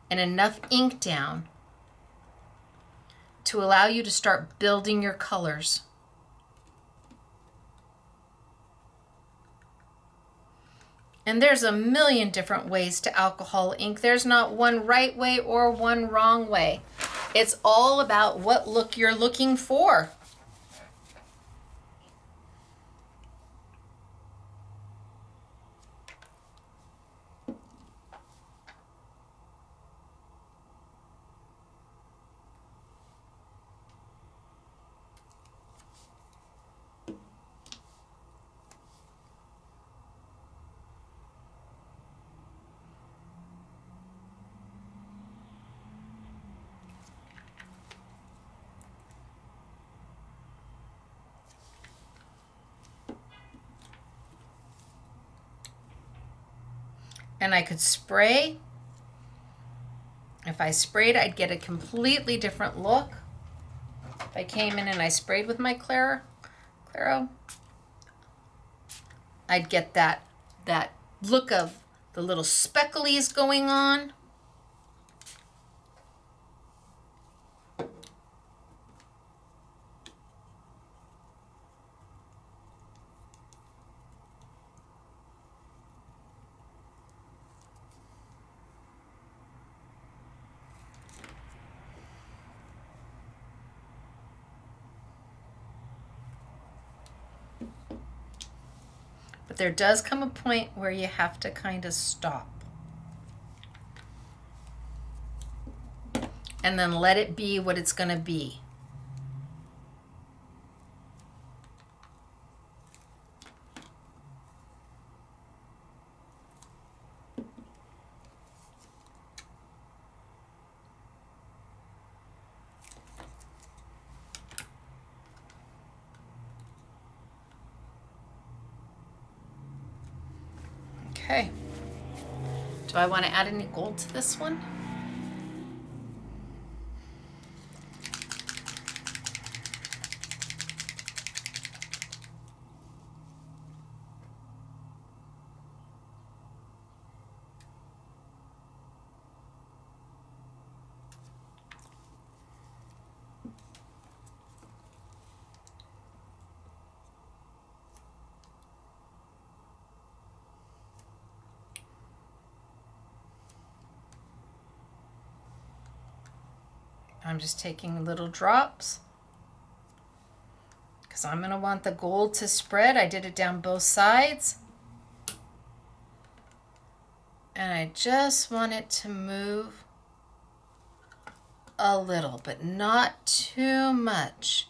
and enough ink down to allow you to start building your colors. And there's a million different ways to alcohol ink. There's not one right way or one wrong way. It's all about what look you're looking for. And I could spray. If I sprayed, I'd get a completely different look. If I came in and I sprayed with my Claro, I'd get that look of the little specklies going on. But there does come a point where you have to kind of stop. And then let it be what it's going to be. Okay. Do I want to add any gold to this one? I'm just taking little drops because I'm going to want the gold to spread. I did it down both sides. And I just want it to move a little, but not too much.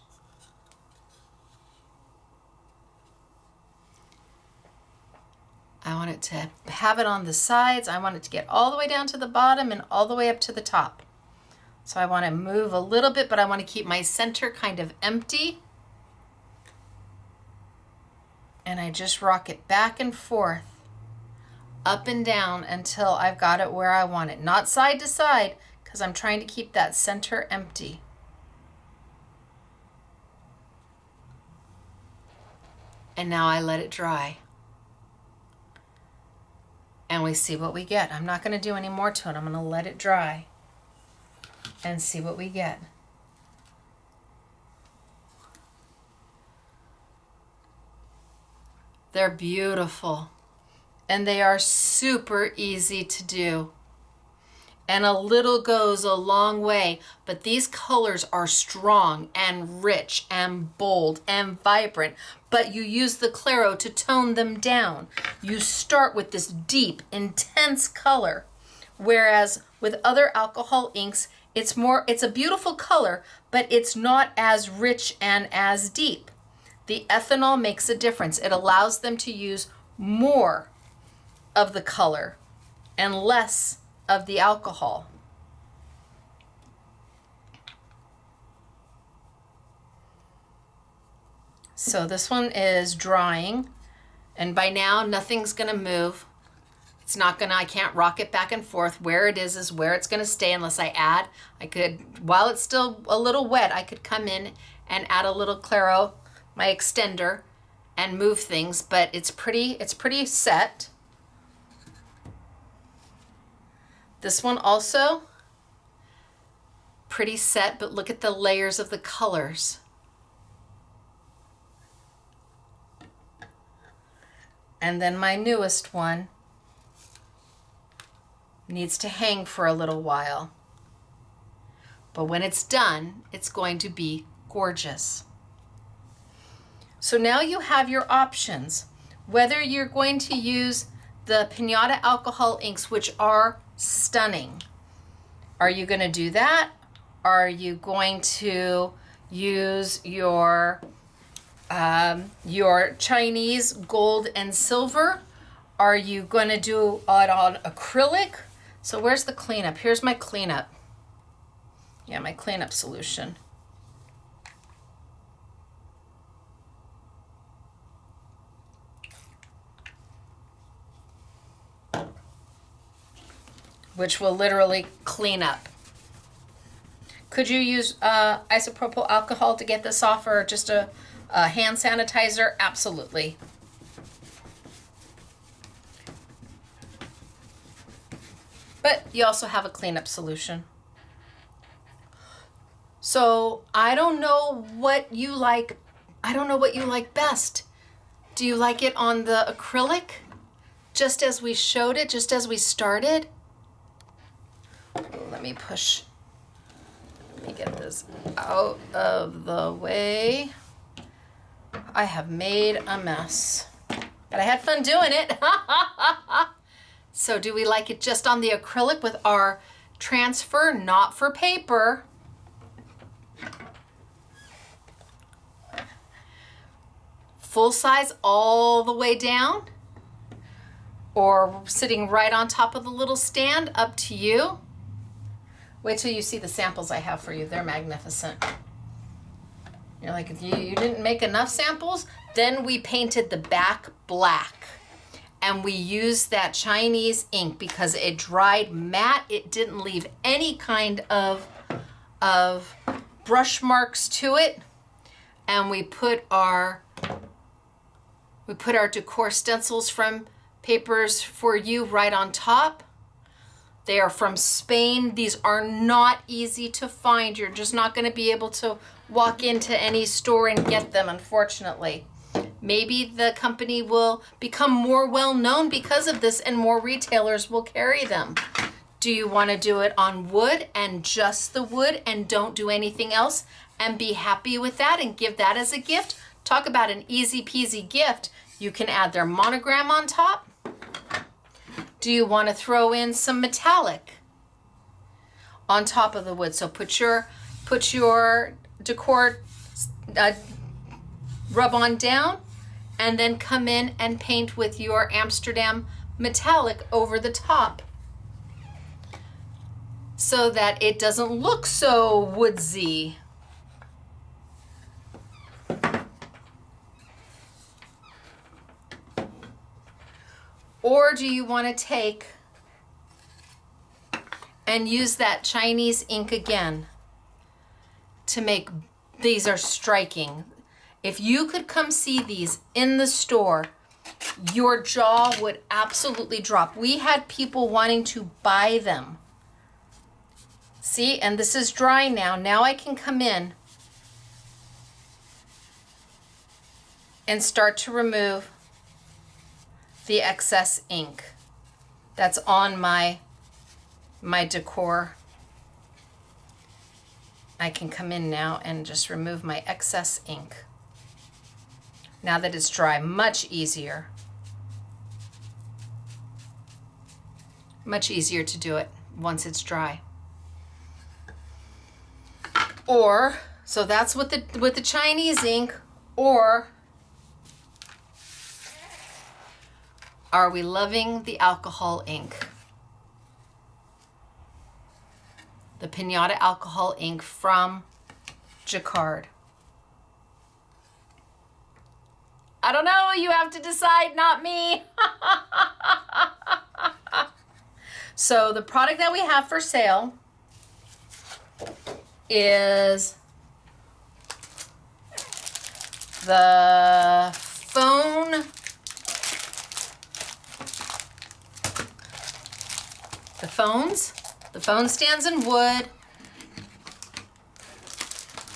I want it to have it on the sides. I want it to get all the way down to the bottom and all the way up to the top. So I want to move a little bit, but I want to keep my center kind of empty. And I just rock it back and forth, up and down until I've got it where I want it. Not side to side, because I'm trying to keep that center empty. And now I let it dry. And we see what we get. I'm not going to do any more to it. I'm going to let it dry and see what we get. They're beautiful. And they are super easy to do. And a little goes a long way, but these colors are strong and rich and bold and vibrant, but you use the Claro to tone them down. You start with this deep, intense color, whereas with other alcohol inks, it's a beautiful color, but it's not as rich and as deep. The ethanol makes a difference. It allows them to use more of the color and less of the alcohol. So this one is drying, and by now nothing's gonna move. It's not gonna, I can't rock it back and forth. Where it is where it's gonna stay unless I add. I could, while it's still a little wet, I could come in and add a little Claro, my extender, and move things, but it's pretty set. This one also pretty set, but look at the layers of the colors. And then my newest one needs to hang for a little while. But when it's done, it's going to be gorgeous. So now you have your options. Whether you're going to use the Pinata alcohol inks, which are stunning. Are you going to do that? Are you going to use your Chinese gold and silver? Are you going to do it on acrylic? So where's the cleanup? Here's my cleanup. Yeah, my cleanup solution. Which will literally clean up. Could you use isopropyl alcohol to get this off, or just a hand sanitizer? Absolutely. But you also have a cleanup solution. So I don't know what you like. I don't know what you like best. Do you like it on the acrylic? Just as we showed it, just as we started? Let me push. Let me get this out of the way. I have made a mess, but I had fun doing it. So do we like it just on the acrylic with our transfer, not for paper? Full size all the way down? Or sitting right on top of the little stand? Up to you. Wait till you see the samples I have for you. They're magnificent. You're like, you didn't make enough samples? Then we painted the back black. And we used that Chinese ink because it dried matte. It didn't leave any kind of brush marks to it. And we put our decor stencils from Papers for You right on top. They are from Spain. These are not easy to find. You're just not going to be able to walk into any store and get them, unfortunately. Maybe the company will become more well known because of this and more retailers will carry them. Do you want to do it on wood and just the wood and don't do anything else and be happy with that and give that as a gift? Talk about an easy peasy gift. You can add their monogram on top. Do you want to throw in some metallic on top of the wood? So put your decor rub on down and then come in and paint with your Amsterdam metallic over the top so that it doesn't look so woodsy. Or do you want to take and use that Chinese ink again to make, these are striking. If you could come see these in the store, your jaw would absolutely drop. We had people wanting to buy them. See, and this is dry now. Now I can come in and start to remove the excess ink that's on my decor. I can come in now and just remove my excess ink. Now that it's dry, much easier. Much easier to do it once it's dry. Or, so that's with the Chinese ink, or are we loving the alcohol ink? The Pinata alcohol ink from Jacquard. I don't know, you have to decide, not me. So the product that we have for sale is the phone the phone stands in wood.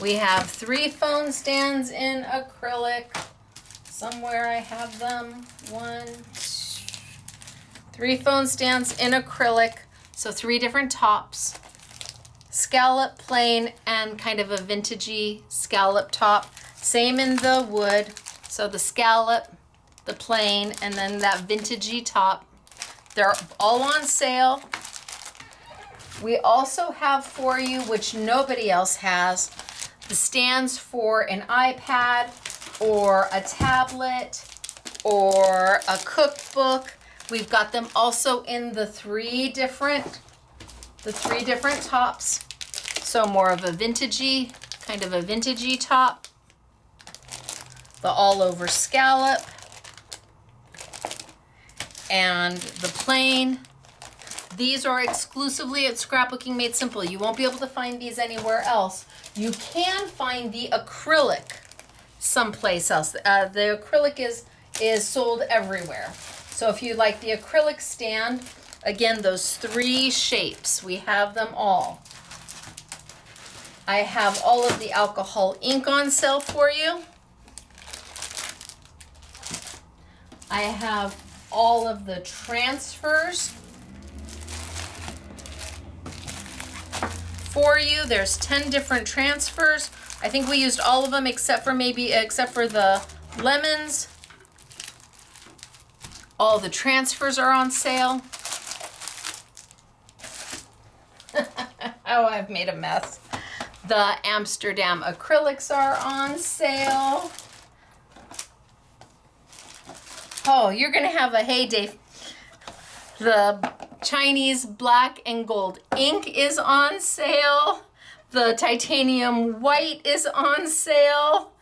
We have 3 phone stands in acrylic. Somewhere I have them. 1, 2, 3 phone stands in acrylic. So 3 different tops. Scallop, plain, and kind of a vintagey scallop top. Same in the wood. So the scallop, the plain, and then that vintagey top. They're all on sale. We also have for you, which nobody else has, the stands for an iPad or a tablet or a cookbook. We've got them also in the 3 different tops. So more of a vintagey, kind of a vintagey top. The all over scallop and the plain. These are exclusively at Scrapbooking Made Simple. You won't be able to find these anywhere else. You can find the acrylic someplace else. The acrylic is sold everywhere. So if you like the acrylic stand, again, those 3 shapes, we have them all. I have all of the alcohol ink on sale for you. I have all of the transfers for you. There's 10 different transfers. I think we used all of them except for the lemons. All the transfers are on sale. Oh, I've made a mess. The Amsterdam acrylics are on sale. Oh, you're gonna have a heyday. The Chinese black and gold ink is on sale. The titanium white is on sale.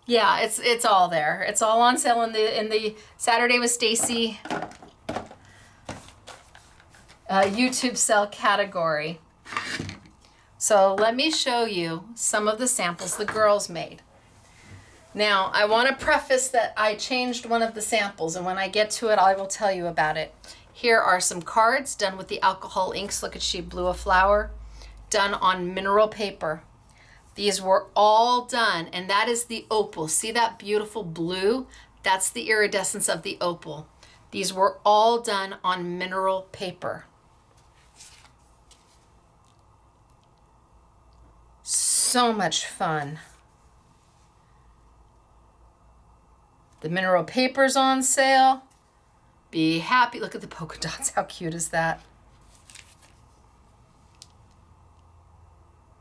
Yeah, it's all there. It's all on sale in the Saturday with Stacey YouTube sale category. So let me show you some of the samples the girls made. Now, I want to preface that I changed one of the samples, and when I get to it, I will tell you about it. Here are some cards done with the alcohol inks. Look at, she blew a flower, done on mineral paper. These were all done, and that is the opal. See that beautiful blue? That's the iridescence of the opal. These were all done on mineral paper. So much fun. The mineral paper's on sale. Be happy. Look at the polka dots. How cute is that?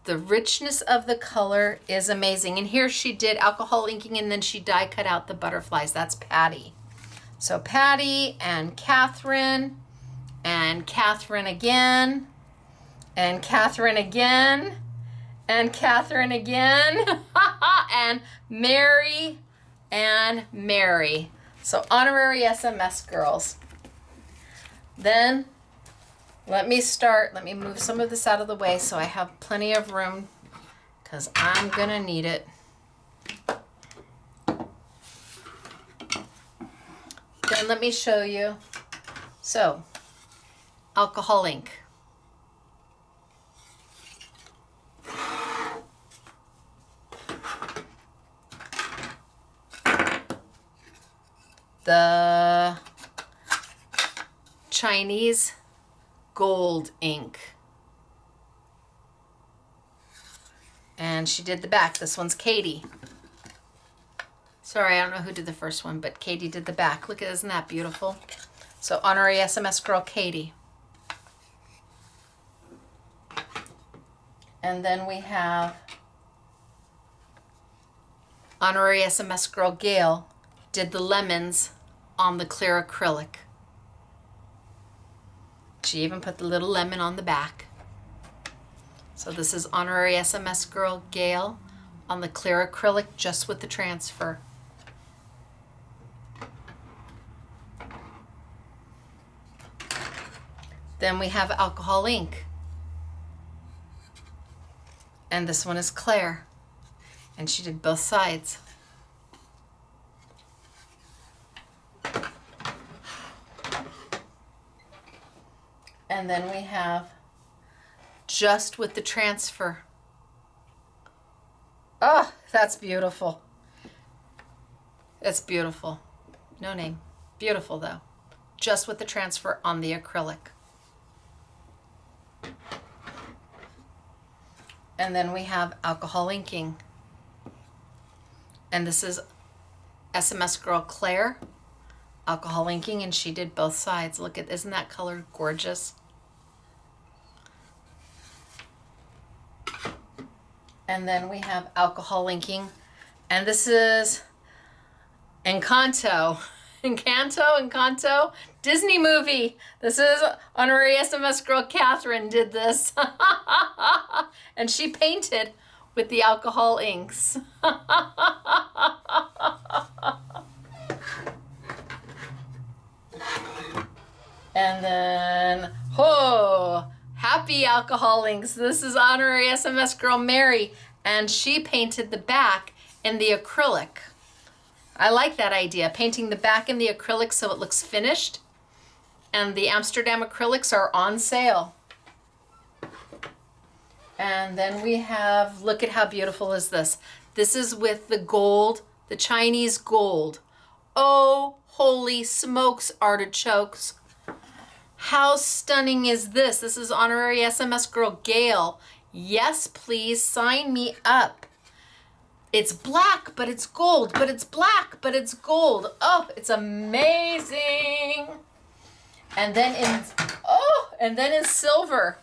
The richness of the color is amazing. And here she did alcohol inking, and then she die cut out the butterflies. That's Patty. So Patty and Catherine again, and Catherine again, and Catherine again, and Mary and Mary. So honorary SMS girls. Then let me move some of this out of the way so I have plenty of room, because I'm gonna need it. and let me show you. So, alcohol ink. The Chinese gold ink. And she did the back. This one's Katie. Sorry, I don't know who did the first one, but Katie did the back. Look at, isn't that beautiful? So honorary SMS girl Katie. And then we have honorary SMS girl Gail did the lemons on the clear acrylic. She even put the little lemon on the back. So this is honorary SMS girl Gail on the clear acrylic just with the transfer. Then we have alcohol ink. And this one is Claire. And she did both sides. And then we have just with the transfer. Oh, that's beautiful. It's beautiful. No name. Beautiful though. Just with the transfer on the acrylic. And then we have alcohol inking. And this is SMS girl Claire, alcohol inking, and she did both sides. Look at, isn't that color gorgeous? And then we have alcohol inking, and this is Encanto. Encanto, Disney movie. This is honorary SMS girl Catherine did this. And she painted with the alcohol inks. And then, happy alcohol inks. This is honorary SMS girl Mary, and she painted the back in the acrylic. I like that idea, painting the back in the acrylic so it looks finished. And the Amsterdam acrylics are on sale. And then we have, look at how beautiful is this. This is with the gold, the Chinese gold. Oh, holy smokes, artichokes. How stunning is this? This is honorary SMS girl Gail. Yes, please sign me up. It's black, but it's gold, but it's black, but it's gold. Oh, it's amazing. And then in silver.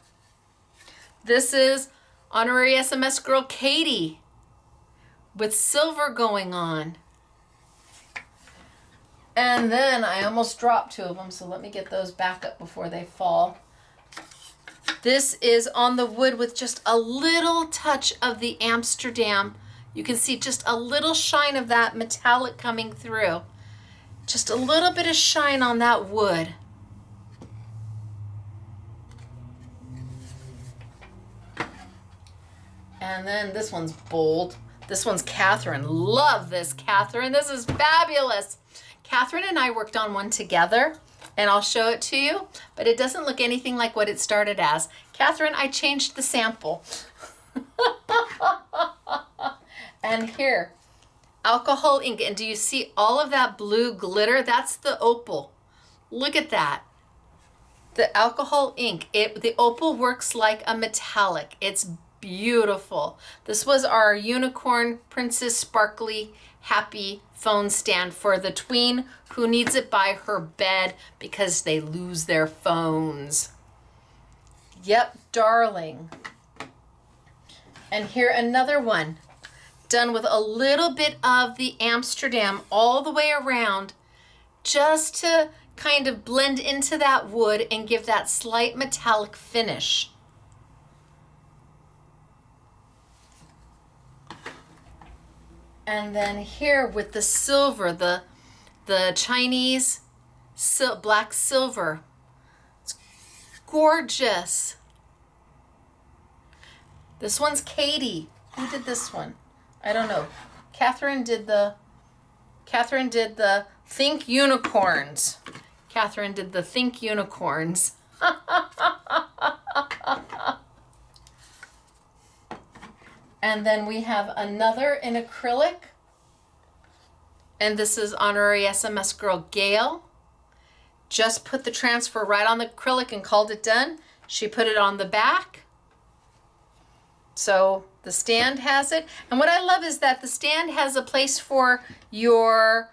This is honorary SMS girl Katie with silver going on. And then I almost dropped two of them, so let me get those back up before they fall. This is on the wood with just a little touch of the Amsterdam. You can see just a little shine of that metallic coming through. Just a little bit of shine on that wood. And then this one's bold. This one's Catherine. Love this, Catherine. This is fabulous. Catherine and I worked on one together, and I'll show it to you, but it doesn't look anything like what it started as. Catherine, I changed the sample. And here, alcohol ink. And do you see all of that blue glitter? That's the opal. Look at that. The alcohol ink. The opal works like a metallic. It's beautiful. This was our unicorn princess sparkly happy phone stand for the tween who needs it by her bed because they lose their phones. Yep, darling. And here another one done with a little bit of the Amsterdam all the way around just to kind of blend into that wood and give that slight metallic finish. And then here with the silver, the Chinese black silver. It's gorgeous. This one's Katie. Who did this one? I don't know. Catherine did the Think unicorns. Catherine did the Think unicorns. And then we have another in acrylic. And this is Honorary SMS Girl Gail. Just put the transfer right on the acrylic and called it done. She put it on the back. So the stand has it. And what I love is that the stand has a place for your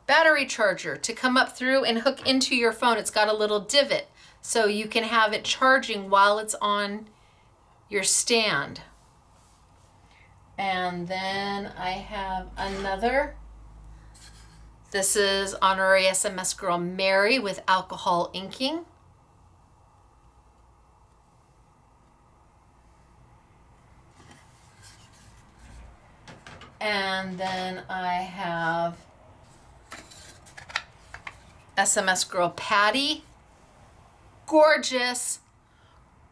battery charger to come up through and hook into your phone. It's got a little divot so you can have it charging while it's on your stand. And then I have another. This is Honorary SMS Girl Mary with alcohol inking. And then I have SMS Girl Patty. Gorgeous.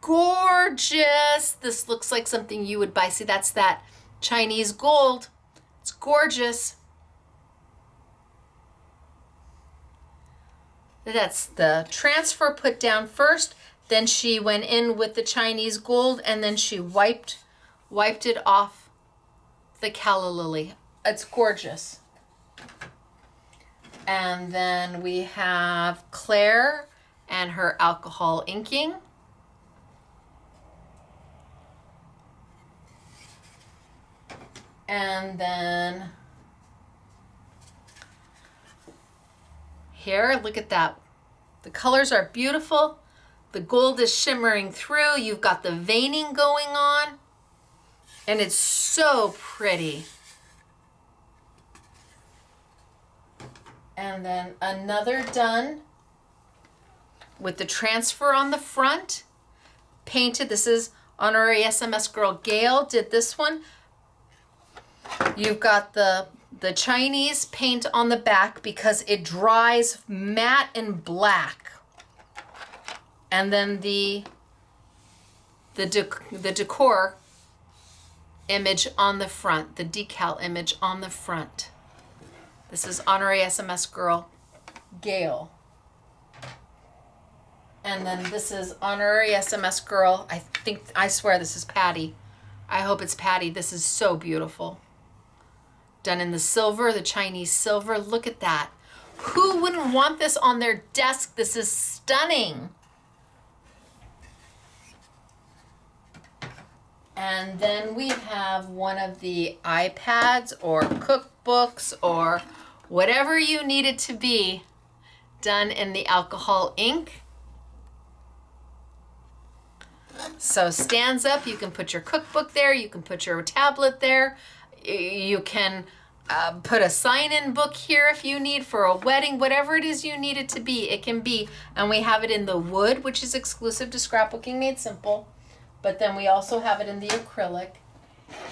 Gorgeous. This looks like something you would buy. See, that's that Chinese gold. It's gorgeous. That's the transfer put down first. Then she went in with the Chinese gold and then she wiped it off the calla lily. It's gorgeous. And then we have Claire and her alcohol inking. And then here, look at that. The colors are beautiful. The gold is shimmering through. You've got the veining going on. And it's so pretty. And then another done with the transfer on the front. Painted. This is Honorary SMS Girl Gail did this one. You've got the Chinese paint on the back because it dries matte and black. And then the decor image on the front, the decal image on the front. This is Honorary SMS Girl Gail. And then this is Honorary SMS Girl, I swear this is Patty. I hope it's Patty. This is so beautiful. Done in the silver, the Chinese silver. Look at that. Who wouldn't want this on their desk? This is stunning. And then we have one of the iPads or cookbooks or whatever you need it to be done in the alcohol ink. So stands up, you can put your cookbook there, you can put your tablet there. You can put a sign-in book here if you need for a wedding, whatever it is you need it to be, it can be. And we have it in the wood, which is exclusive to Scrapbooking Made Simple. But then we also have it in the acrylic.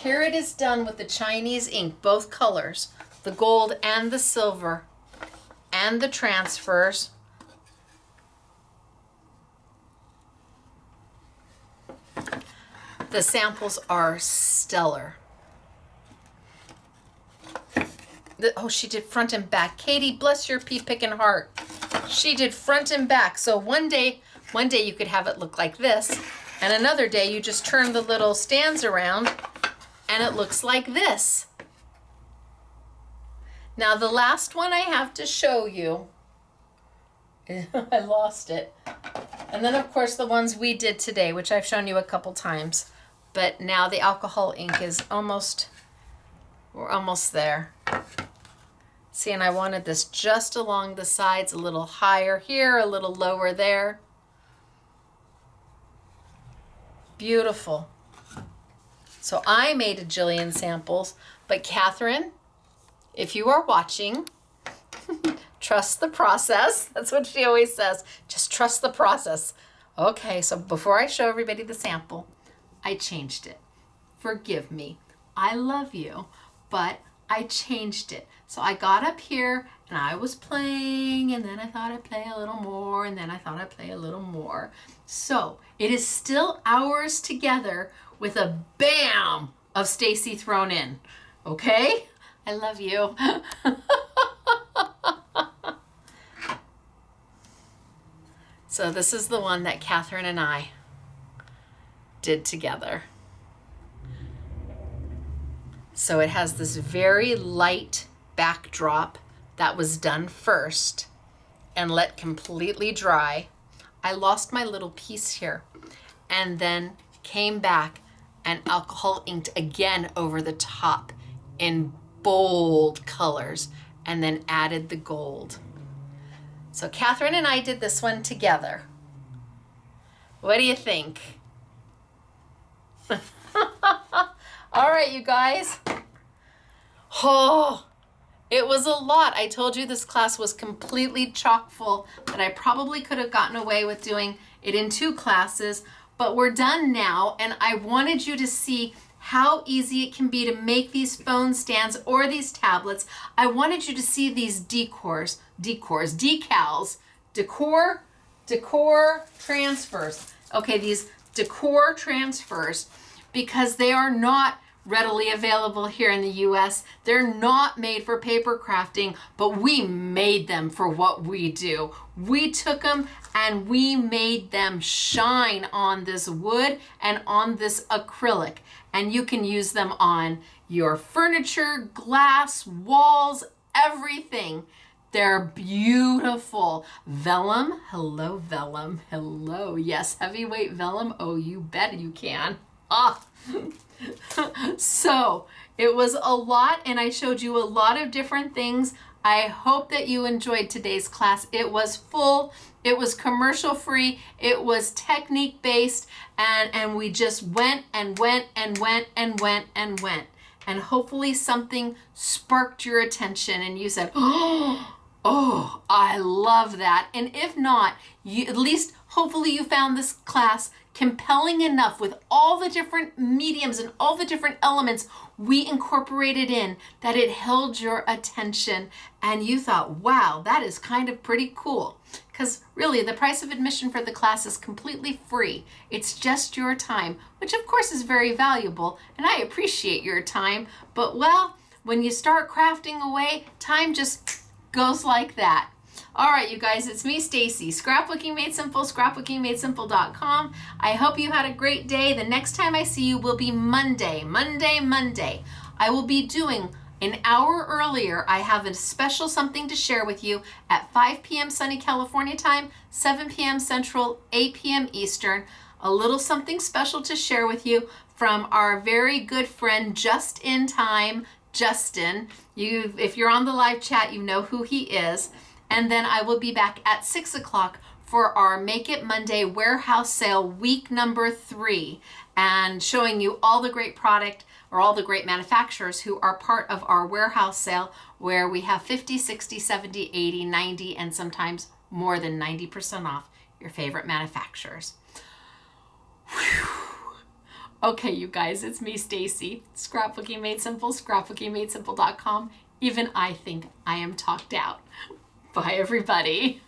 Here it is done with the Chinese ink, both colors, the gold and the silver, and the transfers. The samples are stellar. Oh, she did front and back. Katie, bless your pea-picking heart. She did front and back. So one day you could have it look like this, and another day you just turn the little stands around and it looks like this. Now the last one I have to show you, I lost it. And then of course the ones we did today, which I've shown you a couple times, but now the alcohol ink is we're almost there. See, and I wanted this just along the sides, a little higher here, a little lower there. Beautiful. So I made a jillion samples, but Catherine, if you are watching, trust the process. That's what she always says. Just trust the process. Okay, so before I show everybody the sample, I changed it. Forgive me. I love you, but I changed it. So I got up here and I was playing, and then I thought I'd play a little more, and then I thought I'd play a little more. So it is still ours together with a bam of Stacey thrown in. Okay? I love you. So this is the one that Catherine and I did together. So it has this very light backdrop that was done first and let completely dry. I lost my little piece here and then came back and alcohol inked again over the top in bold colors and then added the gold. So Catherine and I did this one together. What do you think? All right, you guys. Oh, it was a lot. I told you this class was completely chock full, that I probably could have gotten away with doing it in 2 classes, but we're done now, and I wanted you to see how easy it can be to make these phone stands or these tablets. I wanted you to see these decals, Decor Transfers. Okay, these Decor Transfers, because they are not readily available here in the US. They're not made for paper crafting, but we made them for what we do. We took them and we made them shine on this wood and on this acrylic. And you can use them on your furniture, glass, walls, everything. They're beautiful. Vellum, hello vellum, hello. Yes, heavyweight vellum, oh you bet you can. Ah. So it was a lot and I showed you a lot of different things. I hope that you enjoyed today's class. It was full, it was commercial free, it was technique based, and we just went and went and went and went and went. And hopefully something sparked your attention and you said, oh, I love that. And if not, you at least hopefully you found this class compelling enough with all the different mediums and all the different elements we incorporated in that it held your attention and you thought, wow, that is kind of pretty cool. Because really the price of admission for the class is completely free. It's just your time, which of course is very valuable, and I appreciate your time. But well, when you start crafting away, time just goes like that. All right, you guys, it's me, Stacey. Scrapbooking Made Simple, scrapbookingmadesimple.com. I hope you had a great day. The next time I see you will be Monday. I will be doing an hour earlier. I have a special something to share with you at 5 p.m. sunny California time, 7 p.m. Central, 8 p.m. Eastern. A little something special to share with you from our very good friend Just in Time, Justin. If you're on the live chat, you know who he is. And then I will be back at 6 o'clock for our Make It Monday warehouse sale week number 3 and showing you all the great product or all the great manufacturers who are part of our warehouse sale where we have 50, 60, 70, 80, 90, and sometimes more than 90% off your favorite manufacturers. Whew. Okay, you guys, it's me, Stacey. Scrapbooking Made Simple, scrapbookingmadesimple.com. Even I think I am talked out. Bye, everybody.